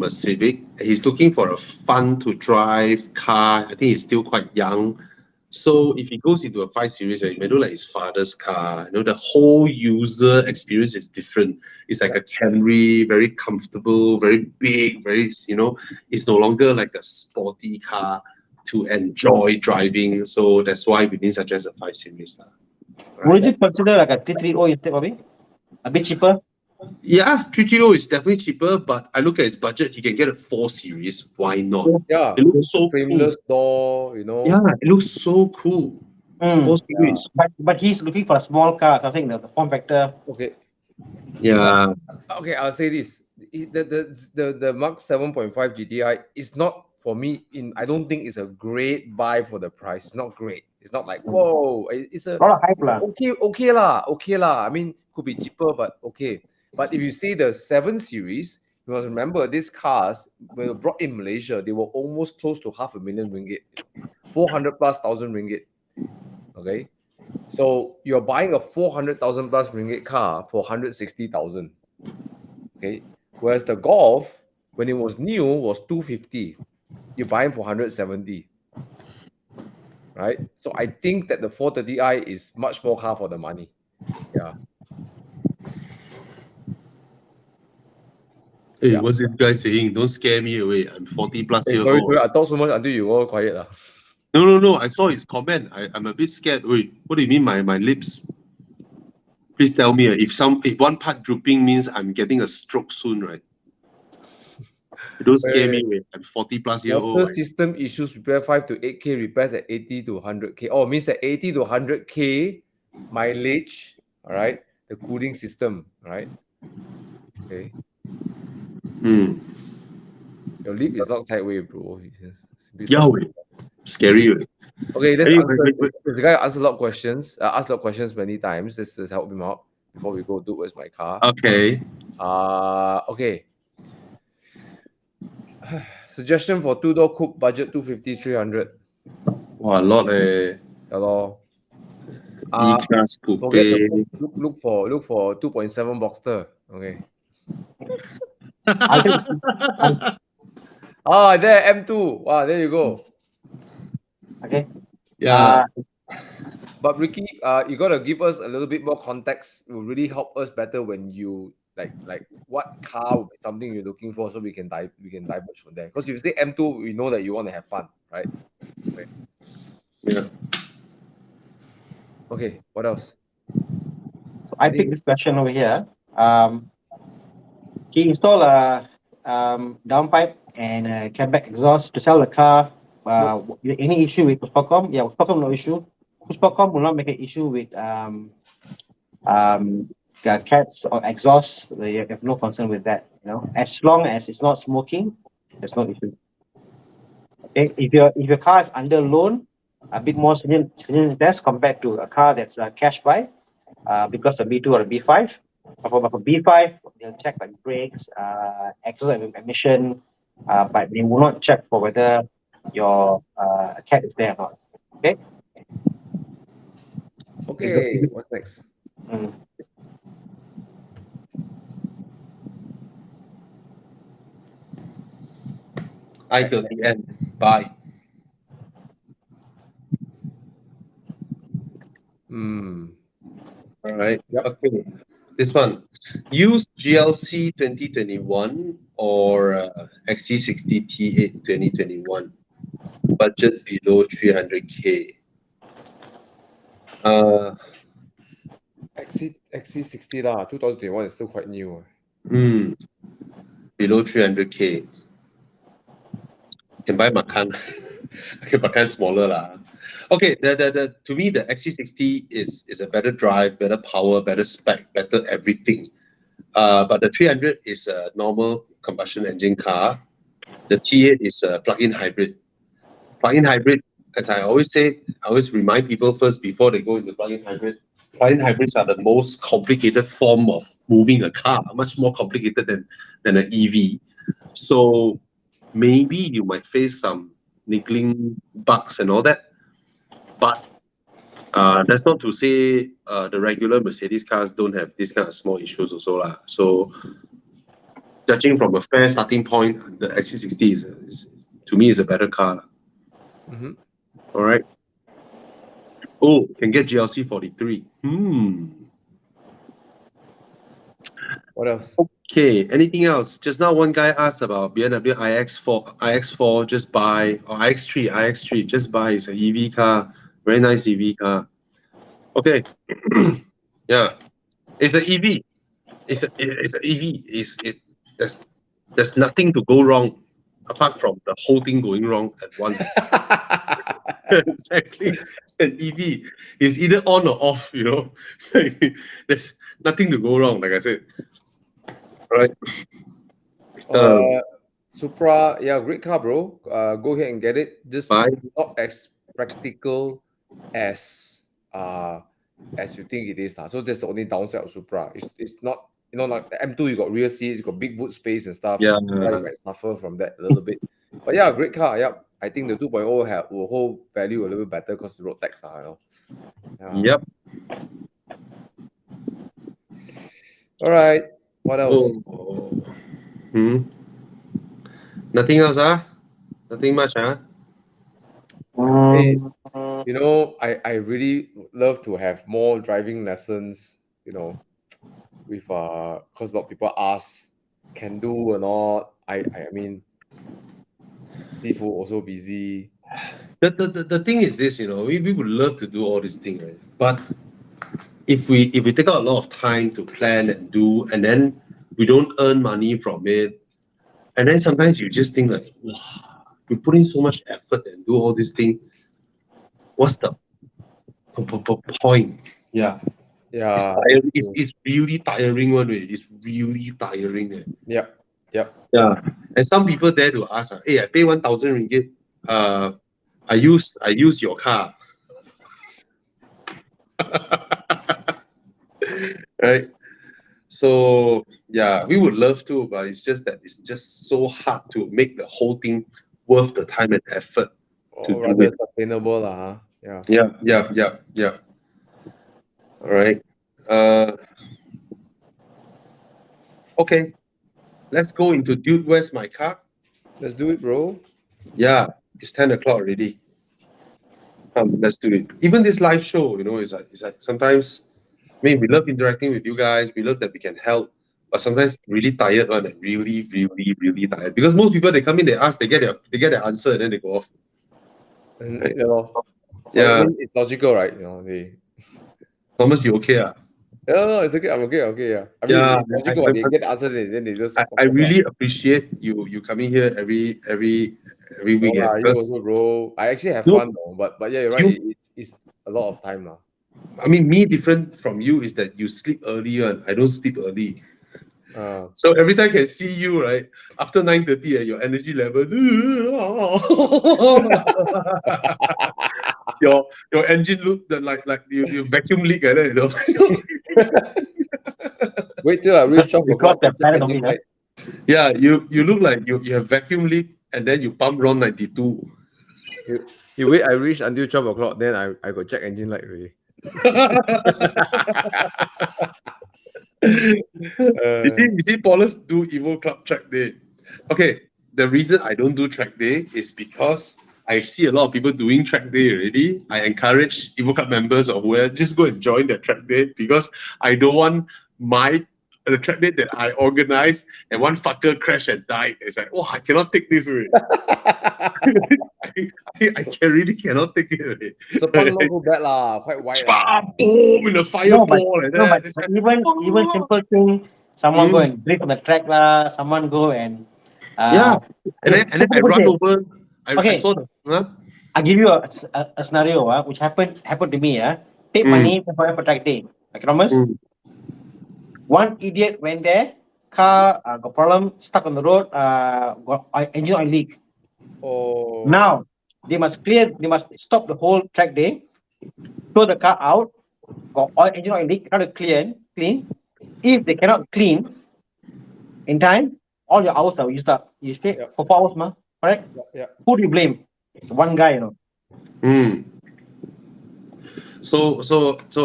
S2: Civic. He's looking for a fun to drive car. I think he's still quite young. So if he goes into a 5 Series, right, it may look like his father's car. The whole user experience is different. It's like a Camry, very comfortable, very big, it's no longer like a sporty car to enjoy driving. So that's why we didn't suggest a 5 Series.
S1: would you consider like a 330 instead of it? A bit cheaper?
S2: Yeah, 330 is definitely cheaper, but I look at his budget, he can get a 4 Series. Why not?
S4: Yeah.
S2: It looks so
S4: frameless
S2: cool.
S4: door, you know.
S2: Yeah, it looks so cool. 4 Series.
S1: But he's looking for a small car, something the form factor.
S4: Okay.
S2: Yeah.
S4: Okay, I'll say this. The Mark 7.5 GTI is not for me I don't think it's a great buy for the price. It's not great. It's not like whoa. It's a
S1: A lot of hype lah.
S4: okay lah. I mean, could be cheaper, but okay. But if you see the 7 Series, you must remember these cars when they were brought in Malaysia, they were almost close to $500,000 ringgit, 400,000+ ringgit. Okay, so you're buying a 400,000+ ringgit car for 160,000. Okay, whereas the Golf, when it was new, was 250. You're buying for 170. Right? So I think that the 430i is much more car for the money. Yeah.
S2: Hey, what's this guy saying? Don't scare me away. I'm 40 plus years
S4: Sorry,
S2: old.
S4: I talk so much until you go quiet.
S2: No. I saw his comment. I'm a bit scared. Wait, what do you mean my lips? Please tell me if one part drooping means I'm getting a stroke soon, right? Don't scare me. Wait, I'm 40 plus years old.
S4: Water system issues, repair 5 to 8K, repairs at 80 to 100K. Oh, means at 80 to 100K mileage. All right. The cooling system. All right. Okay. Your lip is not sideways, bro.
S2: Yeah, wait. Scary. Wait.
S4: Okay, let's
S2: Anyway,
S4: answer. This guy asked a lot of questions. Asked a lot of questions many times. Let's help him out before we go to where's my car.
S2: Okay.
S4: Okay. Suggestion for 2-door coupe, budget 250, 300.
S2: Wow, a lot.
S4: Hello.
S2: E-class coupe.
S4: Look for 2.7 Boxster. Okay. There M2. Wow, there you go.
S1: Okay.
S2: Yeah.
S4: But Ricky, you gotta give us a little bit more context. It will really help us better when you like what car would be something you're looking for, so we can diverge from there. Because if you say M2, we know that you want to have fun, right? Okay.
S2: Yeah.
S4: Okay. What else?
S1: So I picked this question over here. He installed a downpipe and a catback exhaust to sell the car. Any issue with Pushpacom? Yeah, Pushpacom no issue. Pushpacom will not make an issue with cats or exhaust. They have no concern with that. As long as it's not smoking, there's no issue. Okay, if your car is under loan, a bit more stringent test compared to a car that's a cash buy, because a B2 or a B5. For a B5, they'll check like brakes, exhaust emission, but they will not check for whether your cat is there or not. Okay.
S4: Okay. What's next?
S2: I30N. Bye. All right.
S4: Yep.
S2: Okay. This one. Use GLC 2021 or XC60 T8 2021. Budget below 300K.
S4: XC60 lah. 2021 is still quite new.
S2: Below 300K. Can buy Macan. Okay, Macan smaller lah. Okay, to me the XC60 is a better drive, better power, better spec, better everything. But the 300 is a normal combustion engine car. The T8 is a plug-in hybrid. Plug-in hybrid as I always say, I always remind people first before they go into plug-in hybrid. Plug-in hybrids are the most complicated form of moving a car, much more complicated than an EV. So maybe you might face some niggling bugs and all that, but that's not to say the regular Mercedes cars don't have this kind of small issues also lah. So judging from a fair starting point, the XC60 is to me is a better car lah.
S4: Mhm.
S2: All right. Oh, can get GLC 43.
S4: What else?
S2: Okay, anything else? Just now one guy asked about BMW iX4 just buy, or iX3, just buy. It's an EV car, very nice EV car. Okay, yeah, it's an EV. It's an EV. There's nothing to go wrong apart from the whole thing going wrong at once. Exactly, it's an EV. It's either on or off. You know, there's nothing to go wrong. Like I said, all right.
S4: Supra, yeah, great car, bro. Go ahead and get it. Just
S2: Buy.
S4: not as practical as you think it is. So that's the only downside of Supra. It's not, like the M2, you got rear seats, you got big boot space and stuff.
S2: Yeah.
S4: Supra, you might suffer from that a little bit. But yeah, great car. Yeah, I think the 2.0 will hold value a little bit better because the road tax, Yeah.
S2: Yep.
S4: All right. What else?
S2: Nothing else, Nothing much,
S4: Hey, I really love to have more driving lessons, with because a lot of people ask, can do or not. I mean, Sifu also busy.
S2: The thing is this, we would love to do all these things, right? But if we take out a lot of time to plan and do, and then we don't earn money from it, and then sometimes you just think like, wow, we put in so much effort and do all these things. What's the point? Yeah.
S4: Yeah.
S2: It's really tiring one way. It's really tiring.
S4: Yep.
S2: Yeah. And some people dare to ask, hey, I pay 1,000 ringgit. I use your car. Right. So yeah, we would love to, but it's just that it's just so hard to make the whole thing worth the time and effort.
S4: Or rather sustainable, Yeah.
S2: Yeah. All right. Okay. Let's go into Dude, Where's My Car?
S4: Let's do it, bro.
S2: Yeah, it's 10 o'clock already. Let's do it. Even this live show, it's like sometimes, we love interacting with you guys. We love that we can help, but sometimes really tired one, and really, really, really tired. Because most people, they come in, they ask, they get their answer, and then they go off.
S4: Right.
S2: Yeah.
S4: I mean, it's logical, right?
S2: Thomas, you okay?
S4: No, it's okay. I'm okay. Yeah. I mean,
S2: Yeah,
S4: it's logical. They get the answer, then they just.
S2: I really appreciate you coming here every week.
S4: You also, bro. I actually have fun though, but yeah, you're right. It's a lot of time now.
S2: I mean, me different from you is that you sleep early, and I don't sleep early. So every time I can see you, right, after 9:30, your energy level, your engine look like you vacuum leak,
S4: Wait till I reach 12 o'clock.
S2: Yeah, you look like you have vacuum leak, and then you pump RON 92.
S4: You wait, I reach until 12 o'clock, then I go check engine light already.
S2: You see, Paulus do Evo Club track day. Okay, the reason I don't do track day is because I see a lot of people doing track day already. I encourage Evo Club members or whoever, just go and join the track day, because I don't want the track day that I organize and one fucker crash and die. It's like, I cannot take this away. I really cannot take it away.
S4: So not too bad lah, quite wide.
S2: Boom, in a fireball.
S1: But even simple thing, someone go and break on the track lah. Someone go and
S2: and then I run over. I saw the.
S1: I'll give you a scenario which happened to me. Take money for track day. I promise. One idiot went there, car got problem, stuck on the road, got engine oil leak.
S4: Oh.
S1: Now they must stop the whole track day, throw the car out, got oil, engine oil leak, try to clean. If they cannot clean in time, all your hours are used up. You pay
S4: Yep.
S1: for 4 hours, ma, correct?
S4: Yeah.
S1: Who do you blame? One guy, you know.
S2: Mm. So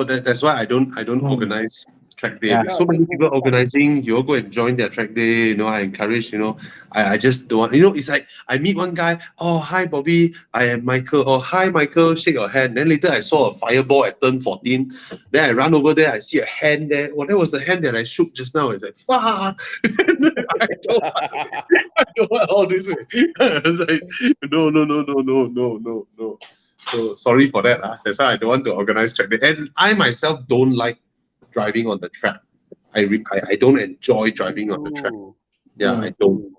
S2: that's why I don't organize track day.
S1: Yeah.
S2: So many people organizing, you all go and join their track day. I encourage. I just don't want. It's like I meet one guy. Oh, hi Bobby, I am Michael. Oh, hi Michael, shake your hand. Then later I saw a fireball at turn 14. Then I run over there. I see a hand there. Oh, that was the hand that I shook just now. It's like fuck. I don't want all this way. It's like no. So sorry for that. That's why I don't want to organize track day. And I myself don't like driving on the track. I don't enjoy driving on the track. Yeah, I don't.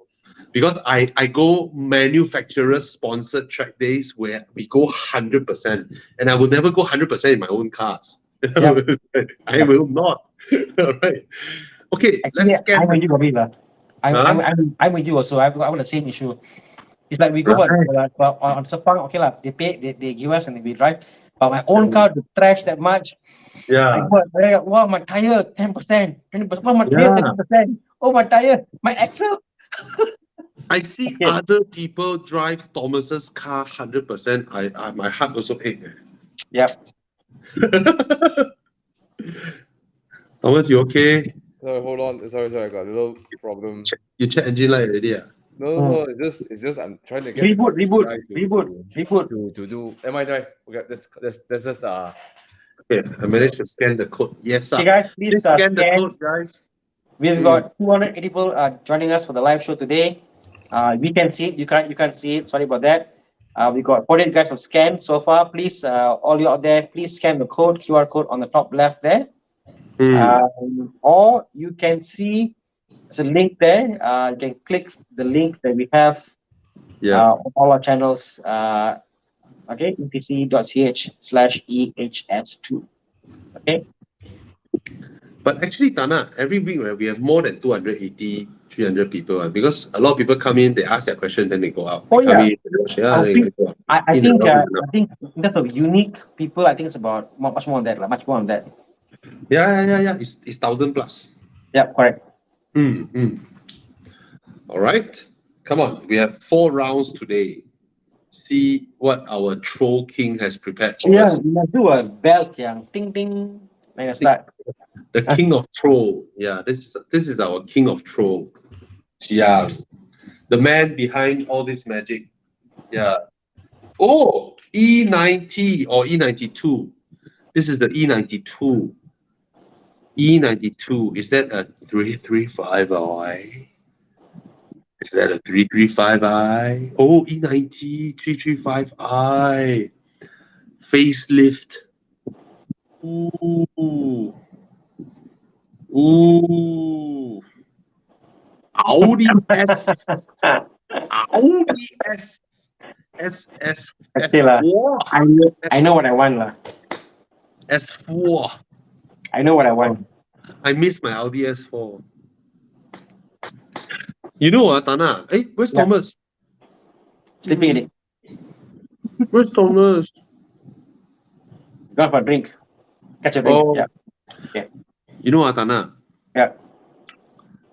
S2: Because I go manufacturer sponsored track days where we go 100%. And I will never go 100% in my own cars.
S1: Yep.
S2: I will not. All right. Okay, let's scan.
S1: I'm with you, Bobby. I'm with you also. I've got the same issue. It's like we go on Sepang, okay lah. They pay, they give us and we drive. But my own car to trash that much.
S2: Yeah.
S1: Wow, my tire 10%, 20%. Wow, my tire 30%. Oh, my tire, my axle.
S2: I see other people drive Thomas's car 100%. I my heart also ache.
S1: Yeah.
S2: Thomas, you okay?
S4: Sorry, hold on. Sorry, I got a little problem.
S2: You check engine light already?
S4: No. It's just I'm trying to get
S1: Reboot.
S4: to do. Am I nice? Okay, this is
S2: Okay, I managed to scan the code. Yes, sir.
S1: Okay, guys, please
S2: scan the code, guys.
S1: We've got 280 people joining us for the live show today. We can see it. You can't see it. Sorry about that. We got 48 guys have scanned so far. Please, all you out there, please scan the QR code on the top left there. Or you can see there's a link there. You can click the link that we have on all our channels. Okay, upc.ch/ehs2. Okay.
S2: But actually, Thana, every week we have more than 280, 300 people. Because a lot of people come in, they ask their question, then they go out.
S1: Oh, yeah. I think in terms of unique people, I think it's about much more than that. Much more than that.
S2: Yeah. It's 1,000 plus.
S1: Yeah, correct.
S2: All right. Come on. We have 4 rounds today. See what our troll king has prepared for us.
S1: We must do a belt, yang ding ding. Make a start.
S2: The king of troll. Yeah, this is our king of troll. Yeah. The man behind all this magic. Yeah. Oh, E90 or E92. This is the E92. E92. Is that a 335i? Is that a 335i? Oh, E90 335i. Facelift. Ooh. Audi S. Audi S. S4.
S1: I know what I want lah.
S2: S4.
S1: I know what I want.
S2: I miss my Audi S4. You know what, Thana? Hey, where's Thomas?
S1: Sleeping in it.
S2: Where's Thomas?
S1: Gone for a drink. Catch a drink.
S2: Oh.
S1: Yeah. Okay.
S2: You know what, Thana?
S1: Yeah.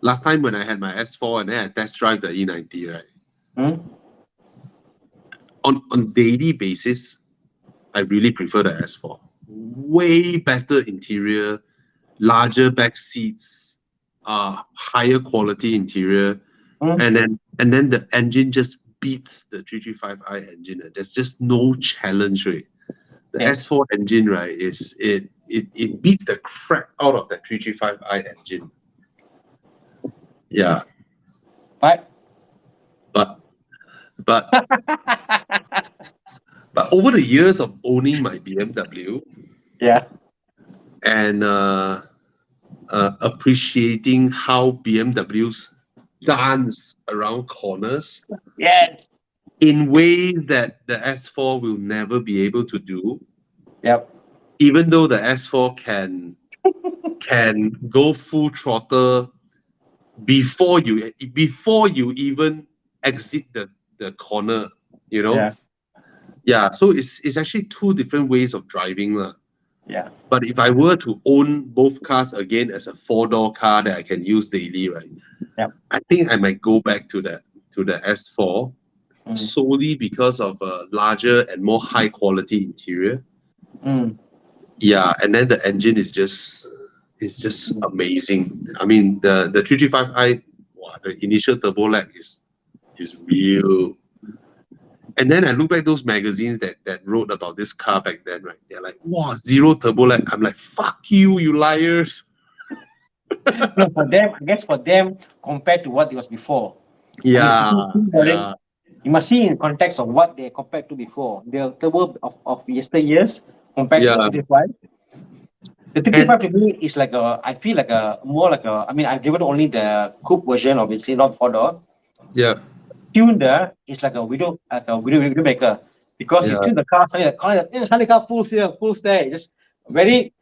S2: Last time when I had my S4 and then I test drive the E90, right? On daily basis, I really prefer the S4. Way better interior, larger back seats, higher quality interior, and then the engine just beats the 335i engine. There's just no challenge, right? The S4 engine, right, it beats the crap out of the 335i engine. Yeah. But over the years of owning my BMW, and appreciating how BMWs dance around corners, in ways that the S4 will never be able to do. Even though the S4 can go full throttle before you even exit the corner, you know. Yeah, so it's actually two different ways of driving lah.
S1: Yeah.
S2: But if I were to own both cars again as a four-door car that I can use daily, right?
S1: Yep.
S2: I think I might go back to the S4
S1: Mm.
S2: solely because of a larger and more high quality interior.
S1: Mm.
S2: Yeah, and then the engine is just amazing. I mean the 335i, wow, the initial turbo lag is real. And then I look back those magazines that wrote about this car back then, right? They're like, wow, zero turbo lag. I'm like, fuck you, you liars.
S1: No, for them, I guess for them, compared to what it was before.
S2: Yeah,
S1: think about it,
S2: yeah,
S1: you must see in context of what they compared to before. The turbo of yesteryears compared to
S2: yeah.
S1: the 335. The 335 to me is like I feel like more like I mean, I've driven only the coupe version, obviously, not four-door.
S2: Yeah,
S1: Tuner is like a widow maker. Because you
S2: yeah.
S1: tune the car, suddenly the car pulls here, pulls there. It's just very,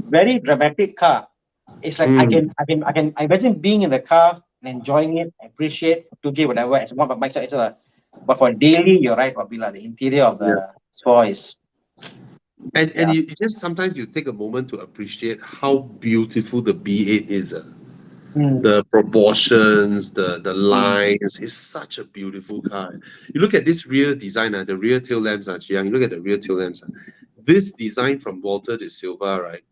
S1: very dramatic car. It's like I can imagine being in the car and enjoying it, appreciate, 2K, whatever, as one bike side, etc. But for daily, you're right, Wabila, the interior of the store is
S2: And you just sometimes you take a moment to appreciate how beautiful the B8 is. The proportions, the lines, it's such a beautiful car. You look at this rear design, the rear tail lamps, Jiang, you look at the rear tail lamps. This design from Walter de Silva, right,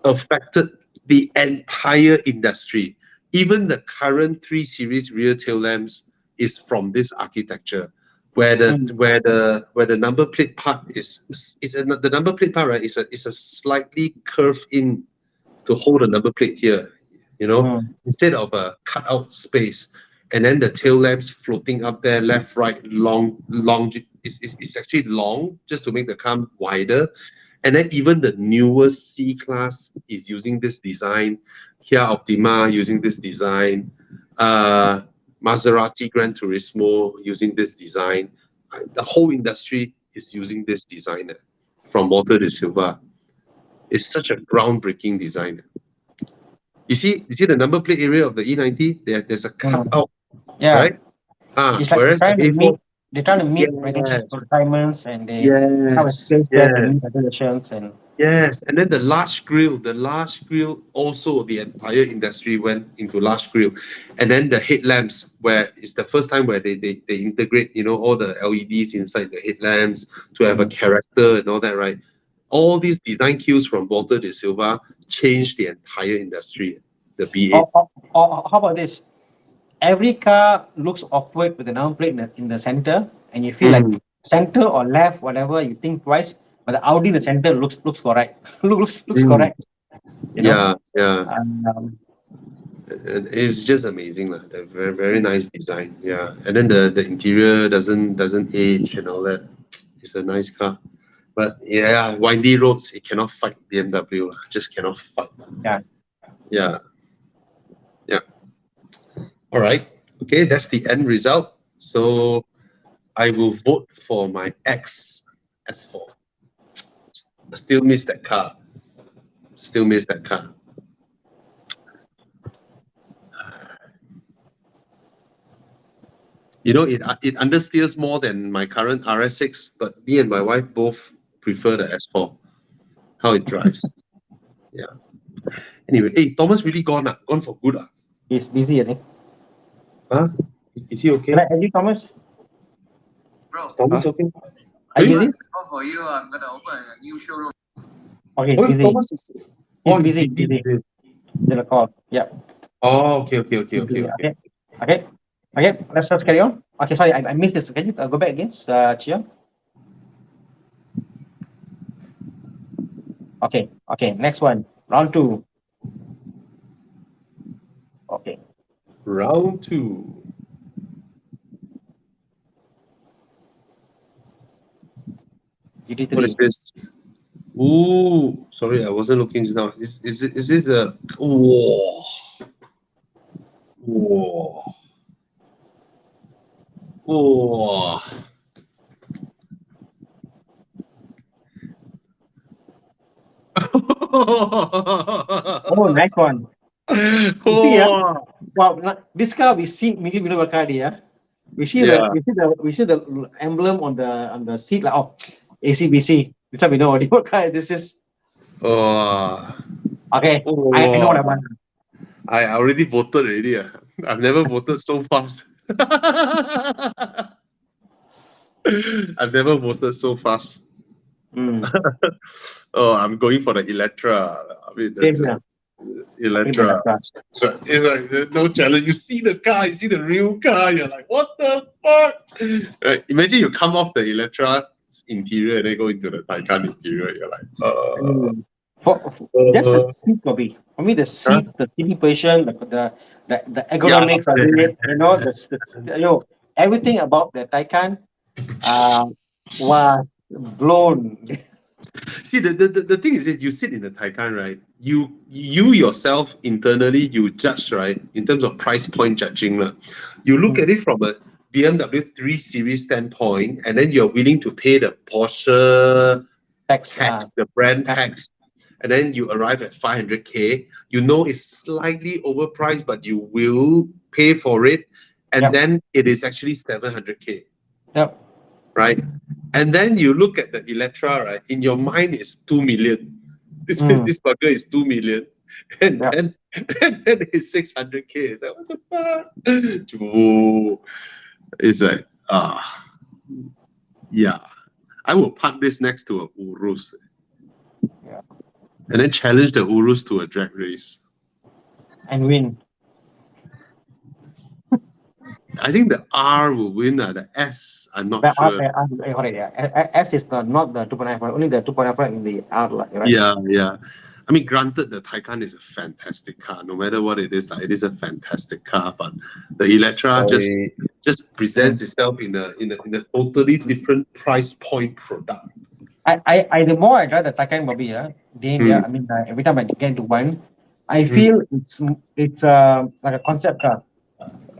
S2: affected the entire industry. Even the current 3 Series rear tail lamps is from this architecture, where the number plate part the number plate part, right, is a slightly curved in to hold the number plate here, instead of a cutout space. And then the tail lamps floating up there, left, right, long, it's actually long just to make the car wider. And then even the newest C-Class is using this design. Kia Optima using this design. Maserati Gran Turismo using this design. The whole industry is using this design from Walter de Silva. It's such a groundbreaking design. You see the number plate area of the E90? There's a cutout, right?
S1: It's like
S2: Whereas the A4,
S1: they're trying to meet regulations requirements, and they have a space there to meet regulations. And
S2: yes, and then the large grill also, the entire industry went into large grill. And then the headlamps, where it's the first time where they integrate, all the LEDs inside the headlamps to have a character and all that, right? All these design cues from Walter de Silva changed the entire industry, the B8.
S1: how about this? Every car looks awkward with the number plate in the center, and you feel like center or left, whatever, you think twice. But the Audi in the center looks correct. looks correct.
S2: Yeah.
S1: Um,
S2: It's just amazing, lah. The very, very nice design. Yeah, and then the interior doesn't age and all that. It's a nice car, but yeah, windy roads, it cannot fight BMW. Just cannot fight. Yeah. All right. Okay, that's the end result. So I will vote for my X S4. Still miss that car. It understeers more than my current RS6, but me and my wife both prefer the S4. How it drives. Yeah. Anyway, hey, Thomas really gone for good.
S1: he's busy, I think.
S2: Huh? Is he okay?
S1: Can I add you, Thomas?
S5: Bro,
S2: Is Thomas okay?
S1: Are you busy?
S5: for you, I'm gonna open a new showroom.
S1: Okay,
S2: Oh,
S1: busy.
S2: Thomas is
S1: He's busy. Did a call. Yeah.
S2: Oh, okay.
S1: Okay. Let's just carry on. Okay, sorry, I missed this. Can you go back again, Chia? Okay. Next one, round 2. Okay.
S2: Round 2.
S1: GT3.
S2: What is this? Ooh, sorry, I wasn't looking just now. Is this a whoa?
S1: Oh, nice one. You see, wow, this car we see maybe below Bacardi, yeah. We see the emblem on the seat like ACBC. This time we know what car this is.
S2: Oh,
S1: Okay, I know what I want.
S2: I already voted already. I've never voted so fast. I've never voted so fast. Oh, I'm going for the Electra. I mean,
S1: Same here.
S2: Electra. So it's like there's no challenge. You see the car, you see the real car, you're like, what the fuck? Right? Imagine you come off the Electra interior and then go into the Taycan interior. You're like,
S1: Just the seats, Bobby. For me, the seats, the sitting position, the ergonomics of it, everything about the Taycan was blown.
S2: See, the thing is that you sit in the Taycan, right? You yourself internally, you judge, right? In terms of price point judging, you look at it from a BMW 3 Series standpoint, and then you're willing to pay the Porsche tax, the brand tax, and then you arrive at 500K. You know it's slightly overpriced, but you will pay for it, and then it is actually 700K.
S1: Yep.
S2: Right? And then you look at the Electra, right? In your mind, it's 2 million. This burger is 2 million. And then it's 600K. It's like, what the fuck? Whoa. It's like, yeah. I will park this next to a Urus.
S1: Yeah.
S2: And then challenge the Urus to a drag race.
S1: And win.
S2: I think the R will win. The S, I'm not sure.
S1: S is not the 2.5, only the 2.5 in the R, right?
S2: Yeah. I mean, granted, the Taycan is a fantastic car. No matter what it is, it is a fantastic car. But the Electra just presents itself in a totally different price point product.
S1: The more I drive the Taycan, Bobby, I mean, every time I get into one, I feel it's like a concept car.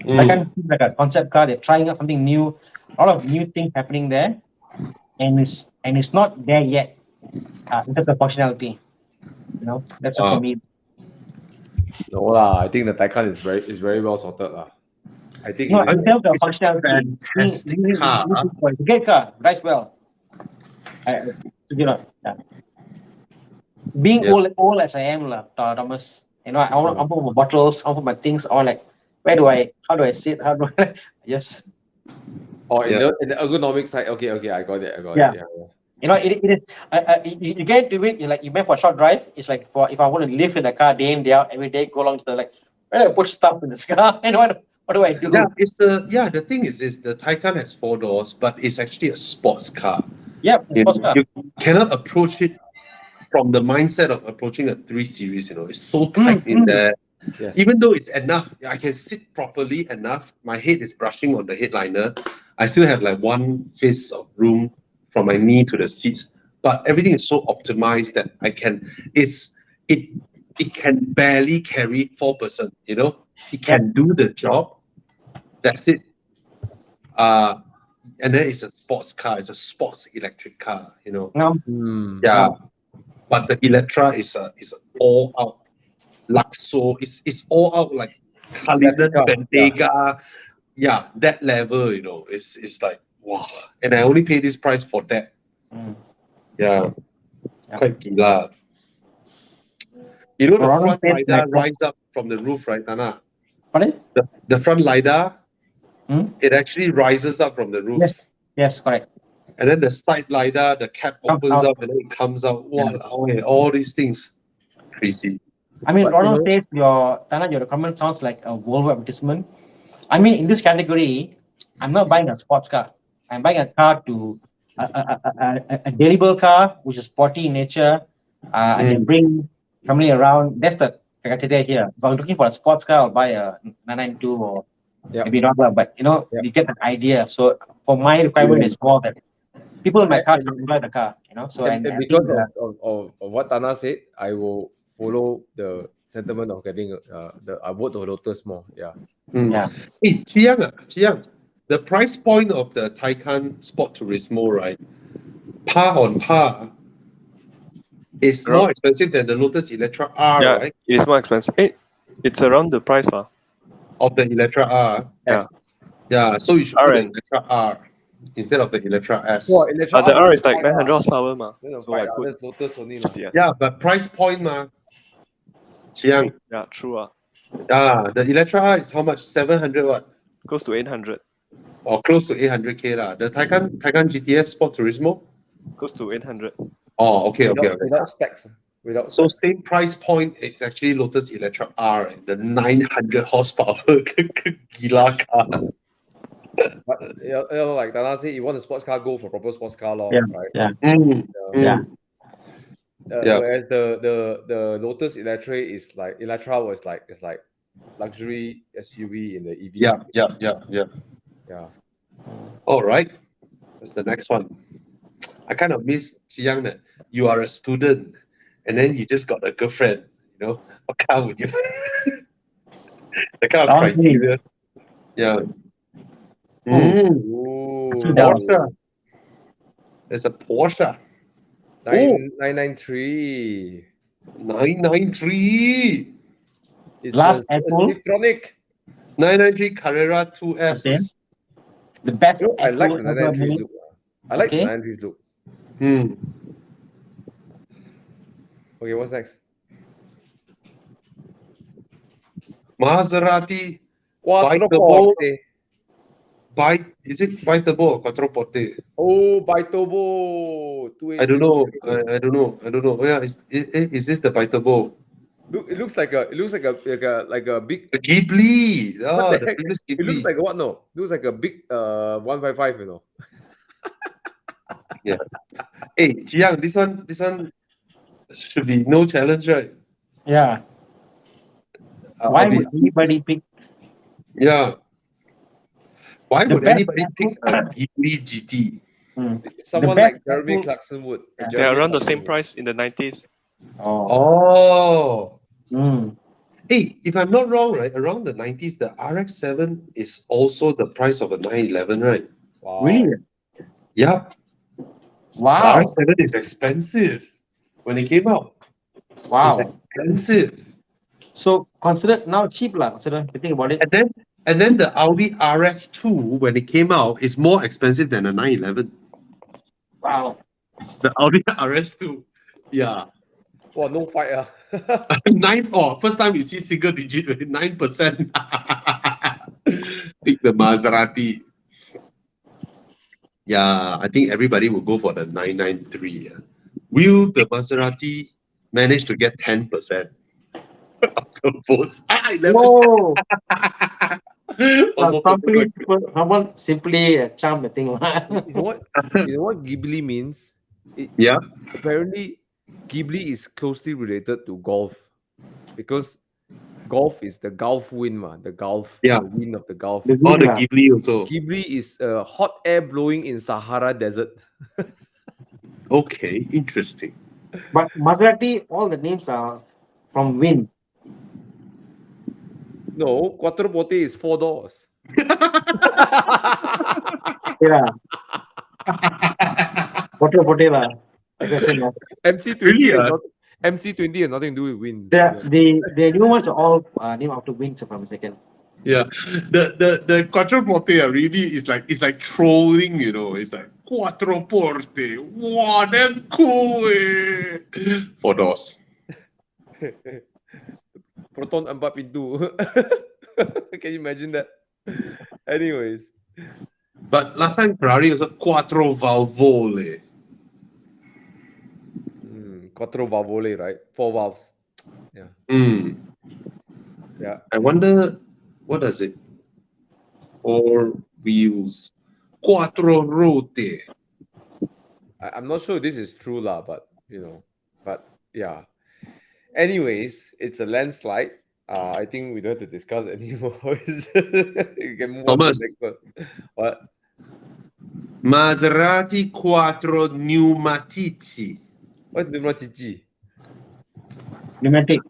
S1: Taycan feels like a concept car. They're trying out something new, a lot of new things happening there, and it's not there yet in terms of functionality. That's for me.
S4: No lah, I think the Taycan is very well sorted lah. I think
S1: in terms of functionality,
S2: fantastic car.
S1: It's a great car, drives well. Being old as I am, Thomas, I want my bottles, I want my things, all like, how do I sit? How do I just?
S4: In the ergonomic side, okay, I got it.
S1: It is. You get to it. You meant for a short drive. It's like if I want to live in the car day in day out every day, go along to where do I put stuff in this car? And what do I do?
S2: Yeah, the thing is the Taycan has 4 doors, but it's actually a sports car.
S1: Yeah, sports car.
S2: You cannot approach it from the mindset of approaching a 3 Series. It's so tight in there.
S4: Yes.
S2: Even though it's enough, I can sit properly enough. My head is brushing on the headliner. I still have like 1 fist of room from my knee to the seats. But everything is so optimized that it can barely carry 4 person. It can do the job. That's it. And then it's a sports car. It's a sports electric car. Yeah. But the Electra is all out. Luxo, it's all out like Cullinan, Bentayga, that level, it's like wow. And I only pay this price for that. Quite gila. The front LiDAR rise up from the roof, right, Thana?
S1: Pardon?
S2: The front LiDAR, it actually rises up from the roof.
S1: Yes, correct.
S2: And then the side LiDAR, the cap opens up and then it comes out. Wow, all these things, crazy.
S1: I mean, Ronald says your comment sounds like a Volvo advertisement. I mean, in this category, I'm not buying a sports car. I'm buying a car a daily car, which is sporty in nature. I can bring family around. That's the criteria here. If I'm looking for a sports car, I'll buy a 992 or maybe not, but you get an idea. So for my requirement is more that people in my car should enjoy the car. So
S4: because of what Thana said, I will follow the sentiment of getting I vote the Lotus more.
S2: Hey, Chiang, the price point of the Taycan Sport Turismo, right? Par on par is more expensive than the Lotus Electra R, right?
S6: It's more expensive. It's around the price
S2: of the Electra R.
S4: Yes.
S2: Yeah, so you should put an
S6: R&D.
S2: Electra R instead of the Electra S.
S4: Wow, Electra
S6: The R is like
S4: fight
S6: 900
S4: lah.
S6: horsepower, ma.
S4: Then
S6: So I put
S4: that's Lotus only lah.
S6: GTS.
S2: Yeah, but price point, ma. Chiang.
S6: Yeah, true.
S2: The Electra R is how much? 700 what?
S6: Close to 800.
S2: Or close to 800K lah. The Taycan GTS Sport Turismo?
S6: Close to 800.
S2: Oh, okay.
S4: Without specs. Without
S2: So
S4: specs.
S2: same price point is actually Lotus Electra R, the 900 horsepower gila car.
S4: But, like Thana said, you want a sports car, go for proper sports car law,
S1: Yeah,
S4: right?
S1: yeah.
S2: Yeah. Yeah.
S4: Whereas the Lotus Electra is like it's like luxury SUV in the EV.
S2: Yeah. All right. That's the next one. I kind of miss Chiang that you are a student and then you just got a girlfriend. You know, what car would you? The kind of criteria. Yeah.
S4: Ooh.
S1: Porsche.
S2: There's a Porsche
S4: 993.
S2: 993.
S4: It's
S1: Last
S4: a
S1: Apple.
S4: electronic.
S2: 993 Carrera 2S.
S1: Okay. The best.
S4: You know, I like the
S1: Apple ever
S4: 993's
S1: made.
S4: look. I like the
S1: Okay.
S4: 993's look. Okay, what's next?
S2: Maserati
S4: Quattroporte.
S2: is it Biturbo or Quattroporte?
S4: Oh, Biturbo. 280.
S2: I don't know. I don't know. Oh, yeah, is this the Biturbo?
S4: It looks like a big.
S2: The Ghibli.
S4: What
S2: Oh,
S4: the
S2: the
S4: heck?
S2: previous
S4: It
S2: Ghibli.
S4: looks like a what? No, it looks like a big 155. You know.
S2: Hey, Jiang, this one should be no challenge, right?
S1: Yeah. Why would anybody pick?
S2: Yeah. Why
S1: The
S2: would
S1: best
S2: anybody pick a Ghibli GT?
S4: Someone
S1: best
S4: like Jeremy
S1: Apple-
S4: Clarkson would.
S1: Yeah.
S6: They're
S4: Jeremy
S6: around the
S4: Clarkson
S6: same
S4: would.
S6: price in the 90s.
S2: Oh.
S1: Mm.
S2: Hey, if I'm not wrong, right, around the 90s, the RX-7 is also the price of a 911, right?
S4: Wow.
S1: Really?
S2: Yep.
S1: Wow.
S2: The RX-7 is expensive when it came out.
S1: Wow.
S2: It's expensive.
S1: So considered now cheap lah. Consider if you think about it.
S2: And then the Audi RS2, when it came out, is more expensive than a 911.
S1: Wow.
S2: The Audi RS2. Yeah.
S4: Wow, no fight.
S2: First time you see single digit, 9%. Pick the Maserati. Yeah, I think everybody will go for the 993. Yeah. Will the Maserati manage to get 10% of the votes? 11.
S1: Whoa.
S2: Almost
S1: Someone simply charm the thing.
S4: You know what Ghibli means?
S2: Yeah.
S4: Apparently, Ghibli is closely related to golf because golf is the Gulf wind, the Gulf,
S2: Yeah.
S4: the wind of the Gulf.
S1: The
S2: Or the
S1: wind,
S2: Ghibli also.
S4: Ghibli is hot air blowing in Sahara Desert.
S2: Okay, interesting.
S1: But Maserati, all the names are from wind.
S4: No, Quattroporte is 4 doors.
S1: Yeah. Pote lah.
S4: MC20
S2: Really,
S4: MC20 has nothing to do with wind.
S1: The new ones are all named after winds, if I'm mistaken.
S2: Yeah, the Quattroporte really is like trolling, you know. It's like Quattroporte. Wow, damn cool. 4 doors.
S4: Proton 4 pintu. Can you imagine that? Anyways.
S2: But last time Ferrari was a Quattro Valvole.
S4: Quattro valvole, right? 4 valves. Yeah. Yeah.
S2: I wonder, what does it? 4 wheels. Quattro rote.
S4: I'm not sure if this is true, but yeah. Anyways, it's a landslide. I think we don't have to discuss anymore. You can move
S2: Thomas.
S4: on to the next one. What?
S2: Maserati Quattro Pneumatici.
S4: What's pneumatici?
S1: Pneumatic.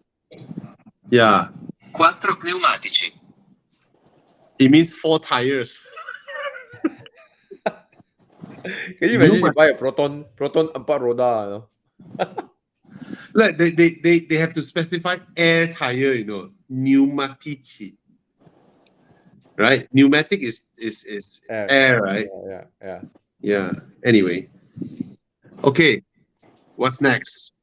S2: Yeah,
S5: Quattro pneumatici.
S2: it means 4 tires.
S4: Can you imagine you buy a Proton 4 roda?
S2: Like they have to specify air tire, you know, Pneumatici. right? Pneumatic is air, right?
S4: Yeah.
S2: Yeah. Anyway. Okay. What's next?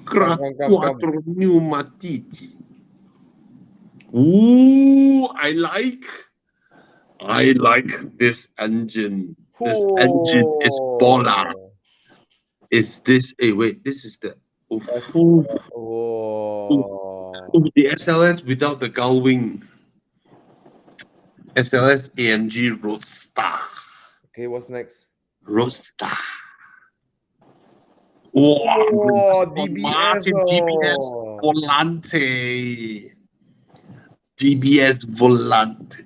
S4: Come.
S2: Quattro pneumatici. Ooh, I like this engine. This engine is baller.
S4: Oh,
S2: Is this? Hey, wait. This is the.
S4: that's-
S2: Ooh,
S4: oh.
S2: ooh, the SLS without the gull wing. SLS AMG Roadster.
S4: Okay, what's next?
S2: Roadster. Wow,
S4: Oh,
S2: DBS,
S4: DBS.
S2: DBS
S4: Oh.
S2: Volante. DBS Volante.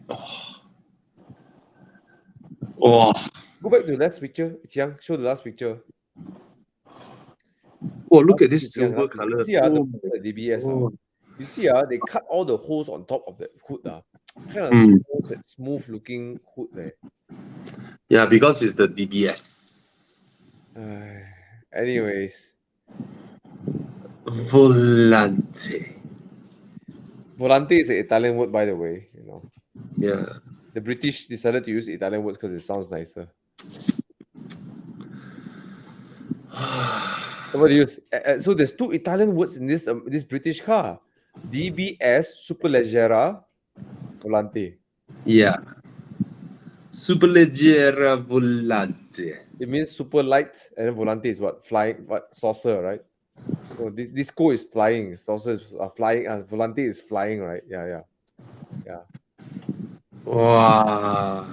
S2: Oh,
S4: Go back to the last picture. Chiang, show the last picture.
S2: oh, look at this
S4: Chiang,
S2: silver
S4: last picture.
S2: color.
S4: See, the DBS.
S2: Oh.
S4: You see, they cut all the holes on top of the hood. Kind of
S2: Mm.
S4: that smooth looking hood there.
S2: Yeah, because it's the DBS.
S4: Anyways,
S2: Volante.
S4: Volante is an Italian word, by the way. You know,
S2: Yeah.
S4: the British decided to use Italian words because it sounds nicer. What do you use? So there's two Italian words in this British car: DBS Superleggera Volante.
S2: Yeah. Superleggera Volante.
S4: It means super light, and then Volante is what? Flying, what? Saucer, right? So this co is flying, saucers are flying, Volante is flying, right? Yeah.
S2: Wow.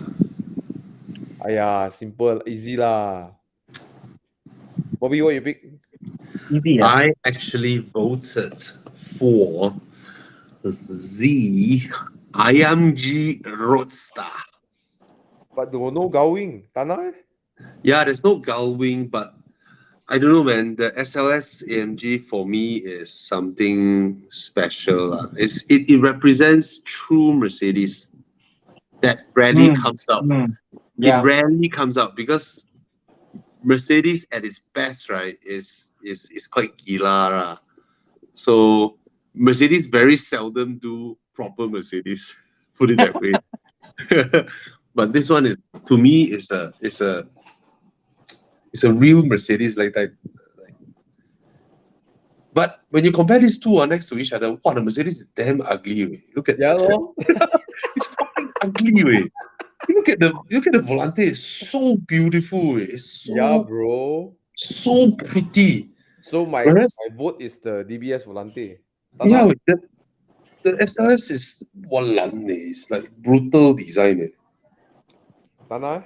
S4: Simple, easy lah. Bobby, what you pick?
S1: Easy, yeah.
S2: I actually voted for the IMG Roadster.
S4: But there was no going. Thana?
S2: Yeah, there's no gull wing, but I don't know, man. The SLS AMG for me is something special. It represents true Mercedes that rarely comes out.
S1: Yeah.
S2: It rarely comes out because Mercedes at its best, right, is quite gila. Lah. So Mercedes very seldom do proper Mercedes. Put it that way. But this one is, to me, is a real Mercedes like that. But when you compare these two next to each other, wow, the Mercedes is damn ugly. Way. Look at
S4: Yeah,
S2: that.
S4: lor.
S2: It's fucking ugly. Way. Look at the Volante. It's so beautiful. Way. It's
S4: Yeah,
S2: so
S4: bro.
S2: so pretty.
S4: So my
S2: Whereas,
S4: vote is the DBS Volante.
S2: yeah,
S4: Thana?
S2: wait, the SLS is it's like brutal design. Eh.
S4: Thana?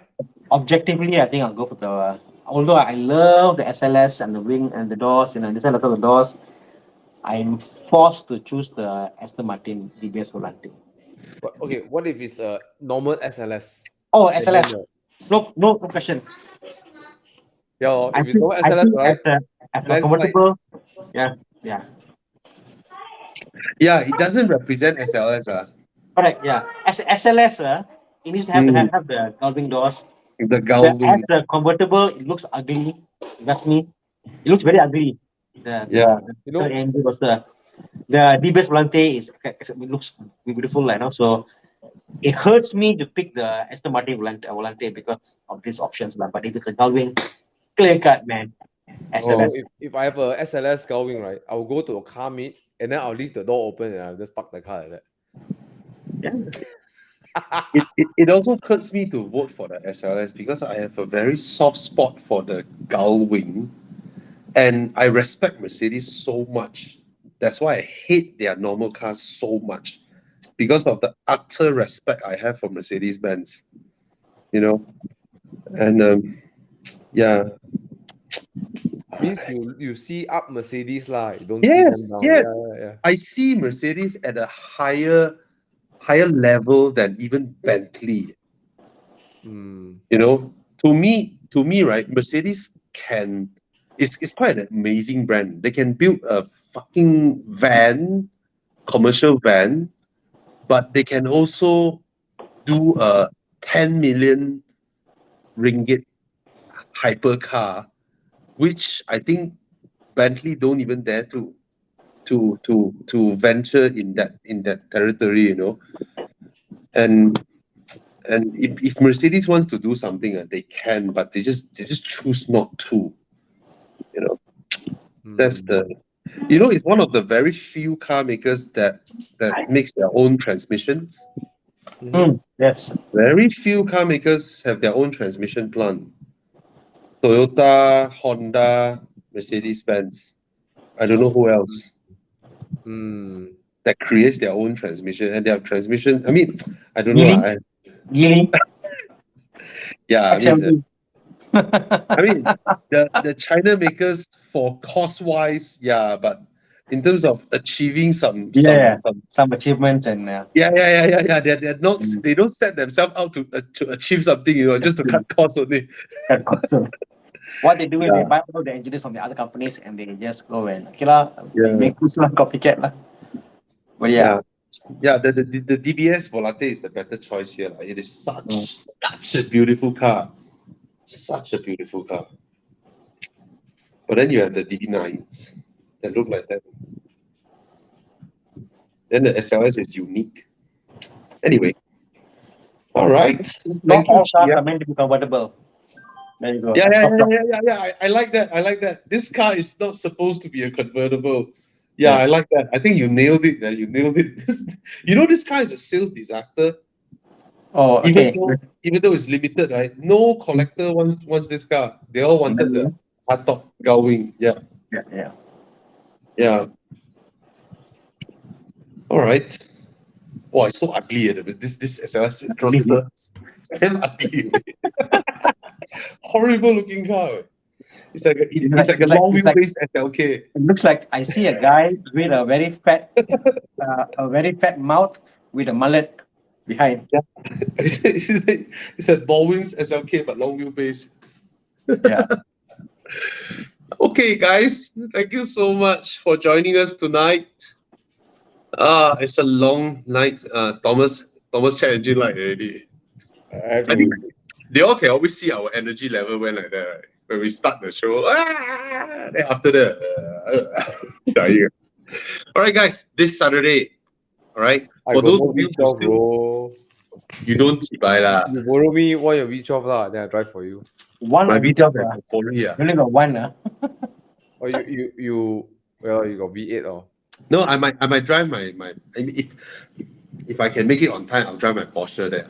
S1: Objectively, I think I'll go for the. Although I love the SLS and the wing and the doors, this one also the doors, I'm forced to choose the Aston Martin DBS Volante.
S4: But, okay, what if it's a normal SLS?
S1: Oh,
S4: And
S1: SLS.
S4: then,
S1: No question.
S4: yeah, lor,
S1: I
S4: if it's
S1: think,
S4: normal
S1: I
S4: SLS,
S1: think
S4: right?
S1: as a
S4: Landslide.
S1: convertible, yeah.
S2: Yeah, it doesn't represent SLS.
S1: Correct, yeah. As a SLS, it needs to have the gullwing doors.
S2: The gull wing.
S1: As a convertible, it looks ugly. That's me. It looks very ugly.
S2: Yeah.
S4: You know,
S1: AMG was the DBS Volante it looks beautiful, so it hurts me to pick the Aston Martin Volante because of these options, but if it's a gullwing, clear cut, man. SLS.
S4: if I have a SLS going, right, I'll go to a car meet and then I'll leave the door open and I'll just park the car like that.
S2: It also hurts me to vote for the SLS because I have a very soft spot for the gull wing, and I respect Mercedes so much. That's why I hate their normal cars so much, because of the utter respect I have for Mercedes-Benz. And yeah.
S4: Means you see up Mercedes lah. You don't
S2: Yes,
S4: see them down.
S2: yes.
S4: Yeah.
S2: I see Mercedes at a higher level than even Bentley. To me, right, Mercedes it's quite an amazing brand. They can build a fucking commercial van, but they can also do a 10 million ringgit hypercar, which I think Bentley don't even dare to. to venture in that territory, you know. And if Mercedes wants to do something, they can, but they just choose not to. You know, that's the. You know, it's one of the very few car makers that makes their own transmissions.
S1: Yes.
S2: Very few car makers have their own transmission plant. Toyota, Honda, Mercedes-Benz. I don't know who else that creates their own transmission, and their transmission. I mean, I don't know.
S1: Geely? Geely.
S2: Yeah,
S1: XME.
S2: I mean, the China makers for cost wise, yeah, but in terms of achieving some
S1: achievements and
S2: yeah. They're not. They don't set themselves out to achieve something, you know, just to cut costs only.
S1: what they do is they buy all the engineers from the other companies and they just go and they make this one copycat lah. But
S2: yeah, the DBS Volante is the better choice here. Like, it is such a beautiful car. Such a beautiful car. But then you have the DB9s that look like that. Then the SLS is unique. Anyway. All right.
S1: Not all cars are meant to be convertible. There you go.
S2: Yeah. I like that. I like that. This car is not supposed to be a convertible. Yeah, I like that. I think you nailed it. You nailed it. You know, this car is a sales disaster.
S1: Oh, okay.
S2: Even though it's limited, right? No collector wants this car. They all wanted the hardtop gull wing. Yeah. All right. Oh, it's so ugly. This SLS Roadster. It's damn ugly. Horrible looking car. It's like a long wheelbase SLK.
S1: It looks like I see a guy with a very fat mouth with a mullet behind.
S2: Yeah. It's a Baldwin's SLK but long wheelbase.
S1: Yeah.
S2: Okay, guys, thank you so much for joining us tonight. It's a long night. Thomas check engine light already. I think they all can always see our energy level when like that, right? When we start the show, then after that, all right, guys, this Saturday, all right. For those of you who still, you don't buy lah.
S4: You borrow me one your V12 lah, then I drive for you.
S1: One
S2: my
S1: V12
S2: you
S1: only got one
S4: Or you got V8 or?
S2: No, I might drive my if I can make it on time, I'll drive my Porsche there.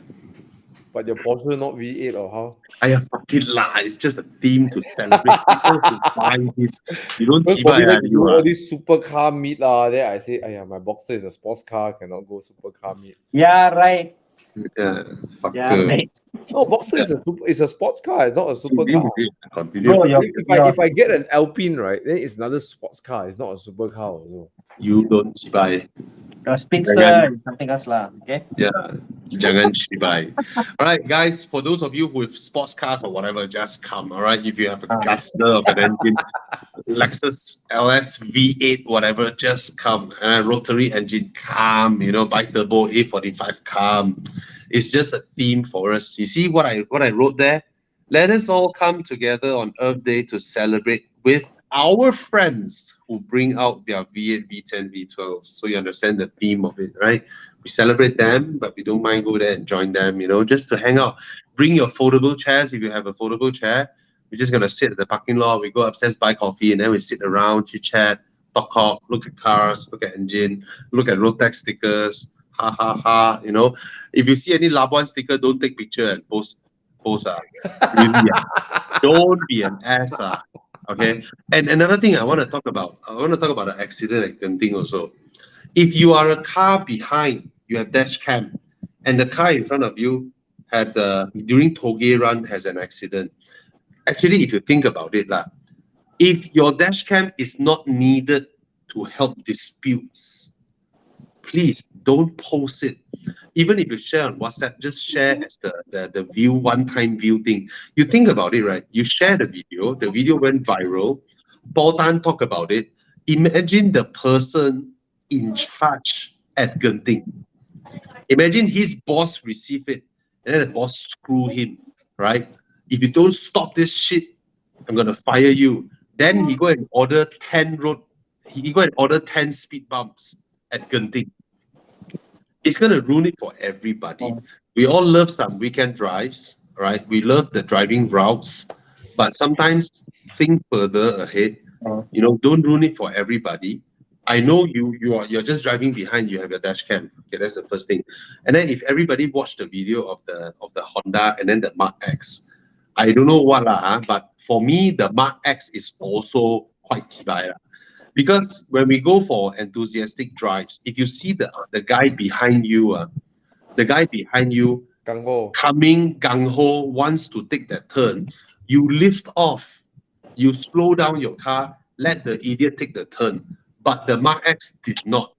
S4: But your Porsche not V8 or how?
S2: I have fucking lie. It's just a theme to celebrate people who buy this. You don't see
S4: all this supercar meet lah. Then I say, my Boxster is a sports car, cannot go supercar meet.
S1: Yeah, right.
S2: Yeah,
S1: right.
S4: No, Boxster is a sports car. It's not a supercar.
S2: Continue.
S4: If I get an Alpine, right, then it's another sports car. It's not a supercar also.
S2: You don't buy.
S1: Speedster is something else lah. Okay.
S2: Yeah, jangan buy. All right, guys. For those of you who have sports cars or whatever, just come. All right. If you have a guzzler of an engine, Lexus LS V8, whatever, just come. Rotary engine, come. You know, bi-turbo A45, come. It's just a theme for us. You see what I wrote there? Let us all come together on Earth Day to celebrate with our friends who bring out their V8, V10, V12. So you understand the theme of it, right? We celebrate them, but we don't mind go there and join them, you know, just to hang out. Bring your foldable chairs if you have a foldable chair. We're just gonna sit at the parking lot. We go upstairs, buy coffee, and then we sit around, chit chat, talk, look at cars, look at engine, look at road tax stickers. Ha ha ha! You know, if you see any Labuan sticker, don't take picture and post. Really, don't be an ass. Okay. And another thing I want to talk about an accident thing also. If you are a car behind, you have dash cam, and the car in front of you had during Toge run has an accident. Actually, if you think about it, if your dash cam is not needed to help disputes, please don't post it. Even if you share on WhatsApp, just share as the view, one-time view thing. You think about it, right? You share the video went viral. Paul Tan talked about it. Imagine the person in charge at Genting. Imagine his boss received it, and then the boss screw him, right? If you don't stop this shit, I'm gonna fire you. Then he go and order 10 road. he go and order 10 speed bumps at Genting. It's going to ruin it for everybody. We all love some weekend drives, right? We love the driving routes, but sometimes think further ahead. You know, don't ruin it for everybody. I know you're just driving behind, you have your dash cam. Okay, that's the first thing. And then if everybody watched the video of the Honda and then the Mark X, I don't know what but for me the Mark X is also quite tibai. Because when we go for enthusiastic drives, if you see the guy behind you,
S4: Gung ho.
S2: coming gung ho, wants to take that turn, you lift off, you slow down your car, let the idiot take the turn. But the Mark X did not.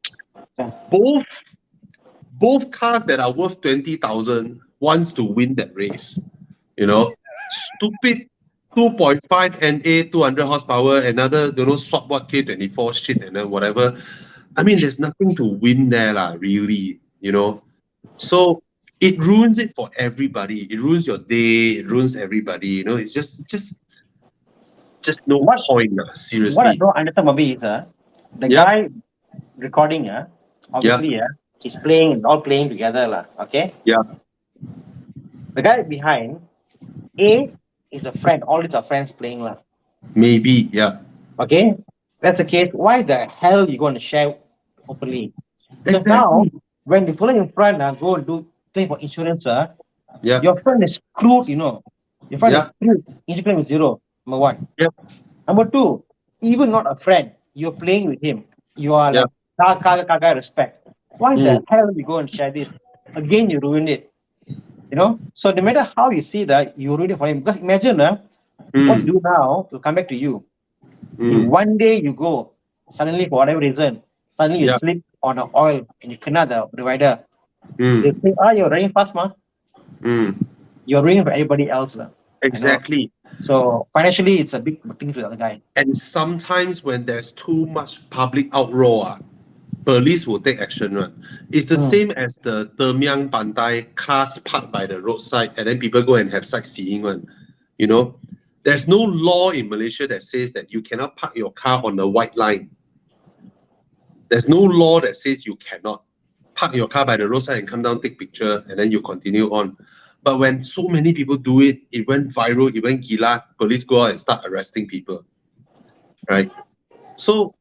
S2: Both cars that are worth 20,000 wants to win that race. You know, stupid 2.5 NA, 200 horsepower, another, don't know, swap what K24 shit and then whatever. I mean, there's nothing to win there, really, you know. So it ruins it for everybody. It ruins your day, it ruins everybody, you know. It's just no point,
S1: What I
S2: seriously.
S1: don't understand, Bobby, is the
S2: Yeah.
S1: guy recording, obviously, he's playing, all playing together, okay?
S2: Yeah.
S1: The guy behind, A is a friend, all these are friends playing,
S2: Maybe, yeah.
S1: okay? That's the case. Why the hell you going to share openly? Because now, when the fellow in front go and do claim for insurance,
S2: Yeah.
S1: your friend is screwed, you know. Your friend
S2: Yeah.
S1: is screwed. Insurance claim is zero, number one.
S2: Yeah.
S1: Number two, even not a friend, you're playing with him. You are
S2: Yeah.
S1: like kaga respect. Why the hell you go and share this? Again, you ruined it. You know? So no matter how you see that, you ruin it for him. Because imagine what you do now will come back to you. If one day you go, suddenly for whatever reason, suddenly you slip on the oil and you cannot the provider. They say, you're running fast, You're ruining for everybody else.
S2: Exactly.
S1: So financially, it's a big thing to the other guy.
S2: And sometimes when there's too much public outroar, police will take action. Right? It's the same as the Termiang Pantai cars parked by the roadside and then people go and have sightseeing. Right? You know, there's no law in Malaysia that says that you cannot park your car on the white line. There's no law that says you cannot park your car by the roadside and come down, take picture, and then you continue on. But when so many people do it, it went viral, it went gila, police go out and start arresting people, right? So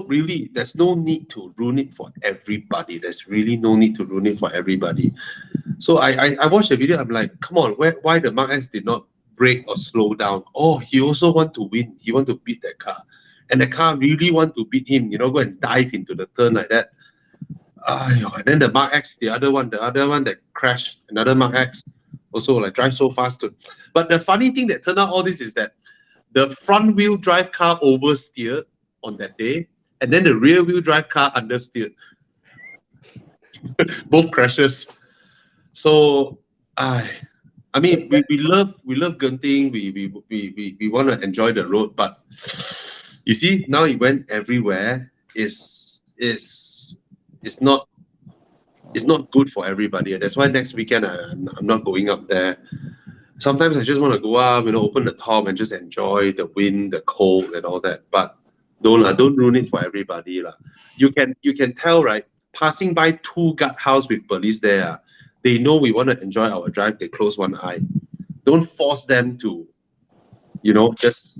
S2: really, there's no need to ruin it for everybody. There's really no need to ruin it for everybody. So I watched the video, I'm like, come on, why the Mark X did not brake or slow down? Oh, he also want to win. He want to beat that car. And the car really want to beat him, you know, go and dive into the turn like that. And then the Mark X, the other one that crashed, another Mark X, also like drive so fast. But the funny thing that turned out all this is that the front wheel drive car oversteered on that day, and then the rear wheel drive car understeered. Both crashes. So I mean we love Genting, we want to enjoy the road, but you see now it went everywhere. It's not good for everybody. That's why next weekend I'm not going up there. Sometimes I just want to go up, you know, open the top and just enjoy the wind, the cold, and all that. But don't ruin it for everybody, You can tell, right? Passing by two guardhouse with police there, they know we want to enjoy our drive. They close one eye. Don't force them to, you know, just.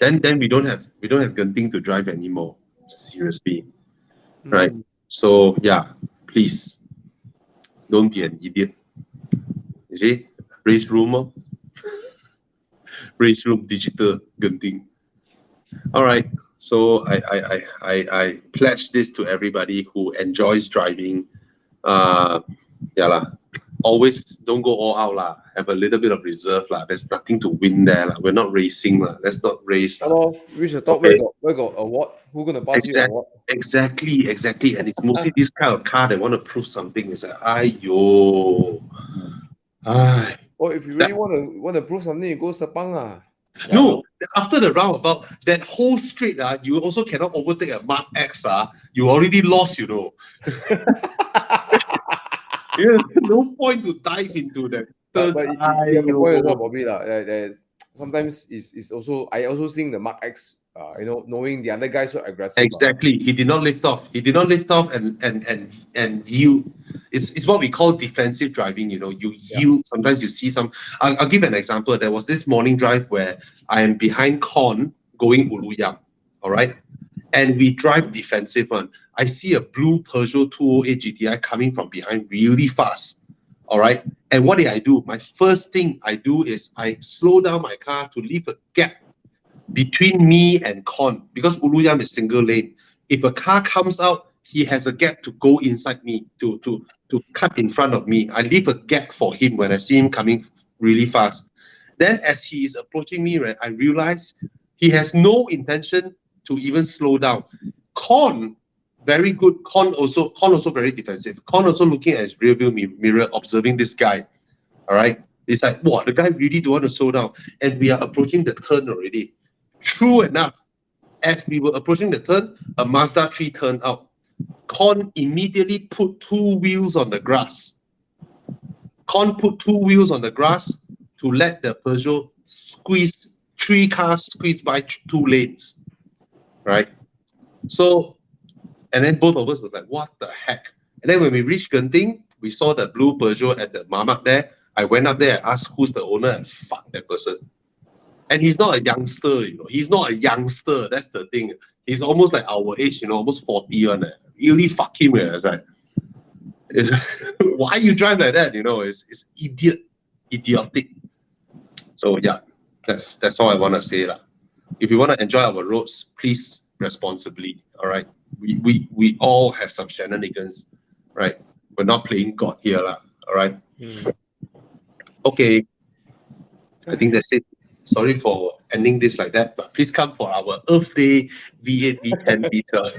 S2: Then we don't have Genting to drive anymore. Seriously, right? So yeah, please don't be an idiot. You see, race room, race room digital Genting. All right, so I pledge this to everybody who enjoys driving. Always don't go all out Have a little bit of reserve There's nothing to win there We're not racing Let's not race
S4: Hello, reach the top.
S2: Okay.
S4: Where got award? Who gonna pass you award?
S2: Exactly. And it's mostly this kind of car that want to prove something. It's like, aiyo. Ay.
S4: Or if you really want to prove something, you go Sepang .
S2: No, after the roundabout, that whole straight, you also cannot overtake a Mark X. You already lost, you know. No point to dive into that.
S4: But you have a point as well, Bobby. Sometimes it's also I also think the Mark X knowing the other guys so aggressive.
S2: Exactly. He did not lift off. He did not lift off and yield. It's what we call defensive driving. You yield. Sometimes you see some. I'll give an example. There was this morning drive where I am behind Con going Uluyang. All right. And we drive defensive one. I see a blue Peugeot 208 GTI coming from behind really fast. All right. And what did I do? My first thing I do is I slow down my car to leave a gap between me and Con, because Uluyam is single lane. If a car comes out, he has a gap to go inside me, to cut in front of me. I leave a gap for him when I see him coming really fast. Then as he is approaching me, right, I realize he has no intention to even slow down. Con, very good. Con also very defensive. Con also looking at his rearview mirror, observing this guy. All right. It's like, wow, the guy really don't want to slow down. And we are approaching the turn already. True enough, as we were approaching the turn, a Mazda 3 turned out. Con immediately put 2 wheels on the grass. Con put 2 wheels on the grass to let the Peugeot squeeze, 3 cars squeeze by 2 lanes. Right? So, and then both of us was like, what the heck? And then when we reached Genting, we saw the blue Peugeot at the Mamak there. I went up there and asked who's the owner, and fuck that person. And he's not a youngster, He's not a youngster. That's the thing. He's almost like our age, almost 40 on it. Really fuck him. It's like, why you drive like that? It's idiotic. So yeah, that's all I want to say. If you want to enjoy our roads, please responsibly. All right. We all have some shenanigans, right? We're not playing God here. All right. Okay. I think that's it. Sorry for ending this like that, but please come for our Earth Day V8 V10 beta.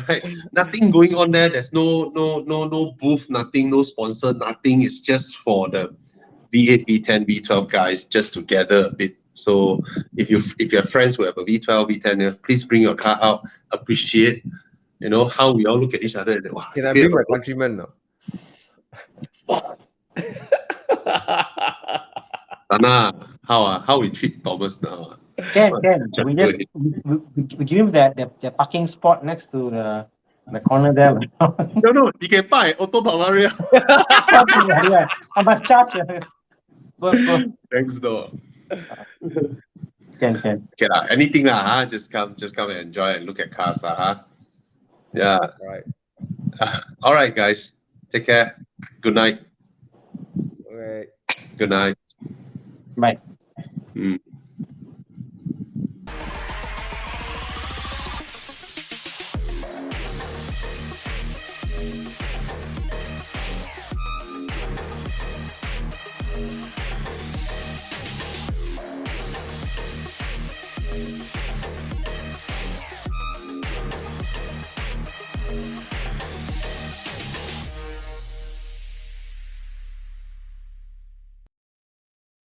S2: Right. Nothing going on there. There's no booth, nothing, no sponsor, nothing. It's just for the V8, V10, V12 guys just to gather a bit. So if you have friends who have a V12, V10, please bring your car out. Appreciate, how we all look at each other. And, wow,
S4: Can I bring my countrymen now?
S2: Thana, how we treat Thomas now?
S1: Can. We just we give him the parking spot next to the corner there.
S2: No, he can buy Auto Bavaria.
S1: Yeah. I must charge. Go.
S2: Thanks, though.
S1: Can.
S2: Okay, anything just come and enjoy and look at cars, Yeah.
S4: All right.
S2: All right, guys. Take care. Good night.
S4: All right.
S2: Good night.
S1: Bye.